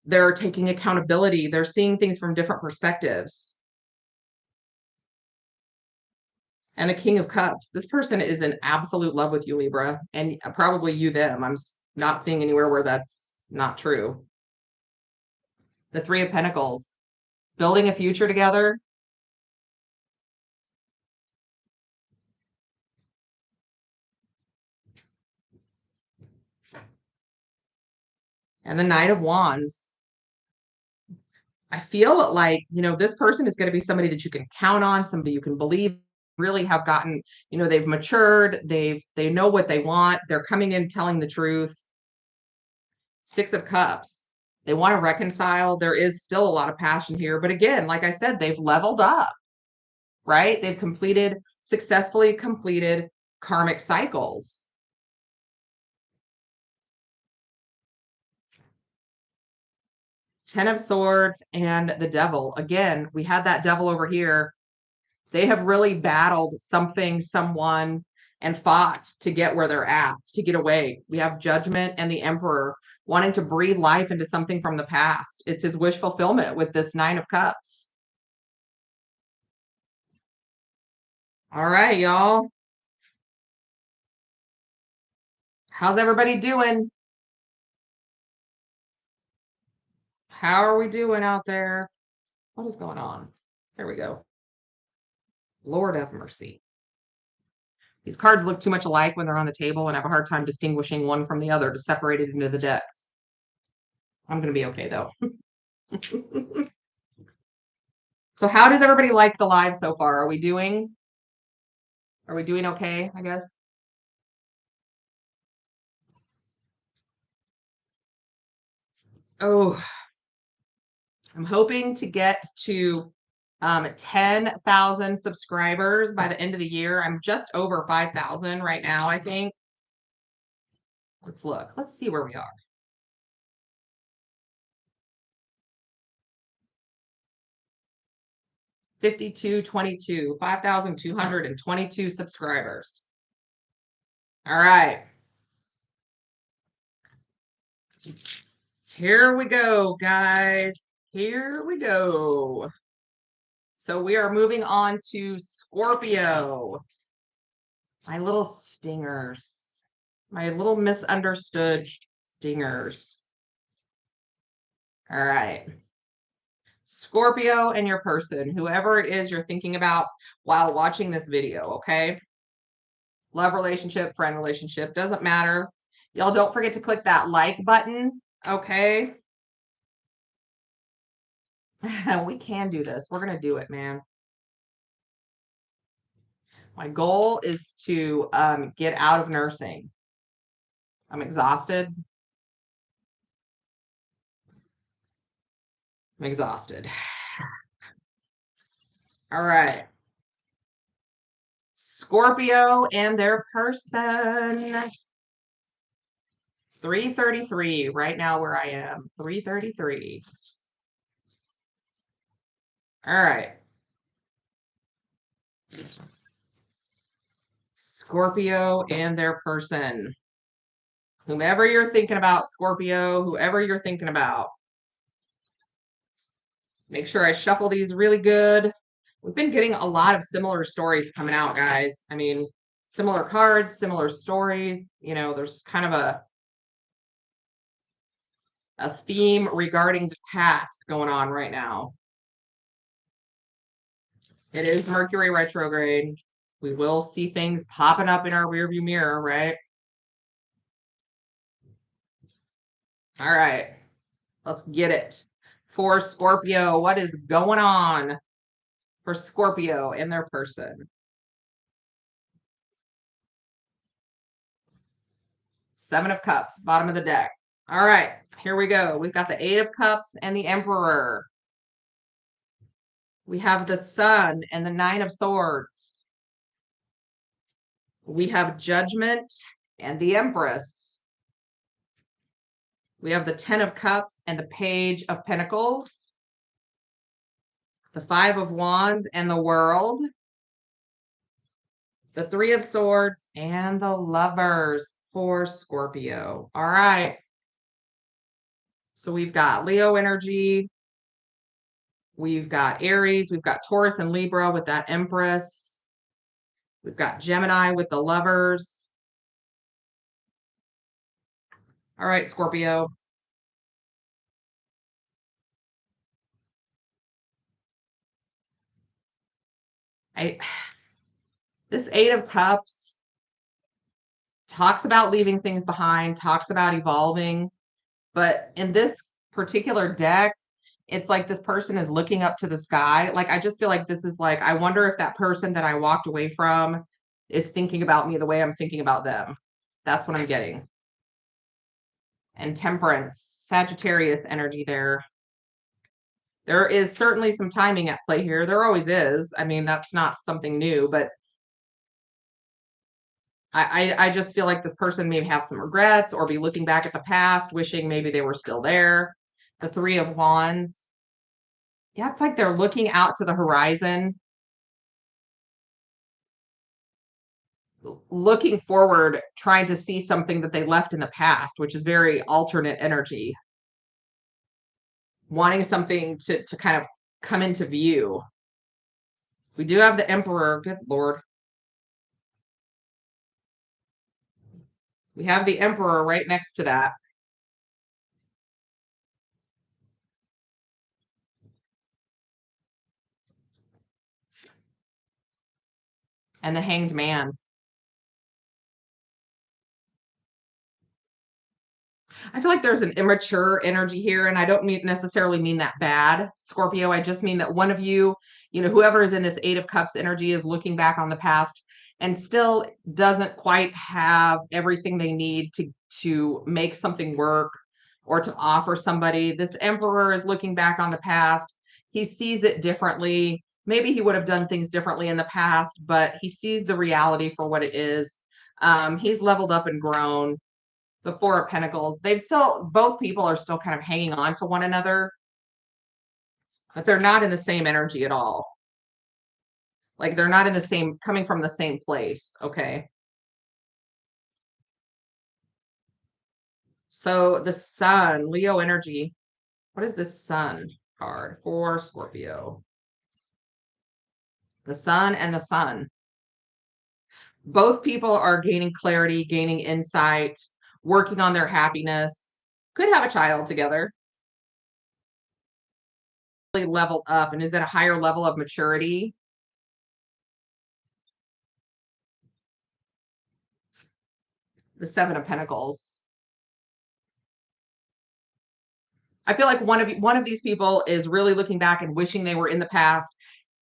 they're taking accountability, they're seeing things from different perspectives. And the King of Cups, this person is in absolute love with you, Libra, and probably you them. I'm not seeing anywhere where that's not true. The Three of Pentacles, building a future together. And the Knight of Wands. I feel like, you know, this person is going to be somebody that you can count on, somebody you can believe, really have gotten, you know, they've matured, they know what they want, they're coming in telling the truth. Six of Cups. They want to reconcile. There is still a lot of passion here, but again, like I said, they've leveled up, right? They've successfully completed karmic cycles. Ten of Swords and the Devil. Again, we had that devil over here. They have really battled something, someone, and fought to get where they're at, to get away. We have Judgment and the Emperor wanting to breathe life into something from the past. It's his wish fulfillment with this Nine of Cups. All right, y'all. How's everybody doing? How are we doing out there? What is going on? There we go. Lord have mercy. These cards look too much alike when they're on the table, and I have a hard time distinguishing one from the other to separate it into the decks. I'm going to be okay, though. So how does everybody like the live so far? Are we doing okay, I guess? Oh, I'm hoping to get to 10,000 subscribers by the end of the year. I'm just over 5,000 right now, I think. Let's look. Let's see where we are. 5222, 5,222 subscribers. All right. Here we go, guys. Here we go. So we are moving on to Scorpio. My little stingers. My little misunderstood stingers. All right. Scorpio and your person, whoever it is you're thinking about while watching this video, okay? Love relationship, friend relationship, doesn't matter. Y'all don't forget to click that like button, okay? We can do this. We're going to do it, man. My goal is to get out of nursing. I'm exhausted. I'm exhausted. All right. Scorpio and their person. It's 3:33 right now where I am. 3:33. All right. Scorpio and their person. Whomever you're thinking about, Scorpio, whoever you're thinking about. Make sure I shuffle these really good. We've been getting a lot of similar stories coming out, guys. I mean, similar cards, similar stories. You know, there's kind of a theme regarding the past going on right now. It is Mercury retrograde. We will see things popping up in our rearview mirror, right? All right, let's get it. For Scorpio, what is going on for Scorpio and their person? Seven of Cups, bottom of the deck. All right, here we go. We've got the Eight of Cups and the Emperor. We have the Sun and the Nine of Swords. We have Judgment and the Empress. We have the Ten of Cups and the Page of Pentacles. The Five of Wands and the World. The Three of Swords and the Lovers for Scorpio. All right. So we've got Leo energy. We've got Aries. We've got Taurus and Libra with that Empress. We've got Gemini with the Lovers. All right, Scorpio. This Eight of Cups talks about leaving things behind, talks about evolving. But in this particular deck, it's like this person is looking up to the sky. Like, I just feel like this is like, I wonder if that person that I walked away from is thinking about me the way I'm thinking about them. That's what I'm getting. And Temperance, Sagittarius energy there. There is certainly some timing at play here. There always is. I mean, that's not something new, but I just feel like this person may have some regrets or be looking back at the past, wishing maybe they were still there. The Three of Wands. Yeah, it's like they're looking out to the horizon, looking forward, trying to see something that they left in the past, which is very alternate energy. Wanting something to kind of come into view. We do have the Emperor. Good Lord. We have the Emperor right next to that. And the Hanged Man. I feel like there's an immature energy here, and I don't necessarily mean that bad, Scorpio. I just mean that one of you, whoever is in this Eight of Cups energy is looking back on the past and still doesn't quite have everything they need to make something work or to offer somebody. This Emperor is looking back on the past. He sees it differently. Maybe he would have done things differently in the past, but he sees the reality for what it is. He's leveled up and grown. The Four of Pentacles, both people are still kind of hanging on to one another, but they're not in the same energy at all. Like, they're not coming from the same place. Okay. So the Sun, Leo energy. What is this Sun card for Scorpio? The Sun and the Sun. Both people are gaining clarity, gaining insight, working on their happiness, could have a child together. Leveled up and is at a higher level of maturity. The Seven of Pentacles. I feel like one of these people is really looking back and wishing they were in the past,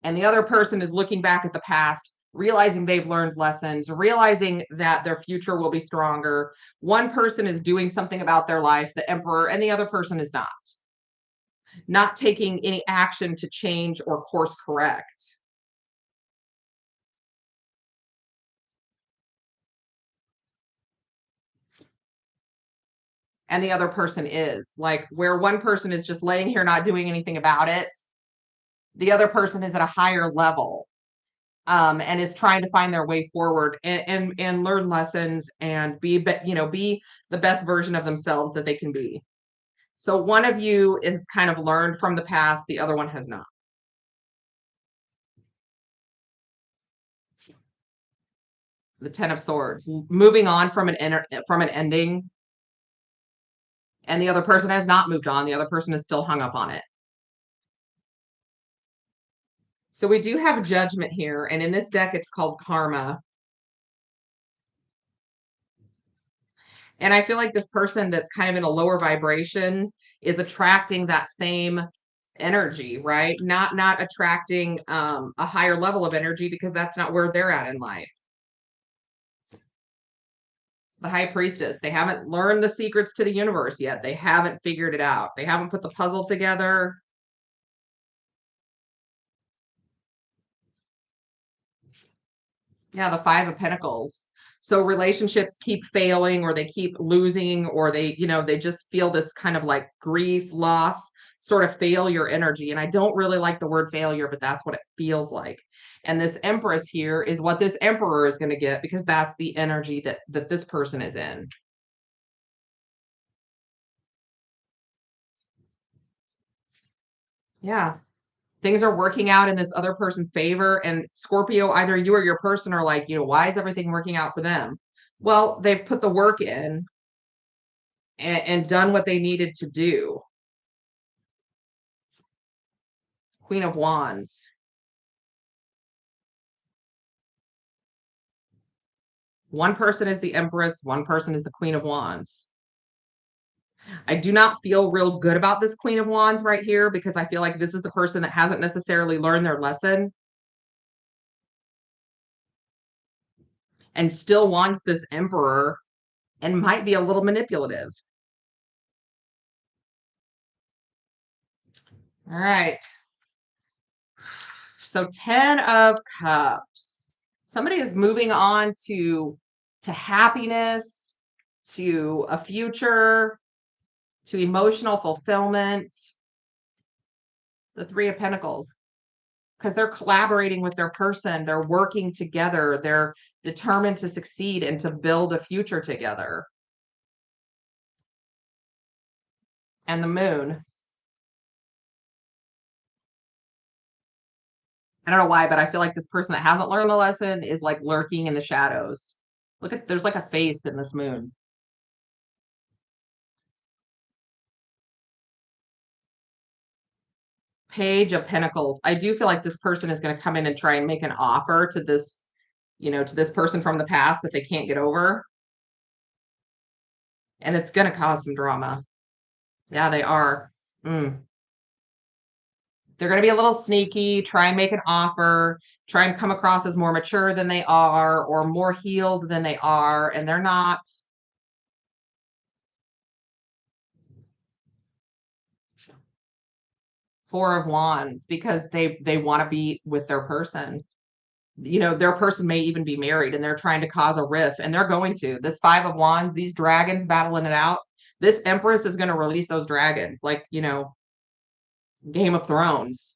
and the other person is looking back at the past, realizing they've learned lessons, realizing that their future will be stronger. One person is doing something about their life, the Emperor, and the other person is not taking any action to change or course correct. And the other person is like, where one person is just laying here not doing anything about it, the other person is at a higher level, and is trying to find their way forward and learn lessons and be the best version of themselves that they can be. So one of you is kind of learned from the past, the other one has not. The Ten of Swords, moving on from an ending, and the other person has not moved on. The other person is still hung up on it. So we do have Judgment here, and in this deck, it's called Karma. And I feel like this person that's kind of in a lower vibration is attracting that same energy, right? Not attracting a higher level of energy because that's not where they're at in life. The High Priestess, they haven't learned the secrets to the universe yet. They haven't figured it out. They haven't put the puzzle together. Yeah, the Five of Pentacles. So relationships keep failing or they keep losing or they, they just feel this kind of like grief, loss, sort of failure energy. And I don't really like the word failure, but that's what it feels like. And this Empress here is what this Emperor is going to get because that's the energy that this person is in. Yeah. Things are working out in this other person's favor. And Scorpio, either you or your person are like, why is everything working out for them? Well, they've put the work in and done what they needed to do. Queen of Wands. One person is the Empress, one person is the Queen of Wands. I do not feel real good about this Queen of Wands right here because I feel like this is the person that hasn't necessarily learned their lesson and still wants this Emperor and might be a little manipulative. All right. So 10 of Cups. Somebody is moving on to happiness, to a future, to emotional fulfillment. The Three of Pentacles. Because they're collaborating with their person, they're working together, they're determined to succeed and to build a future together. And the Moon. I don't know why, but I feel like this person that hasn't learned the lesson is like lurking in the shadows. Look at, there's like a face in this Moon. Page of Pentacles. I do feel like this person is going to come in and try and make an offer to this, to this person from the past that they can't get over. And it's going to cause some drama. Yeah, they are. They're going to be a little sneaky, try and make an offer, try and come across as more mature than they are or more healed than they are, and they're not. Four of Wands, because they want to be with their person. Their person may even be married and they're trying to cause a rift, and they're going to. This Five of Wands, these dragons battling it out. This Empress is going to release those dragons like, Game of Thrones.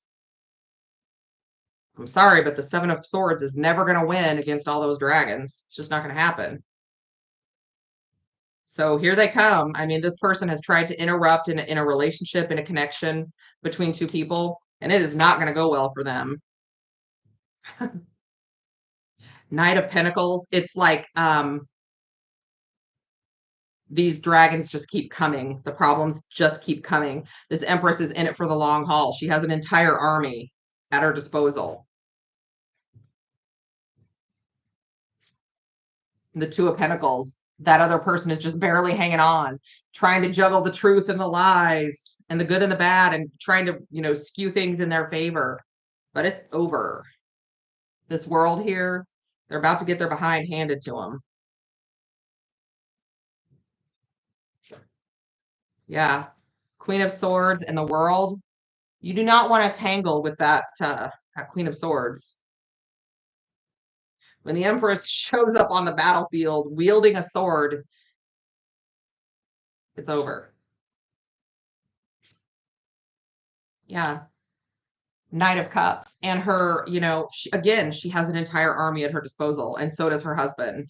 I'm sorry, but the Seven of Swords is never going to win against all those dragons. It's just not going to happen. So here they come. I mean, this person has tried to interrupt in a relationship, in a connection between two people, and it is not going to go well for them. Knight of Pentacles. It's like these dragons just keep coming. The problems just keep coming. This Empress is in it for the long haul. She has an entire army at her disposal. The Two of Pentacles. That other person is just barely hanging on, trying to juggle the truth and the lies and the good and the bad and trying to, skew things in their favor. But it's over. This world here, they're about to get their behind handed to them. Yeah. Queen of Swords and the World. You do not want to tangle with that Queen of Swords. When the Empress shows up on the battlefield wielding a sword, it's over. Yeah. Knight of Cups. And her, she has an entire army at her disposal, and so does her husband.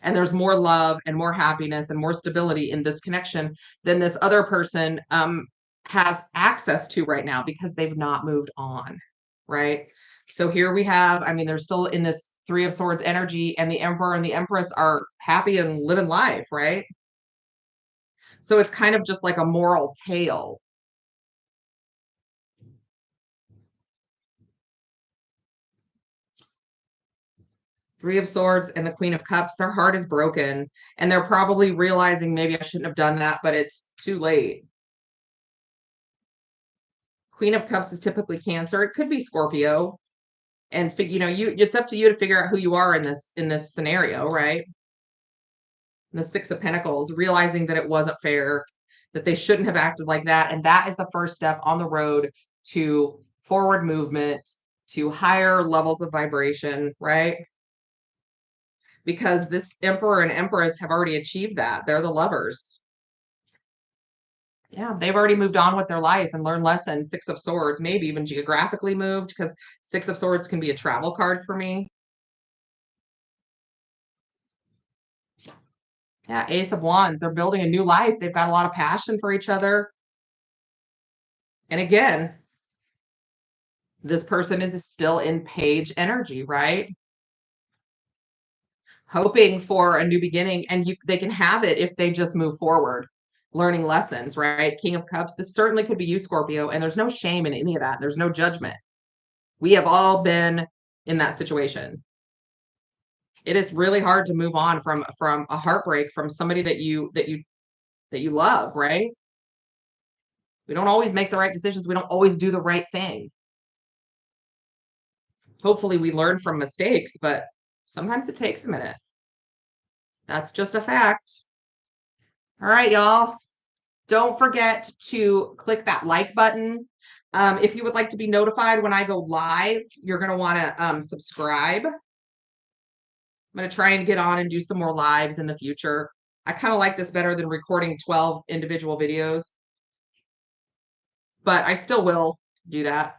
And there's more love and more happiness and more stability in this connection than this other person has access to right now because they've not moved on, right? So here we have, I mean, they're still in this Three of Swords energy, and the Emperor and the Empress are happy and living life, right? So it's kind of just like a moral tale. Three of Swords and the Queen of Cups, their heart is broken, and they're probably realizing maybe I shouldn't have done that, but it's too late. Queen of Cups is typically Cancer. It could be Scorpio. And it's up to you to figure out who you are in this scenario, right? The Six of Pentacles, realizing that it wasn't fair, that they shouldn't have acted like that. And that is the first step on the road to forward movement, to higher levels of vibration, right? because this Emperor and Empress have already achieved that. They're the lovers. Yeah, they've already moved on with their life and learned lessons. Six of Swords, maybe even geographically moved, because Six of Swords can be a travel card for me. Yeah, Ace of Wands, they're building a new life. They've got a lot of passion for each other. And again, this person is still in page energy, right? Hoping for a new beginning, and they can have it if they just move forward, learning lessons, right? King of Cups, this certainly could be you, Scorpio, and there's no shame in any of that. There's no judgment. We have all been in that situation. It is really hard to move on from a heartbreak from somebody that you love, right? We don't always make the right decisions. We don't always do the right thing. Hopefully we learn from mistakes, but sometimes it takes a minute. That's just a fact. All right, y'all. Don't forget to click that like button. If you would like to be notified when I go live, you're going to want to subscribe. I'm going to try and get on and do some more lives in the future. I kind of like this better than recording 12 individual videos, but I still will do that.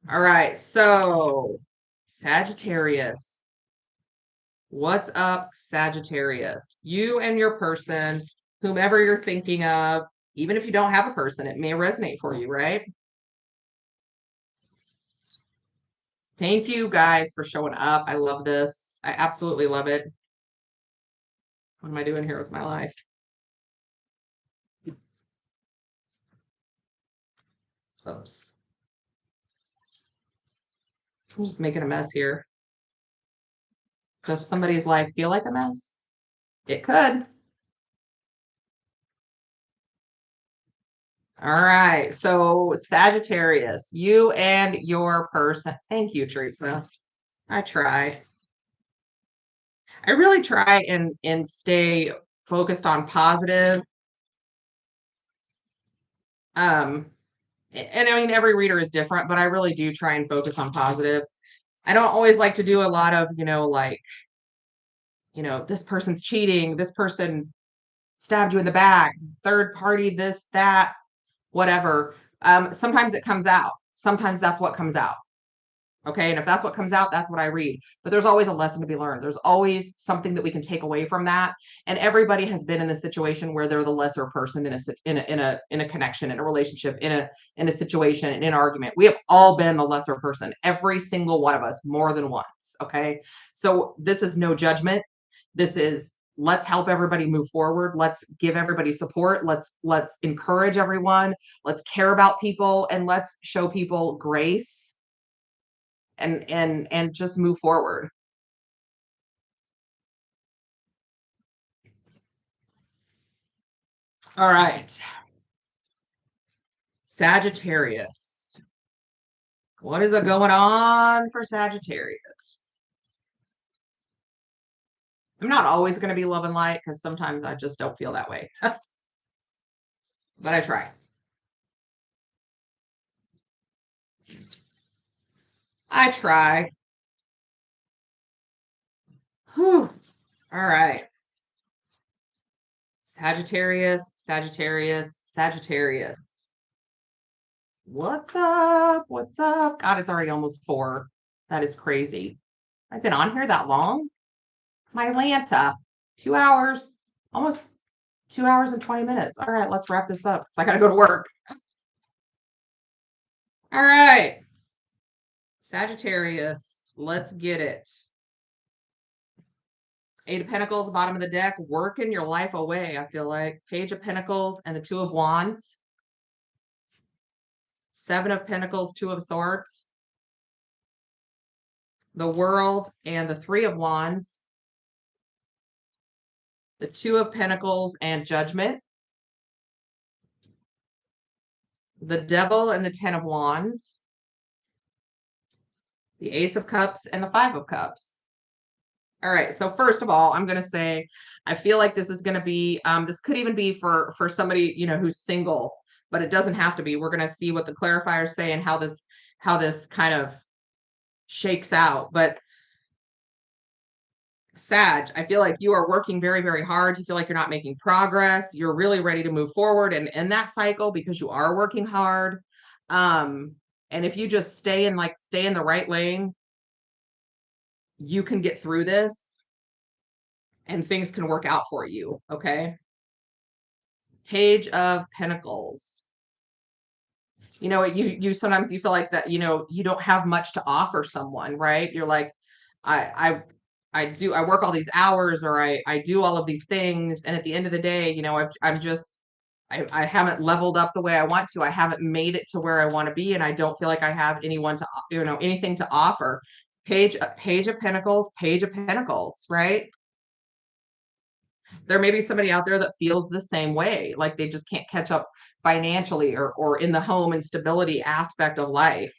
All right, so Sagittarius. What's up, Sagittarius? You and your person, whomever you're thinking of, even if you don't have a person, it may resonate for you, right? Thank you guys for showing up. I love this. I absolutely love it. What am I doing here with my life? Oops. I'm just making a mess here. Does somebody's life feel like a mess? It could. All right. So Sagittarius, you and your person. Thank you, Teresa. I try. I really try and stay focused on positive. And I mean, every reader is different, but I really do try and focus on positive. I don't always like to do a lot of, like, this person's cheating, this person stabbed you in the back, third party, this, that, whatever. Sometimes it comes out. Sometimes that's what comes out. Okay. And if that's what comes out, that's what I read. But there's always a lesson to be learned. There's always something that we can take away from that. And everybody has been in the situation where they're the lesser person in a connection, in a relationship, in a situation, in an argument. We have all been the lesser person, every single one of us, more than once. Okay. So this is no judgment. This is, let's help everybody move forward. Let's give everybody support. Let's encourage everyone. Let's care about people, and let's show people grace and just move forward. All right. Sagittarius. What is it going on for Sagittarius? I'm not always going to be love and light, because sometimes I just don't feel that way. But I try. I try. Whew. All right. Sagittarius, Sagittarius, Sagittarius. What's up? What's up? God, it's already almost 4. That is crazy. I've been on here that long? My Lanta, 2 hours, almost 2 hours and 20 minutes. All right, let's wrap this up, so I got to go to work. All right. Sagittarius, let's get it. 8 of Pentacles, bottom of the deck, working your life away, I feel like. Page of Pentacles and the 2 of Wands. 7 of Pentacles, 2 of Swords. The World and the 3 of Wands. The 2 of Pentacles and Judgment. The Devil and the 10 of Wands. The Ace of Cups and the 5 of Cups. All right. So first of all, I'm going to say, I feel like this is going to be, this could even be for somebody, who's single, but it doesn't have to be. We're going to see what the clarifiers say and how this kind of shakes out. But Sag, I feel like you are working very, very hard. You feel like you're not making progress. You're really ready to move forward and end that cycle because you are working hard. Um, and if you just stay in the right lane, you can get through this and things can work out for you. Okay. Page of Pentacles. You sometimes you feel like that, you don't have much to offer someone, right? You're like, I I work all these hours, or I do all of these things, and at the end of the day, I'm just I haven't leveled up the way I want to. I haven't made it to where I want to be, and I don't feel like I have anyone to, anything to offer. Page of Pentacles, Page of Pentacles, right? There may be somebody out there that feels the same way, like they just can't catch up financially or in the home and stability aspect of life,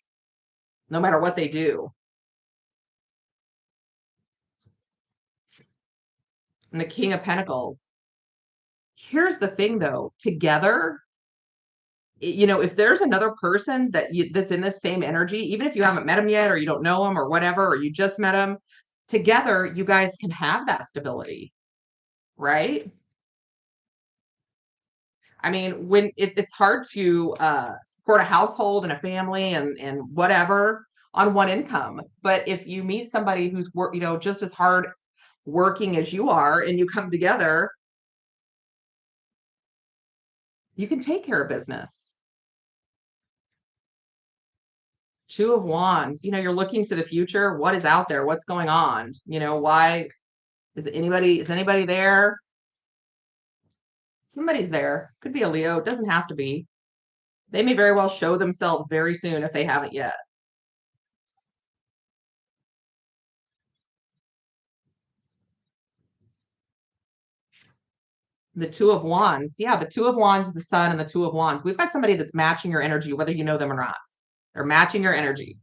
no matter what they do. And the King of Pentacles. Here's the thing though, together, if there's another person that's in this same energy, even if you haven't met them yet, or you don't know them or whatever, or you just met them, together, you guys can have that stability, right? I mean, when it's hard to support a household and a family and whatever on one income, but if you meet somebody who's just as hard working as you are, and you come together, you can take care of business. Two of Wands. You're looking to the future. What is out there? What's going on? Why is anybody there? Somebody's there. Could be a Leo. It doesn't have to be. They may very well show themselves very soon if they haven't yet. The Two of Wands. Yeah, the Two of Wands, the Sun, and the Two of Wands. We've got somebody that's matching your energy, whether you know them or not. They're matching your energy.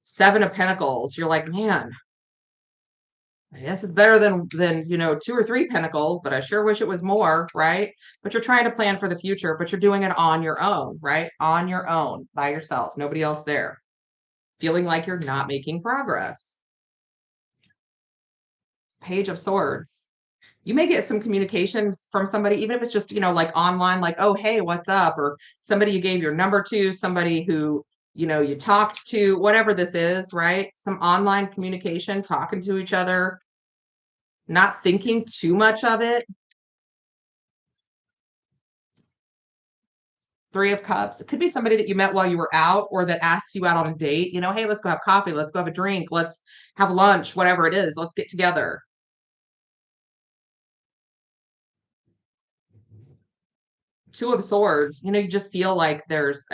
Seven of Pentacles. You're like, man, I guess it's better than two or three pentacles, but I sure wish it was more, right? But you're trying to plan for the future, but you're doing it on your own, right? On your own, by yourself, nobody else there. Feeling like you're not making progress. Page of Swords. You may get some communications from somebody, even if it's just, like online, like, oh, hey, what's up? Or somebody you gave your number to, somebody who, you talked to, whatever this is, right? Some online communication, talking to each other, not thinking too much of it. Three of Cups. It could be somebody that you met while you were out, or that asked you out on a date. Hey, let's go have coffee. Let's go have a drink. Let's have lunch, whatever it is. Let's get together. Two of Swords. You just feel like this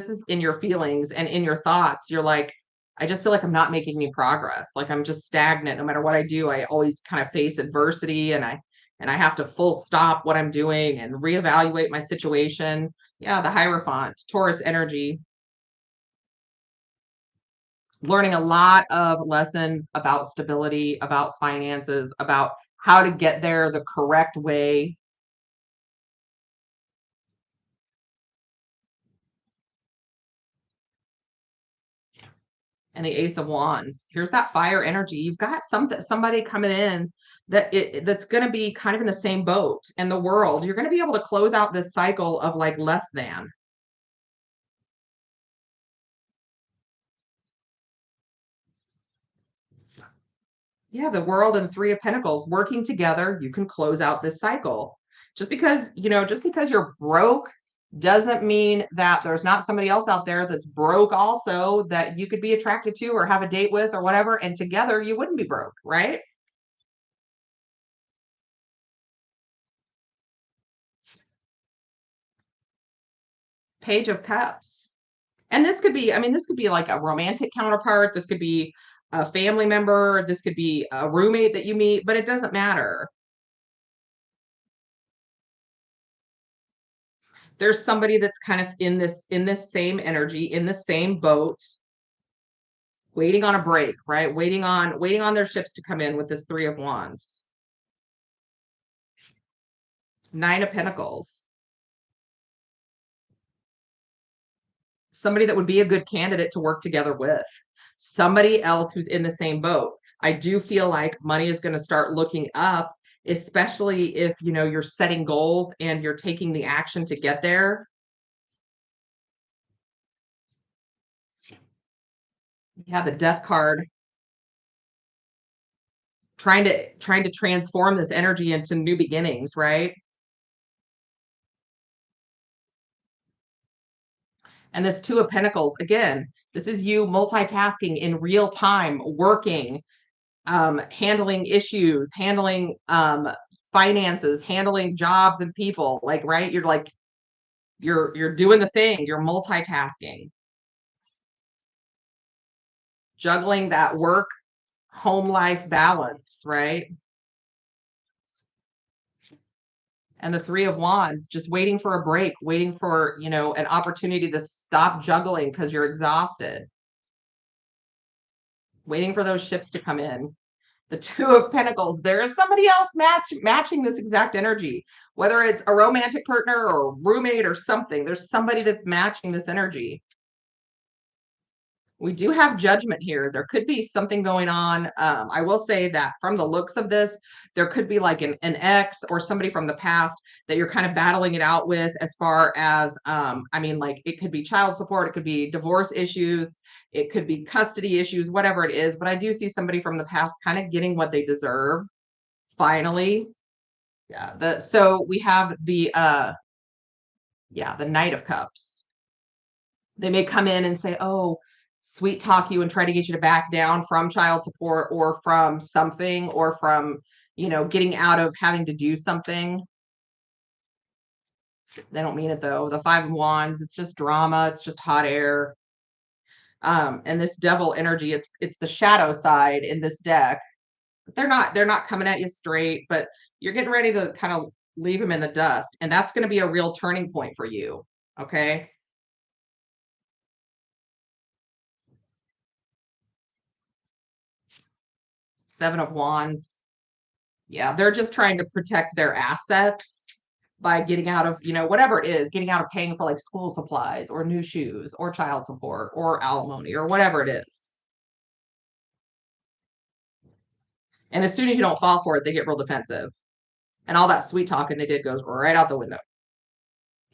is in your feelings and in your thoughts. You're like, I just feel like I'm not making any progress. Like I'm just stagnant. No matter what I do, I always kind of face adversity, and I have to full stop what I'm doing and reevaluate my situation. Yeah, the Hierophant, Taurus energy. Learning a lot of lessons about stability, about finances, about how to get there the correct way. And the Ace of Wands. Here's that fire energy. You've got somebody coming in that's going to be kind of in the same boat in the world. You're going to be able to close out this cycle of like less than. Yeah, the world and Three of Pentacles working together, you can close out this cycle. Just because you're broke doesn't mean that there's not somebody else out there that's broke also, that you could be attracted to or have a date with or whatever, and together you wouldn't be broke, right? Page of Cups. And this could be like a romantic counterpart. This could be a family member. This could be a roommate that you meet, but it doesn't matter. There's somebody that's kind of in this same energy, in the same boat, waiting on a break, right? Waiting on their ships to come in with this Three of Wands. Nine of Pentacles. Somebody that would be a good candidate to work together with. Somebody else who's in the same boat. I do feel like money is going to start looking up, especially if, you're setting goals and you're taking the action to get there. You have the death card, trying to transform this energy into new beginnings, right? And this Two of Pentacles, again, this is you multitasking in real time, working, handling issues, handling finances, handling jobs and people. Like, right? You're like you're doing the thing. You're multitasking, juggling that work home life balance, right? And the Three of Wands, just waiting for a break, waiting for, an opportunity to stop juggling because you're exhausted, waiting for those ships to come in. The Two of Pentacles, there is somebody else matching this exact energy, whether it's a romantic partner or roommate or something. There's somebody that's matching this energy. We do have Judgment here. There could be something going on. I will say that from the looks of this, there could be like an ex or somebody from the past that you're kind of battling it out with, as far as, like it could be child support, it could be divorce issues, it could be custody issues, whatever it is. But I do see somebody from the past kind of getting what they deserve finally. Yeah. So we have the Knight of Cups. They may come in and say, "Oh, sweet talk you and try to get you to back down from child support or from something or from, getting out of having to do something." They don't mean it though. The Five of Wands, it's just drama, it's just hot air. And this Devil energy, it's the shadow side in this deck. They're not coming at you straight, but you're getting ready to kind of leave them in the dust, and that's going to be a real turning point for you. Okay? Seven of Wands. Yeah, they're just trying to protect their assets by getting out of, whatever it is, getting out of paying for like school supplies or new shoes or child support or alimony or whatever it is. And as soon as you don't fall for it, they get real defensive. And all that sweet talking they did goes right out the window.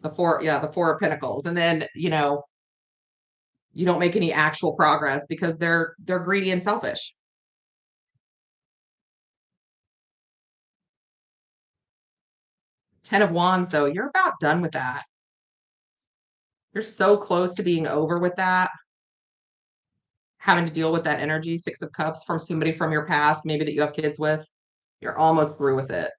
The Four of Pentacles. And then, you don't make any actual progress because they're greedy and selfish. Ten of Wands, though, you're about done with that. You're so close to being over with that, having to deal with that energy. Six of Cups from somebody from your past, maybe that you have kids with. You're almost through with it.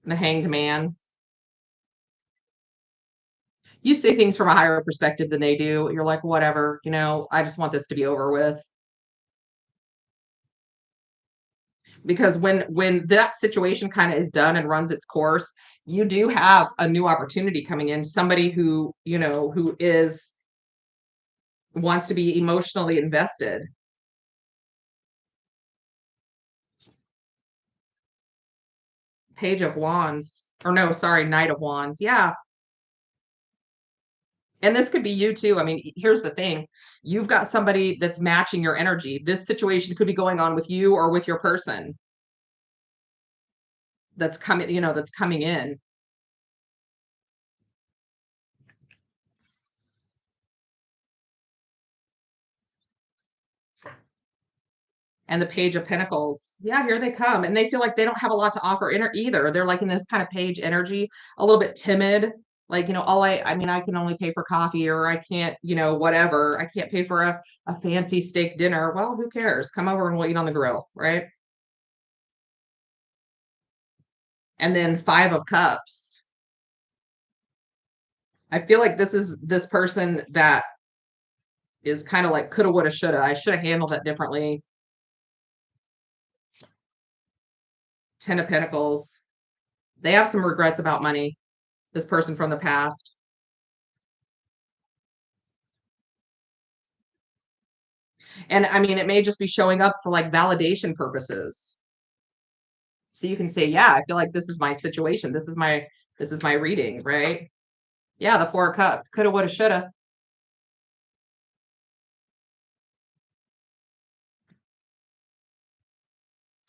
The Hanged Man. You see things from a higher perspective than they do. You're like, whatever, I just want this to be over with. Because when that situation kind of is done and runs its course, you do have a new opportunity coming in, somebody who, who is wants to be emotionally invested. Page of Wands, or no, sorry, Knight of Wands. Yeah. And this could be you too. I mean, here's the thing. You've got somebody that's matching your energy. This situation could be going on with you or with your person that's coming in. And the Page of Pentacles. Yeah, here they come. And they feel like they don't have a lot to offer either. They're like in this kind of page energy, a little bit timid. Like, I can only pay for coffee, or I can't, whatever. I can't pay for a fancy steak dinner. Well, who cares? Come over and we'll eat on the grill, right? And then Five of Cups. I feel like this is this person that is kind of like coulda, woulda, shoulda. I should have handled that differently. Ten of Pentacles. They have some regrets about money. This person from the past. And I mean, it may just be showing up for like validation purposes. So you can say, yeah, I feel like this is my situation. This is my reading, right? Yeah, the Four of Cups. Coulda, woulda, shoulda.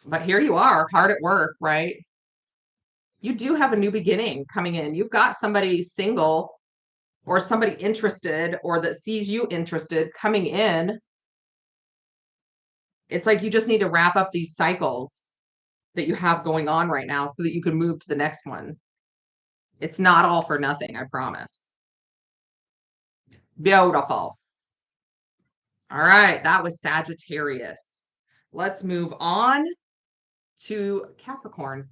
But here you are, hard at work, right? You do have a new beginning coming in. You've got somebody single or somebody interested or that sees you interested coming in. It's like you just need to wrap up these cycles that you have going on right now so that you can move to the next one. It's not all for nothing, I promise. Beautiful. All right, that was Sagittarius. Let's move on to Capricorn.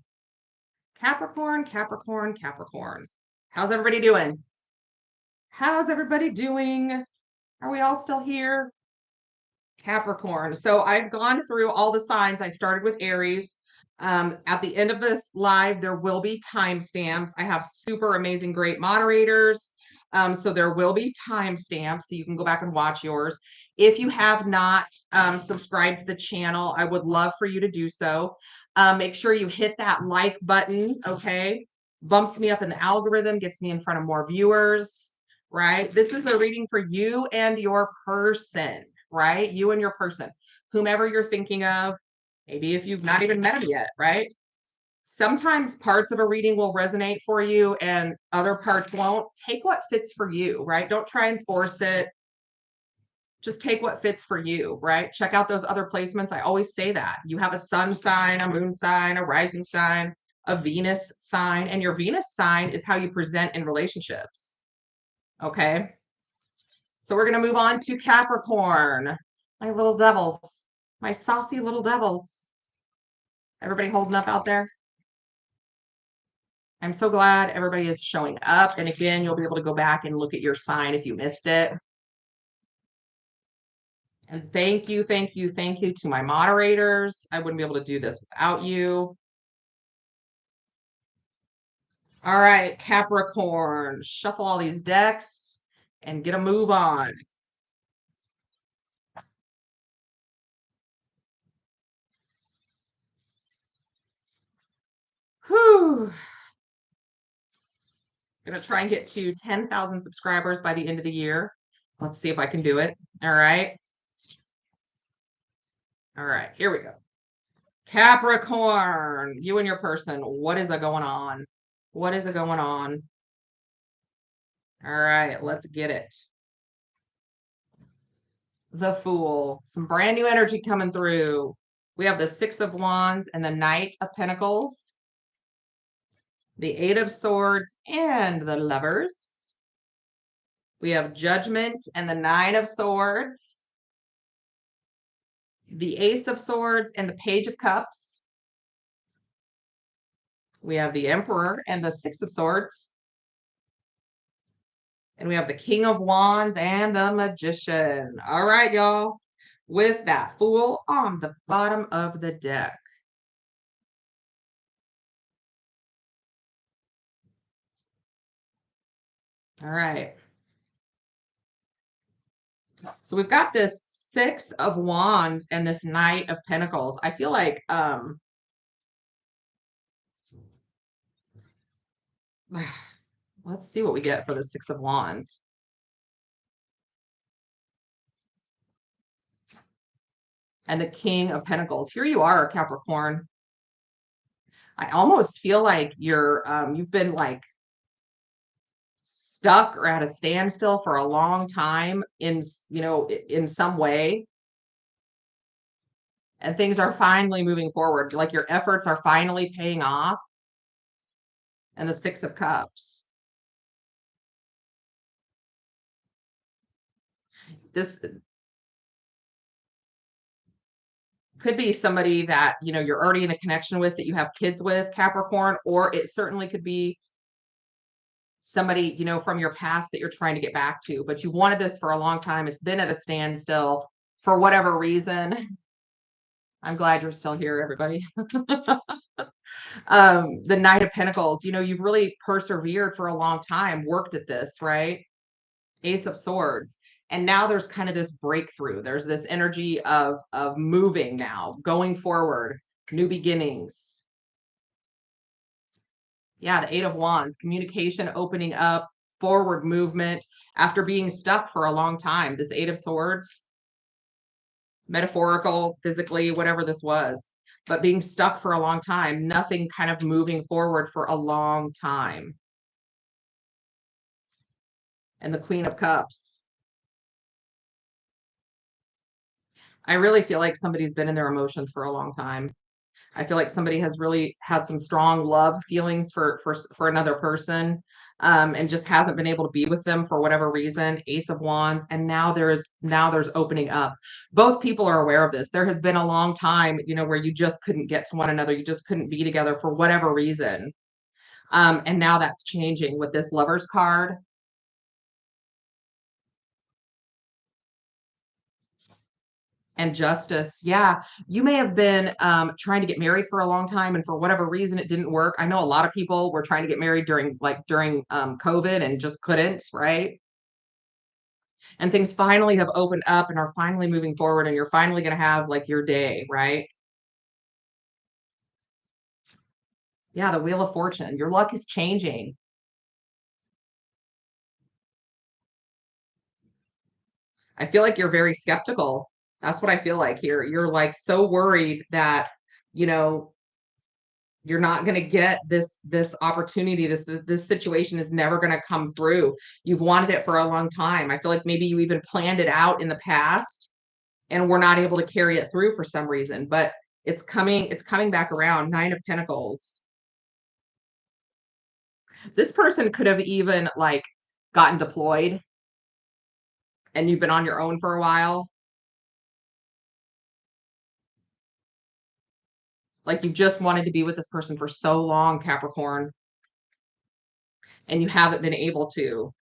Capricorn, Capricorn, Capricorn. How's everybody doing? How's everybody doing? Are we all still here? Capricorn. So I've gone through all the signs. I started with Aries. At the end of this live, there will be timestamps. I have super amazing, great moderators. So there will be timestamps, so you can go back and watch yours. If you have not subscribed to the channel, I would love for you to do so. Make sure you hit that like button, okay? Bumps me up in the algorithm, gets me in front of more viewers, right? This is a reading for you and your person, right? You and your person, whomever you're thinking of, maybe if you've not even met them yet, right? Sometimes parts of a reading will resonate for you and other parts won't. Take what fits for you, right? Don't try and force it. Just take what fits for you, right? Check out those other placements. I always say that. You have a sun sign, a moon sign, a rising sign, a Venus sign, and your Venus sign is how you present in relationships. Okay. So we're going to move on to Capricorn. My little devils, my saucy little devils. Everybody holding up out there? I'm so glad everybody is showing up. And again, you'll be able to go back and look at your sign if you missed it. And thank you, thank you, thank you to my moderators. I wouldn't be able to do this without you. All right, Capricorn, shuffle all these decks and get a move on. Whew. I'm going to try and get to 10,000 subscribers by the end of the year. Let's see if I can do it. All right. All right, here we go. Capricorn, you and your person, what is going on? What is going on? All right, let's get it. The Fool, some brand new energy coming through. We have the Six of Wands and the Knight of Pentacles, the Eight of Swords and the Lovers. We have Judgment and the Nine of Swords, the Ace of Swords and the Page of Cups. We have the Emperor and the Six of Swords. And we have the King of Wands and the Magician. All right, y'all. With that Fool on the bottom of the deck. All right. So we've got this Six of Wands and this Knight of Pentacles. I feel like let's see what we get for the Six of Wands. And the King of Pentacles. Here you are, Capricorn. I almost feel like you've been like stuck or at a standstill for a long time in some way, and things are finally moving forward, like your efforts are finally paying off. And the Six of Cups, this could be somebody that you're already in a connection with, that you have kids with, Capricorn, or it certainly could be somebody from your past that you're trying to get back to, but you wanted this for a long time. It's been at a standstill for whatever reason. I'm glad you're still here, everybody. The Knight of Pentacles, you've really persevered for a long time, worked at this, right? Ace of Swords. And now there's kind of this breakthrough. There's this energy of moving now, going forward, new beginnings. Yeah, the Eight of Wands, communication opening up, forward movement after being stuck for a long time. This Eight of Swords, metaphorical, physically, whatever this was. but being stuck for a long time, nothing kind of moving forward for a long time. And the Queen of Cups. I really feel like somebody's been in their emotions for a long time. I feel like somebody has really had some strong love feelings for another person, and just hasn't been able to be with them for whatever reason. Ace of Wands, and now there's opening up. Both people are aware of this. There has been a long time, where you just couldn't get to one another. You just couldn't be together for whatever reason. And now that's changing with this Lovers card. And Justice. Yeah, you may have been trying to get married for a long time, and for whatever reason it didn't work. I know a lot of people were trying to get married during COVID and just couldn't, right? And things finally have opened up and are finally moving forward, and you're finally going to have like your day, right? Yeah, the Wheel of Fortune. Your luck is changing. I feel like you're very skeptical. That's what I feel like here. You're like so worried that, you know, you're not going to get this opportunity. This situation is never going to come through. You've wanted it for a long time. I feel like maybe you even planned it out in the past and we're not able to carry it through for some reason, but it's coming back around. Nine of Pentacles. This person could have even like gotten deployed and you've been on your own for a while. Like you've just wanted to be with this person for so long, Capricorn, and you haven't been able to.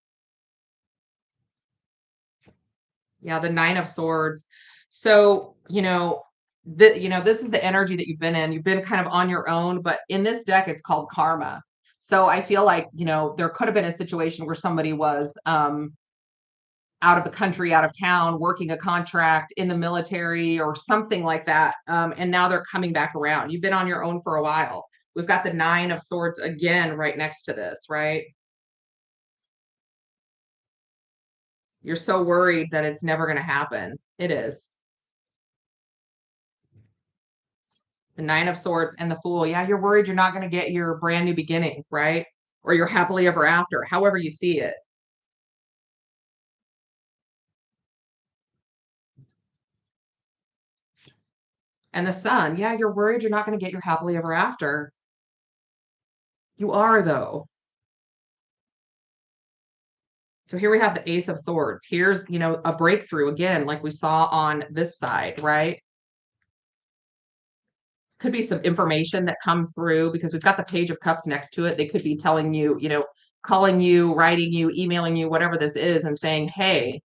Yeah, the Nine of Swords. So, this is the energy that you've been in. You've been kind of on your own, but in this deck, it's called karma. So I feel like, there could have been a situation where somebody was out of the country, out of town, working a contract in the military or something like that. And now they're coming back around. You've been on your own for a while. We've got the Nine of Swords again right next to this, right? You're so worried that it's never going to happen. It is. The Nine of Swords and the Fool. Yeah, you're worried you're not going to get your brand new beginning, right? Or your happily ever after, however you see it. And the Sun. Yeah, you're worried you're not going to get your happily ever after. You are, though. So here we have the Ace of Swords. Here's, a breakthrough again, like we saw on this side, right? Could be some information that comes through because we've got the Page of Cups next to it. They could be telling you, calling you, writing you, emailing you, whatever this is, and saying, hey,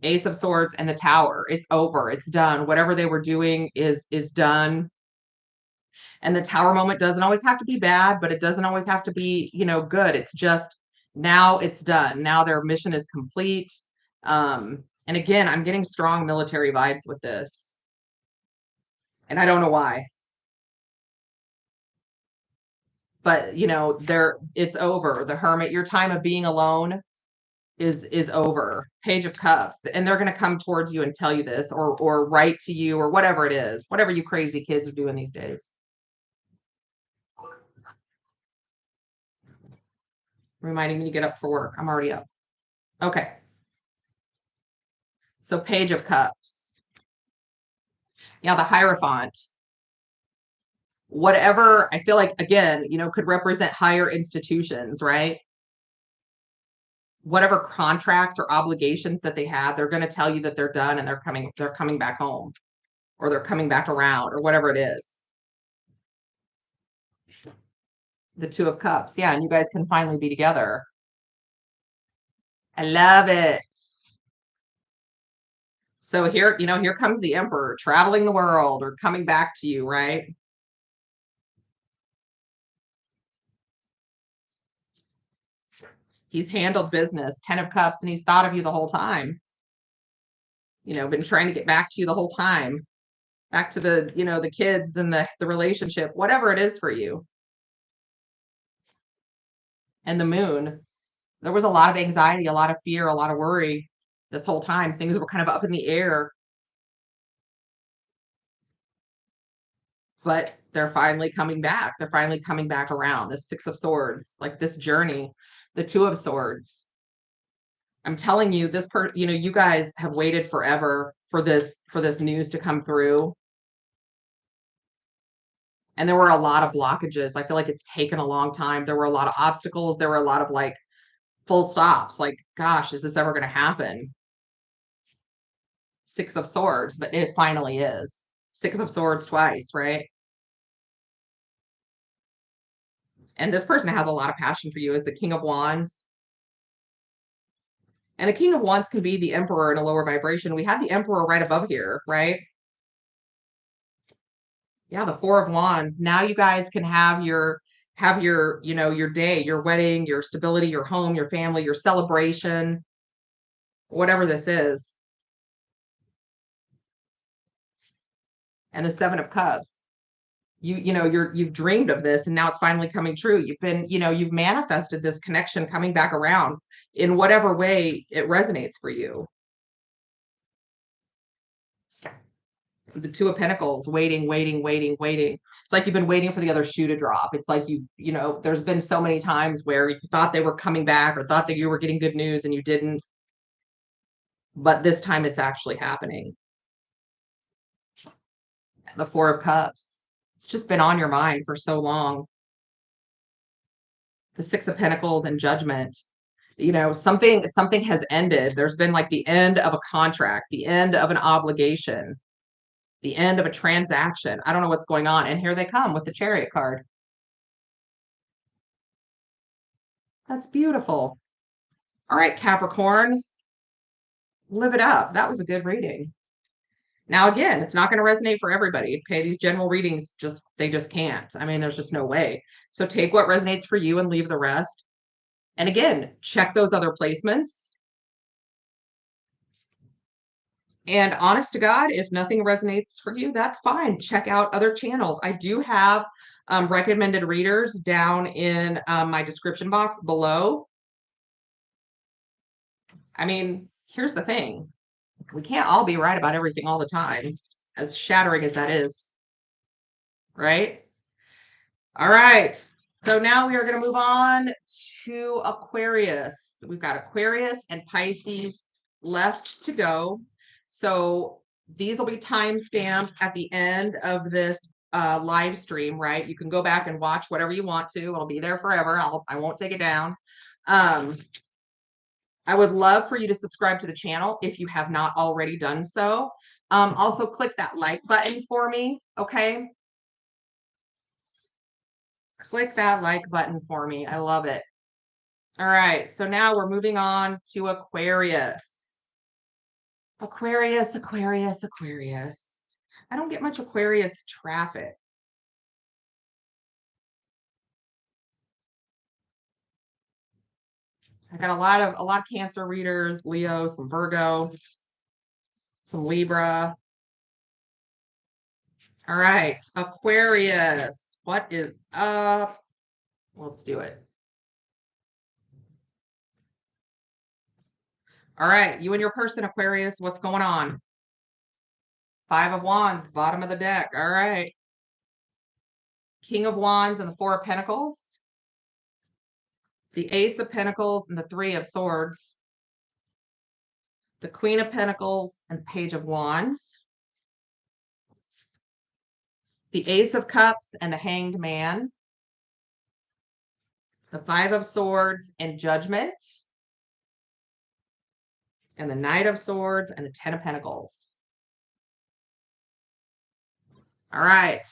Ace of Swords and the Tower. It's over. It's done. Whatever they were doing is done. And the Tower moment doesn't always have to be bad, but it doesn't always have to be, good. It's just now it's done. Now their mission is complete. And again, I'm getting strong military vibes with this. And I don't know why. But it's over. The Hermit, your time of being alone is over. Page of Cups, and they're going to come towards you and tell you this, or write to you, or whatever it is, whatever you crazy kids are doing these days. Reminding me to get up for work. I'm already up. Okay. So Page of Cups. Yeah, the Hierophant. Whatever, I feel like, again, could represent higher institutions, right? Whatever contracts or obligations that they had, they're going to tell you that they're done and they're coming back home, or they're coming back around, or whatever it is. The Two of Cups. Yeah, and you guys can finally be together. I love it. So here comes the Emperor traveling the world or coming back to you, right? He's handled business, 10 of Cups, and he's thought of you the whole time. Been trying to get back to you the whole time. Back to the kids and the relationship, whatever it is for you. And the Moon. There was a lot of anxiety, a lot of fear, a lot of worry this whole time. Things were kind of up in the air. but they're finally coming back. They're finally coming back around. The Six of Swords, like this journey, the Two of Swords. I'm telling you, you guys have waited forever for this news to come through. And there were a lot of blockages. I feel like it's taken a long time. There were a lot of obstacles. There were a lot of like full stops. Like, gosh, is this ever going to happen? Six of Swords, but it finally is. Six of Swords twice, right? And this person has a lot of passion for you as the King of Wands. And the King of Wands can be the Emperor in a lower vibration. We have the Emperor right above here, right? Yeah, the Four of Wands. Now you guys can have your your day, your wedding, your stability, your home, your family, your celebration, whatever this is. And the Seven of Cups. You've dreamed of this and now it's finally coming true. You've manifested this connection coming back around in whatever way it resonates for you. The Two of Pentacles, waiting, waiting, waiting, waiting. It's like you've been waiting for the other shoe to drop. It's like there's been so many times where you thought they were coming back or thought that you were getting good news and you didn't. But this time it's actually happening. The Four of Cups. It's just been on your mind for so long. The Six of Pentacles and Judgment. Something has ended. There's been like the end of a contract, the end of an obligation, the end of a transaction. I don't know what's going on. And here they come with the Chariot card. That's beautiful. All right, Capricorns, live it up. That was a good reading. Now, again, it's not going to resonate for everybody. Okay. These general readings they just can't. I mean, there's just no way. So take what resonates for you and leave the rest. And again, check those other placements. And honest to God, if nothing resonates for you, that's fine. Check out other channels. I do have recommended readers down in my description box below. I mean, here's the thing. We can't all be right about everything all the time, as shattering as that is, right? All right. So now we are going to move on to Aquarius. We've got Aquarius and Pisces left to go. So these will be time stamped at the end of this live stream, right? You can go back and watch whatever you want to. It'll be there forever. I won't take it down. I would love for you to subscribe to the channel if you have not already done so. Also click that like button for me, okay? Click that like button for me. I love it. All right, so now we're moving on to Aquarius. Aquarius, Aquarius, Aquarius. I don't get much Aquarius traffic. I got a lot of Cancer readers, Leo, some Virgo, some Libra. All right, Aquarius, what is up? Let's do it. All right, you and your person, Aquarius, what's going on? Five of Wands, bottom of the deck. All right. King of Wands and the Four of Pentacles. The Ace of Pentacles and the Three of Swords. The Queen of Pentacles and the Page of Wands. The Ace of Cups and the Hanged Man. The Five of Swords and Judgment. And the Knight of Swords and the Ten of Pentacles. All right.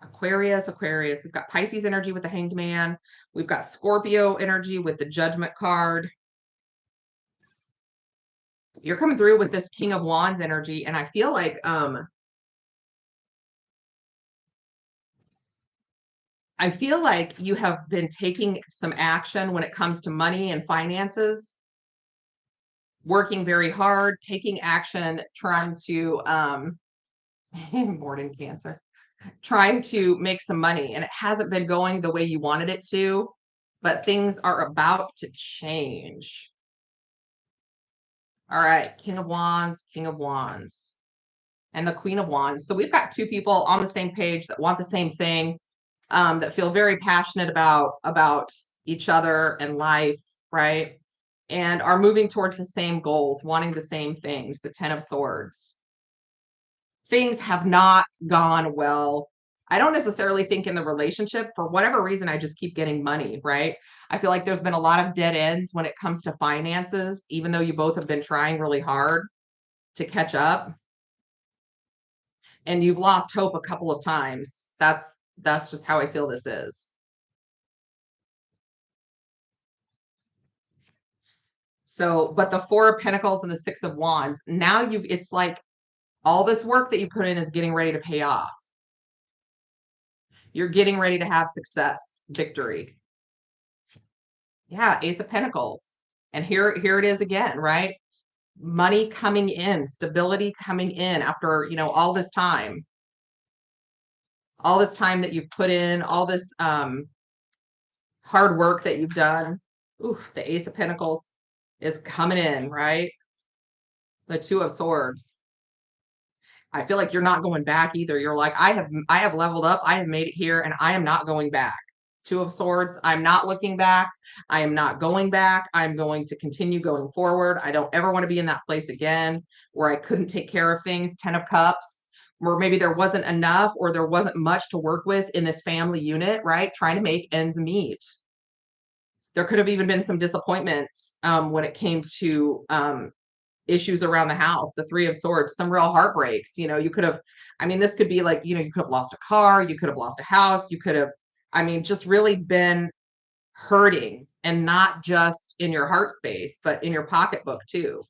Aquarius, Aquarius. We've got Pisces energy with the Hanged Man. We've got Scorpio energy with the Judgment card. You're coming through with this King of Wands energy, and I feel like you have been taking some action when it comes to money and finances, working very hard, taking action, trying to born in Cancer, trying to make some money, and it hasn't been going the way you wanted it to, but things are about to change. All right, King of Wands, King of Wands. and the Queen of Wands. So we've got two people on the same page that want the same thing, that feel very passionate about each other and life, right? And are moving towards the same goals, wanting the same things. The Ten of Swords. Things have not gone well. I don't necessarily think in the relationship, for whatever reason, I just keep getting money, right? I feel like there's been a lot of dead ends when it comes to finances, even though you both have been trying really hard to catch up. And you've lost hope a couple of times. That's just how I feel this is. So, but the Four of Pentacles and the Six of Wands, now it's like all this work that you put in is getting ready to pay off. You're getting ready to have success, victory. Yeah, Ace of Pentacles. And here it is again, right? Money coming in, stability coming in after, all this time. All this time that you've put in, all this hard work that you've done. Ooh, the Ace of Pentacles is coming in, right? The Two of Swords. I feel like you're not going back either. You're like, I have leveled up. I have made it here and I am not going back. Two of Swords. I'm not looking back. I am not going back. I'm going to continue going forward. I don't ever want to be in that place again where I couldn't take care of things. Ten of Cups, where maybe there wasn't enough or there wasn't much to work with in this family unit, right? Trying to make ends meet. There could have even been some disappointments when it came to issues around the house. The Three of Swords, some real heartbreaks. You could have, this could be like, you could have lost a car, you could have lost a house, you could have, just really been hurting, and not just in your heart space, but in your pocketbook too.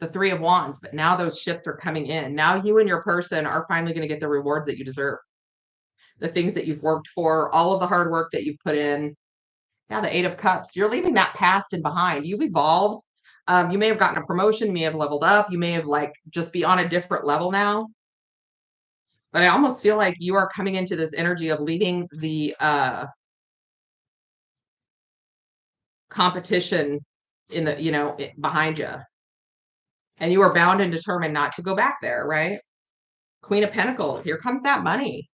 The Three of Wands, but now those ships are coming in. Now you and your person are finally going to get the rewards that you deserve. The things that you've worked for, all of the hard work that you've put in. Yeah, the Eight of Cups. You're leaving that past and behind. You've evolved. You may have gotten a promotion, you may have leveled up, you may have just be on a different level now. But I almost feel like you are coming into this energy of leaving the competition in the, behind you. And you are bound and determined not to go back there, right? Queen of Pentacles. Here comes that money.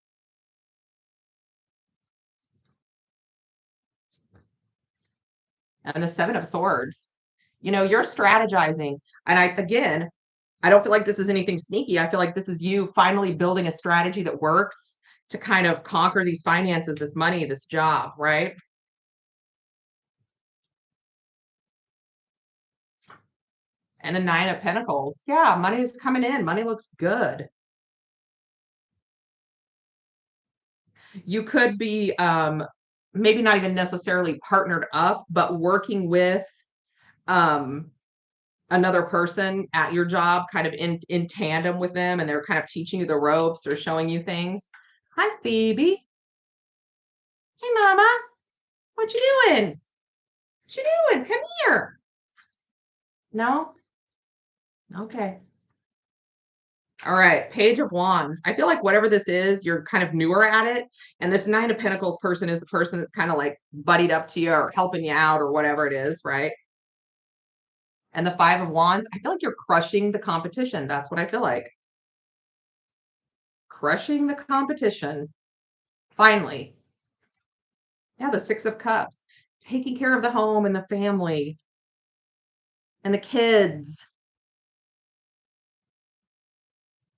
And the Seven of Swords. You're strategizing. And I don't feel like this is anything sneaky. I feel like this is you finally building a strategy that works to kind of conquer these finances, this money, this job, right? And the Nine of Pentacles. Yeah, money is coming in. Money looks good. You could be maybe not even necessarily partnered up, but working with another person at your job, kind of in tandem with them, and they're kind of teaching you the ropes or showing you things. Hi, Phoebe. Hey, Mama. What you doing? What you doing? Come here. No? Okay. All right. Page of Wands. I feel like whatever this is, you're kind of newer at it. And this Nine of Pentacles person is the person that's kind of like buddied up to you or helping you out or whatever it is, right? And the Five of Wands, I feel like you're crushing the competition. That's what I feel like. Crushing the competition. Finally. Yeah, the Six of Cups. Taking care of the home and the family and the kids.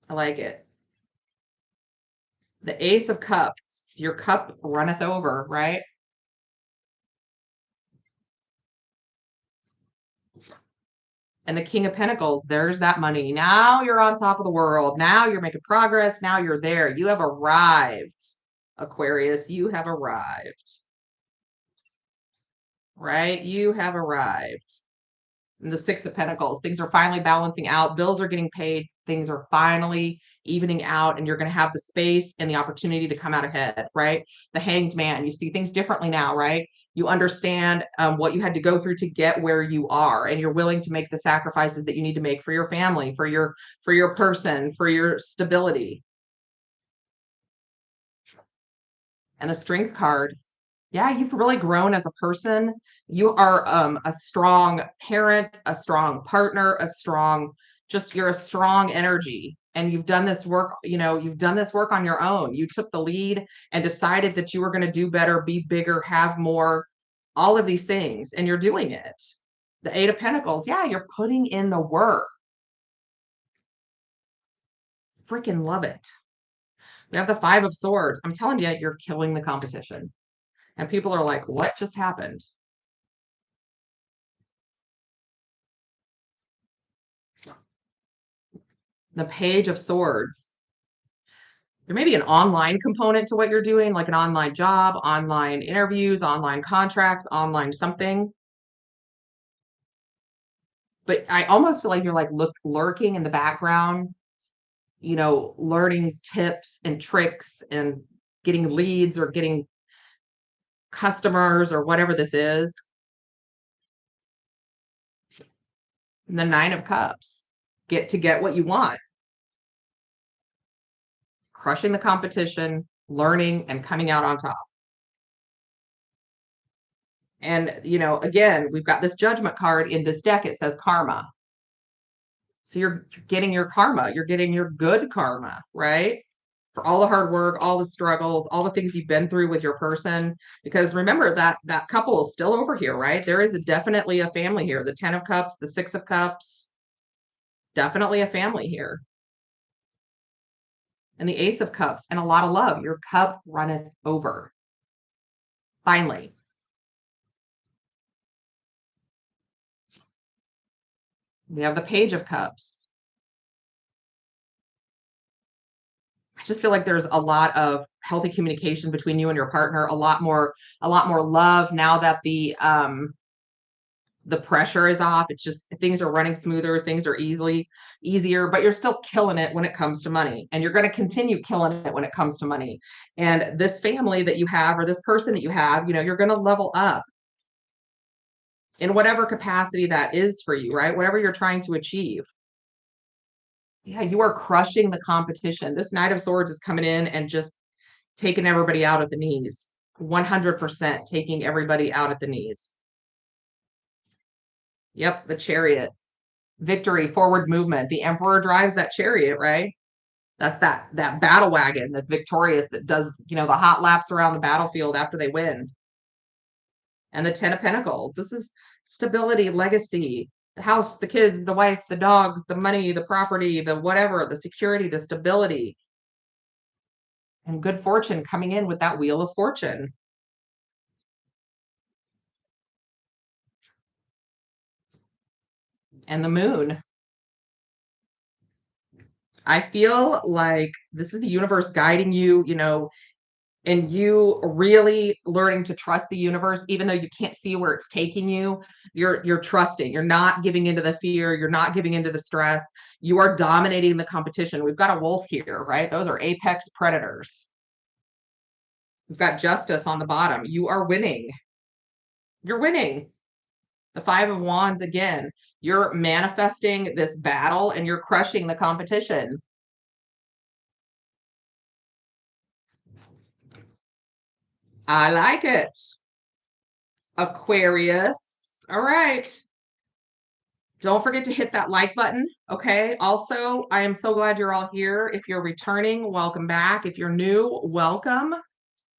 I like it. The Ace of Cups. Your cup runneth over, right? And the King of Pentacles, there's that money. Now you're on top of the world. Now you're making progress. Now you're there. You have arrived, Aquarius. You have arrived. Right? You have arrived. And the Six of Pentacles, things are finally balancing out. Bills are getting paid. Things are finally evening out, and you're going to have the space and the opportunity to come out ahead, right? The Hanged Man, you see things differently now, right? You understand what you had to go through to get where you are, and you're willing to make the sacrifices that you need to make for your family, for your person, for your stability. And the Strength card. Yeah, you've really grown as a person. You are a strong parent, a strong partner, you're a strong energy. And you've done this work, you've done this work on your own. You took the lead and decided that you were going to do better, be bigger, have more, all of these things, and you're doing it. The Eight of Pentacles, yeah, you're putting in the work. Freaking love it. We have the Five of Swords. I'm telling you, you're killing the competition. And people are like, what just happened? The Page of Swords. There may be an online component to what you're doing, like an online job, online interviews, online contracts, online something. But I almost feel like you're like lurking in the background, learning tips and tricks and getting leads or getting customers or whatever this is. And the Nine of Cups. Get what you want. Crushing the competition, learning, and coming out on top. And, again, we've got this Judgment card in this deck. It says karma. So you're getting your karma. You're getting your good karma, right? For all the hard work, all the struggles, all the things you've been through with your person. Because remember that couple is still over here, right? There is definitely a family here. The 10 of Cups, the 6 of Cups, definitely a family here. And the Ace of Cups and a lot of love. Your cup runneth over. Finally. We have the Page of Cups. I just feel like there's a lot of healthy communication between you and your partner, a lot more love now that the pressure is off. It's just things are running smoother, things are easier, but you're still killing it when it comes to money. And you're going to continue killing it when it comes to money. And this family that you have or this person that you have, you're going to level up in whatever capacity that is for you, right? Whatever you're trying to achieve. Yeah, you are crushing the competition. This Knight of Swords is coming in and just taking everybody out at the knees. 100% taking everybody out at the knees. Yep, the Chariot. Victory, forward movement. The Emperor drives that chariot, right? That's that battle wagon that's victorious, that does, the hot laps around the battlefield after they win. And the 10 of Pentacles. This is stability, legacy, the house, the kids, the wife, the dogs, the money, the property, the whatever, the security, the stability. And good fortune coming in with that Wheel of Fortune. And the Moon. I feel like this is the universe guiding you, and you really learning to trust the universe, even though you can't see where it's taking you. You're trusting. You're not giving into the fear. You're not giving into the stress. You are dominating the competition. We've got a wolf here, right? Those are apex predators. We've got Justice on the bottom. You are winning. You're winning. The Five of Wands again. You're manifesting this battle and you're crushing the competition. I like it. Aquarius. All right. Don't forget to hit that like button. Okay. Also, I am so glad you're all here. If you're returning, welcome back. If you're new, welcome.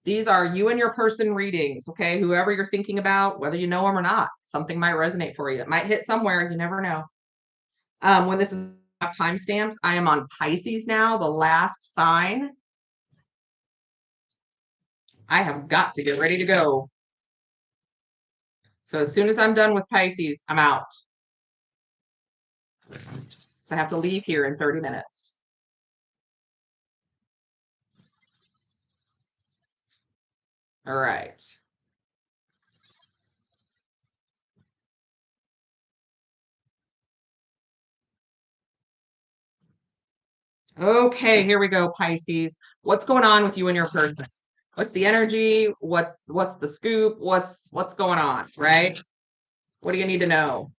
These are you and your person readings. Okay. Whoever you're thinking about, whether you know them or not, something might resonate for you. It might hit somewhere. You never know. When this is timestamps, I am on Pisces now, the last sign. I have got to get ready to go. So as soon as I'm done with Pisces, I'm out. So I have to leave here in 30 minutes. All right. Okay, here we go, Pisces. What's going on with you and your person? What's the energy? What's the scoop? What's going on, right? What do you need to know?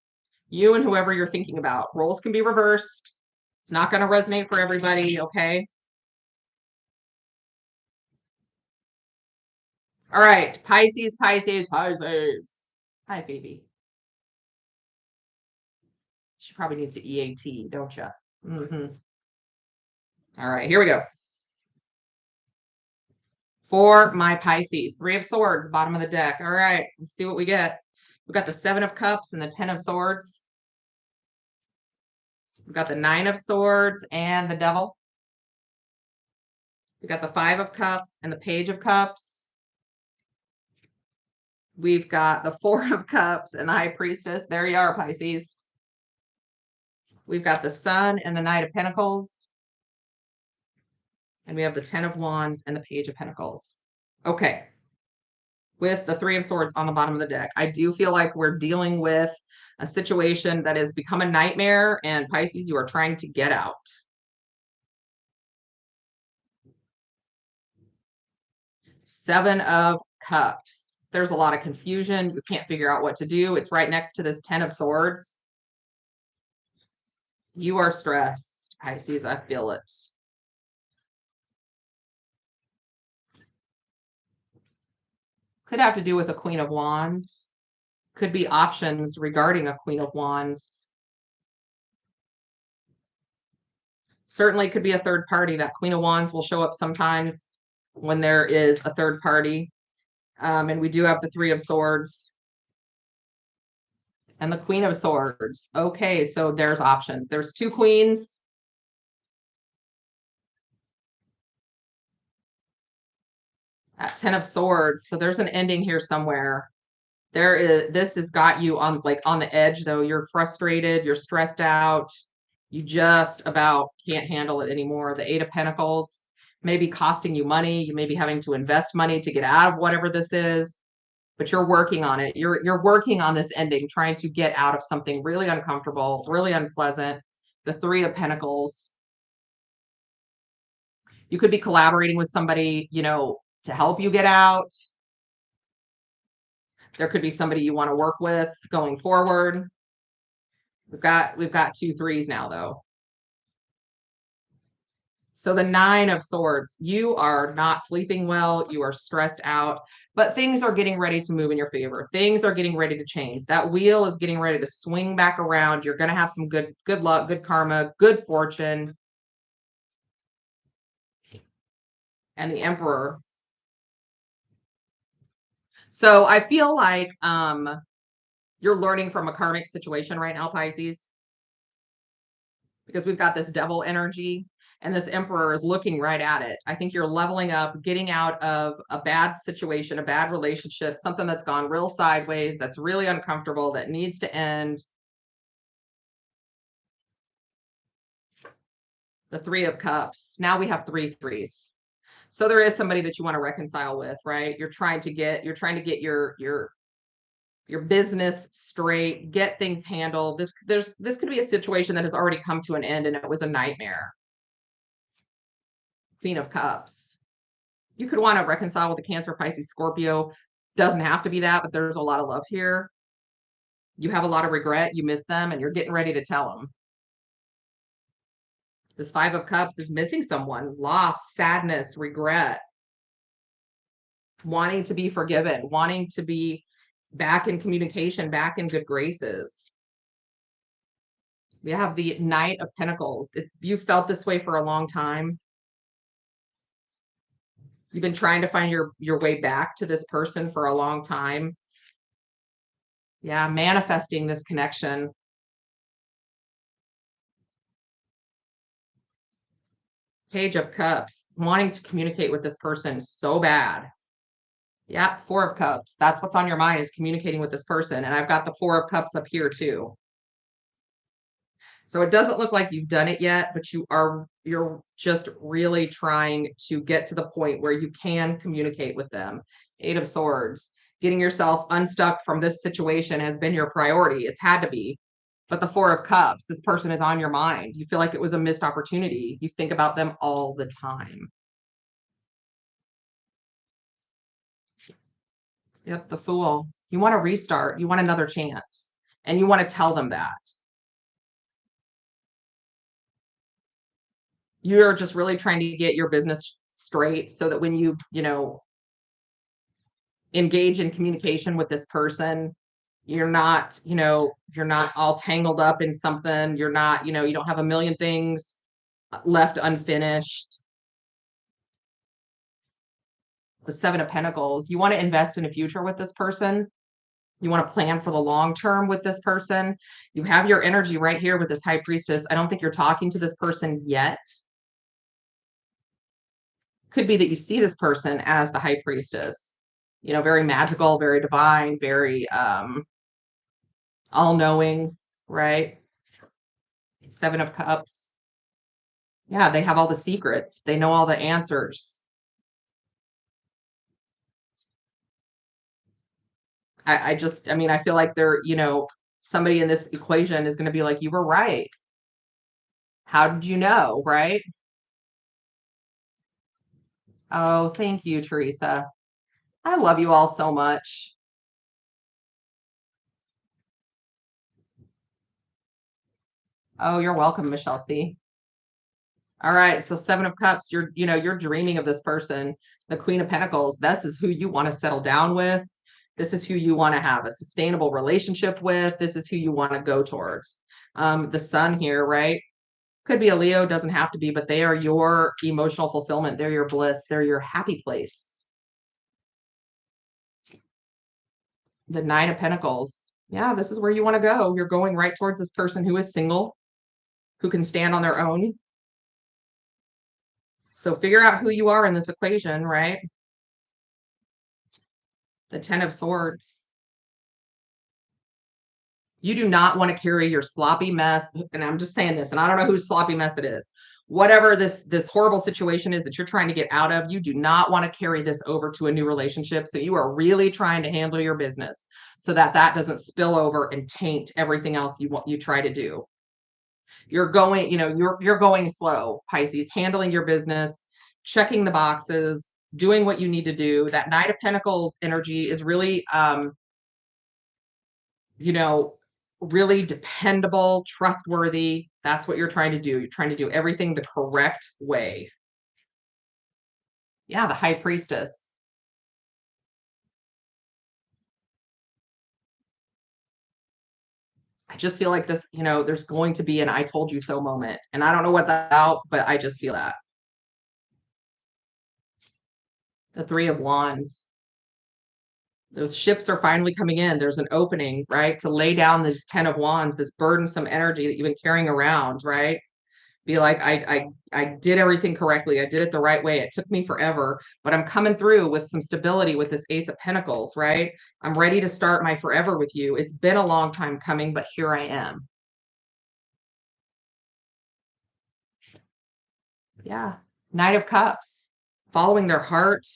You and whoever you're thinking about. Roles can be reversed. It's not going to resonate for everybody, okay? All right, Pisces, Pisces, Pisces. Hi, Phoebe. She probably needs to EAT, don't you? Mm-hmm. All right, here we go. For my Pisces, 3 of Swords, bottom of the deck. All right, let's see what we get. We've got the 7 of Cups and the 10 of Swords. We've got the 9 of Swords and the Devil. We've got the 5 of Cups and the Page of Cups. We've got the 4 of Cups and the High Priestess. There you are, Pisces. We've got the Sun and the Knight of Pentacles. And we have the 10 of Wands and the Page of Pentacles. Okay. With the 3 of Swords on the bottom of the deck, I do feel like we're dealing with a situation that has become a nightmare, and Pisces, you are trying to get out. 7 of Cups. There's a lot of confusion. You can't figure out what to do. It's right next to this 10 of Swords. You are stressed, Pisces. I feel it. Could have to do with a Queen of Wands. Could be options regarding a Queen of Wands. Certainly could be a third party. That Queen of Wands will show up sometimes when there is a third party. And we do have the 3 of Swords and the Queen of Swords. Okay, so there's options. There's 2 queens. At 10 of Swords. So there's an ending here somewhere. This has got you on the edge, though. You're frustrated, you're stressed out. You just about can't handle it anymore. The 8 of Pentacles may be costing you money. You may be having to invest money to get out of whatever this is, but you're working on it. You're working on this ending, trying to get out of something really uncomfortable, really unpleasant. The 3 of Pentacles. You could be collaborating with somebody, to help you get out. There could be somebody you want to work with going forward. We've got 2 3s now, though. So the 9 of Swords, you are not sleeping well. You are stressed out, but things are getting ready to move in your favor. Things are getting ready to change. That wheel is getting ready to swing back around. You're going to have some good luck, good karma, good fortune. And the Emperor. So I feel like you're learning from a karmic situation right now, Pisces, because we've got this devil energy and this Emperor is looking right at it. I think you're leveling up, getting out of a bad situation, a bad relationship, something that's gone real sideways, that's really uncomfortable, that needs to end. The 3 of Cups. Now we have 3 3s. So there is somebody that you want to reconcile with, right? You're trying to get your business straight, get things handled. This could be a situation that has already come to an end and it was a nightmare. Queen of Cups. You could want to reconcile with a Cancer, Pisces, Scorpio. Doesn't have to be that, but there's a lot of love here. You have a lot of regret. You miss them and you're getting ready to tell them. This 5 of Cups is missing someone. Loss, sadness, regret. Wanting to be forgiven. Wanting to be back in communication, back in good graces. We have the Knight of Pentacles. You've felt this way for a long time. You've been trying to find your way back to this person for a long time. Yeah, manifesting this connection. Page of Cups, wanting to communicate with this person so bad. Yeah, 4 of Cups. That's what's on your mind, is communicating with this person. And I've got the 4 of Cups up here too. So it doesn't look like you've done it yet, but you're just really trying to get to the point where you can communicate with them. 8 of Swords. Getting yourself unstuck from this situation has been your priority. It's had to be. But the 4 of Cups, this person is on your mind. You feel like it was a missed opportunity. You think about them all the time. Yep, the Fool. You want to restart. You want another chance. And you want to tell them that. You're just really trying to get your business straight so that when you engage in communication with this person, you're not all tangled up in something. You're not, you don't have a million things left unfinished. The Seven of Pentacles. You want to invest in a future with this person. You want to plan for the long term with this person. You have your energy right here with this High Priestess. I don't think you're talking to this person yet. Could be that you see this person as the High Priestess. You know, very magical, very divine, very all-knowing, right? Seven of Cups. Yeah, they have all the secrets. They know all the answers. I mean, I feel like they're, you know, somebody in this equation is going to be like, you were right. How did you know, right? Oh, thank you, Teresa. I love you all so much. Oh, you're welcome, Michelle C. All right, so Seven of Cups, you're dreaming of this person, the Queen of Pentacles. This is who you want to settle down with. This is who you want to have a sustainable relationship with. This is who you want to go towards. The Sun here, right? Could be a Leo, doesn't have to be, but they are your emotional fulfillment. They're your bliss. They're your happy place. The Nine of Pentacles. Yeah, this is where you want to go. You're going right towards this person who is single, who can stand on their own. So figure out who you are in this equation, right? The Ten of Swords. You do not want to carry your sloppy mess. And I'm just saying this, and I don't know whose sloppy mess it is. Whatever this horrible situation is that you're trying to get out of, you do not want to carry this over to a new relationship. So you are really trying to handle your business so that that doesn't spill over and taint everything else you try to do. You're going, you're going slow, Pisces, handling your business, checking the boxes, doing what you need to do. That Knight of Pentacles energy is really, really dependable, trustworthy. That's what you're trying to do. You're trying to do everything the correct way. Yeah, the High Priestess. I just feel like this, there's going to be an I told you so moment. And I don't know what that's about, but I just feel that. The Three of Wands. Those ships are finally coming in. There's an opening, right? To lay down this Ten of Wands, this burdensome energy that you've been carrying around, right? Be like, I did everything correctly. I did it the right way. It took me forever, but I'm coming through with some stability with this Ace of Pentacles, right? I'm ready to start my forever with you. It's been a long time coming, but here I am. Yeah. Knight of Cups, following their heart,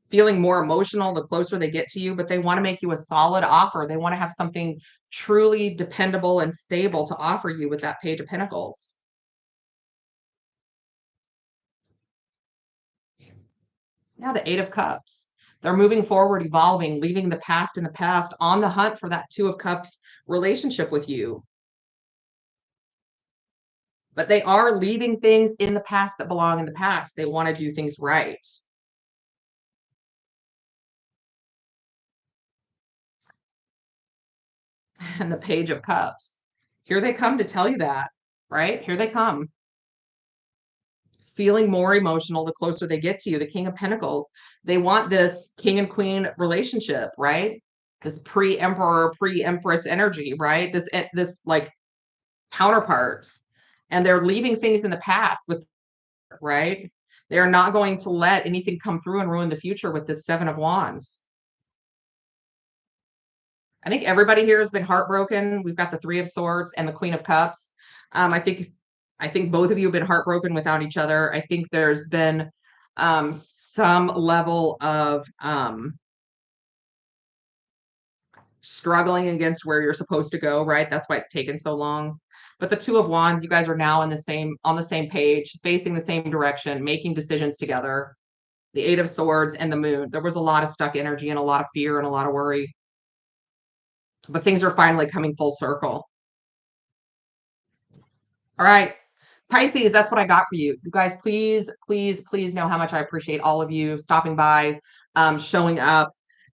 feeling more emotional the closer they get to you, but they want to make you a solid offer. They want to have something truly dependable and stable to offer you with that Page of Pentacles. Yeah, the Eight of Cups. They're moving forward, evolving, leaving the past in the past, on the hunt for that Two of Cups relationship with you. But they are leaving things in the past that belong in the past. They want to do things right. And the Page of Cups. Here they come to tell you that, right? Here they come. Feeling more emotional the closer they get to you. The King of Pentacles. They want this king and queen relationship, right? This pre-emperor, pre-empress energy, right? This like counterpart. And they're leaving things in the past with, right? They're not going to let anything come through and ruin the future with this Seven of Wands. I think everybody here has been heartbroken. We've got the Three of Swords and the Queen of Cups. I think both of you have been heartbroken without each other. I think there's been some level of struggling against where you're supposed to go, right? That's why it's taken so long. But the Two of Wands, you guys are now on the same page, facing the same direction, making decisions together. The Eight of Swords and the Moon. There was a lot of stuck energy and a lot of fear and a lot of worry. But things are finally coming full circle. All right. Pisces, that's what I got for you. You guys, please, please, please know how much I appreciate all of you stopping by, showing up,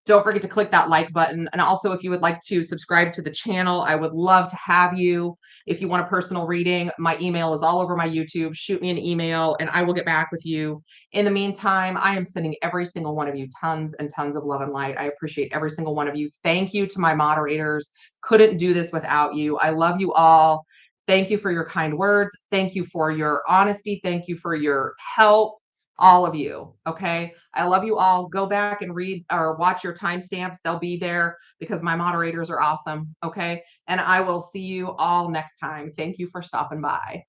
Don't forget to click that like button. And also, if you would like to subscribe to the channel, I would love to have you. If you want a personal reading, my email is all over my YouTube. Shoot me an email and I will get back with you. In the meantime, I am sending every single one of you tons and tons of love and light. I appreciate every single one of you. Thank you to my moderators. Couldn't do this without you. I love you all. Thank you for your kind words. Thank you for your honesty. Thank you for your help. All of you. Okay. I love you all. Go back and read or watch your timestamps. They'll be there because my moderators are awesome. Okay. And I will see you all next time. Thank you for stopping by.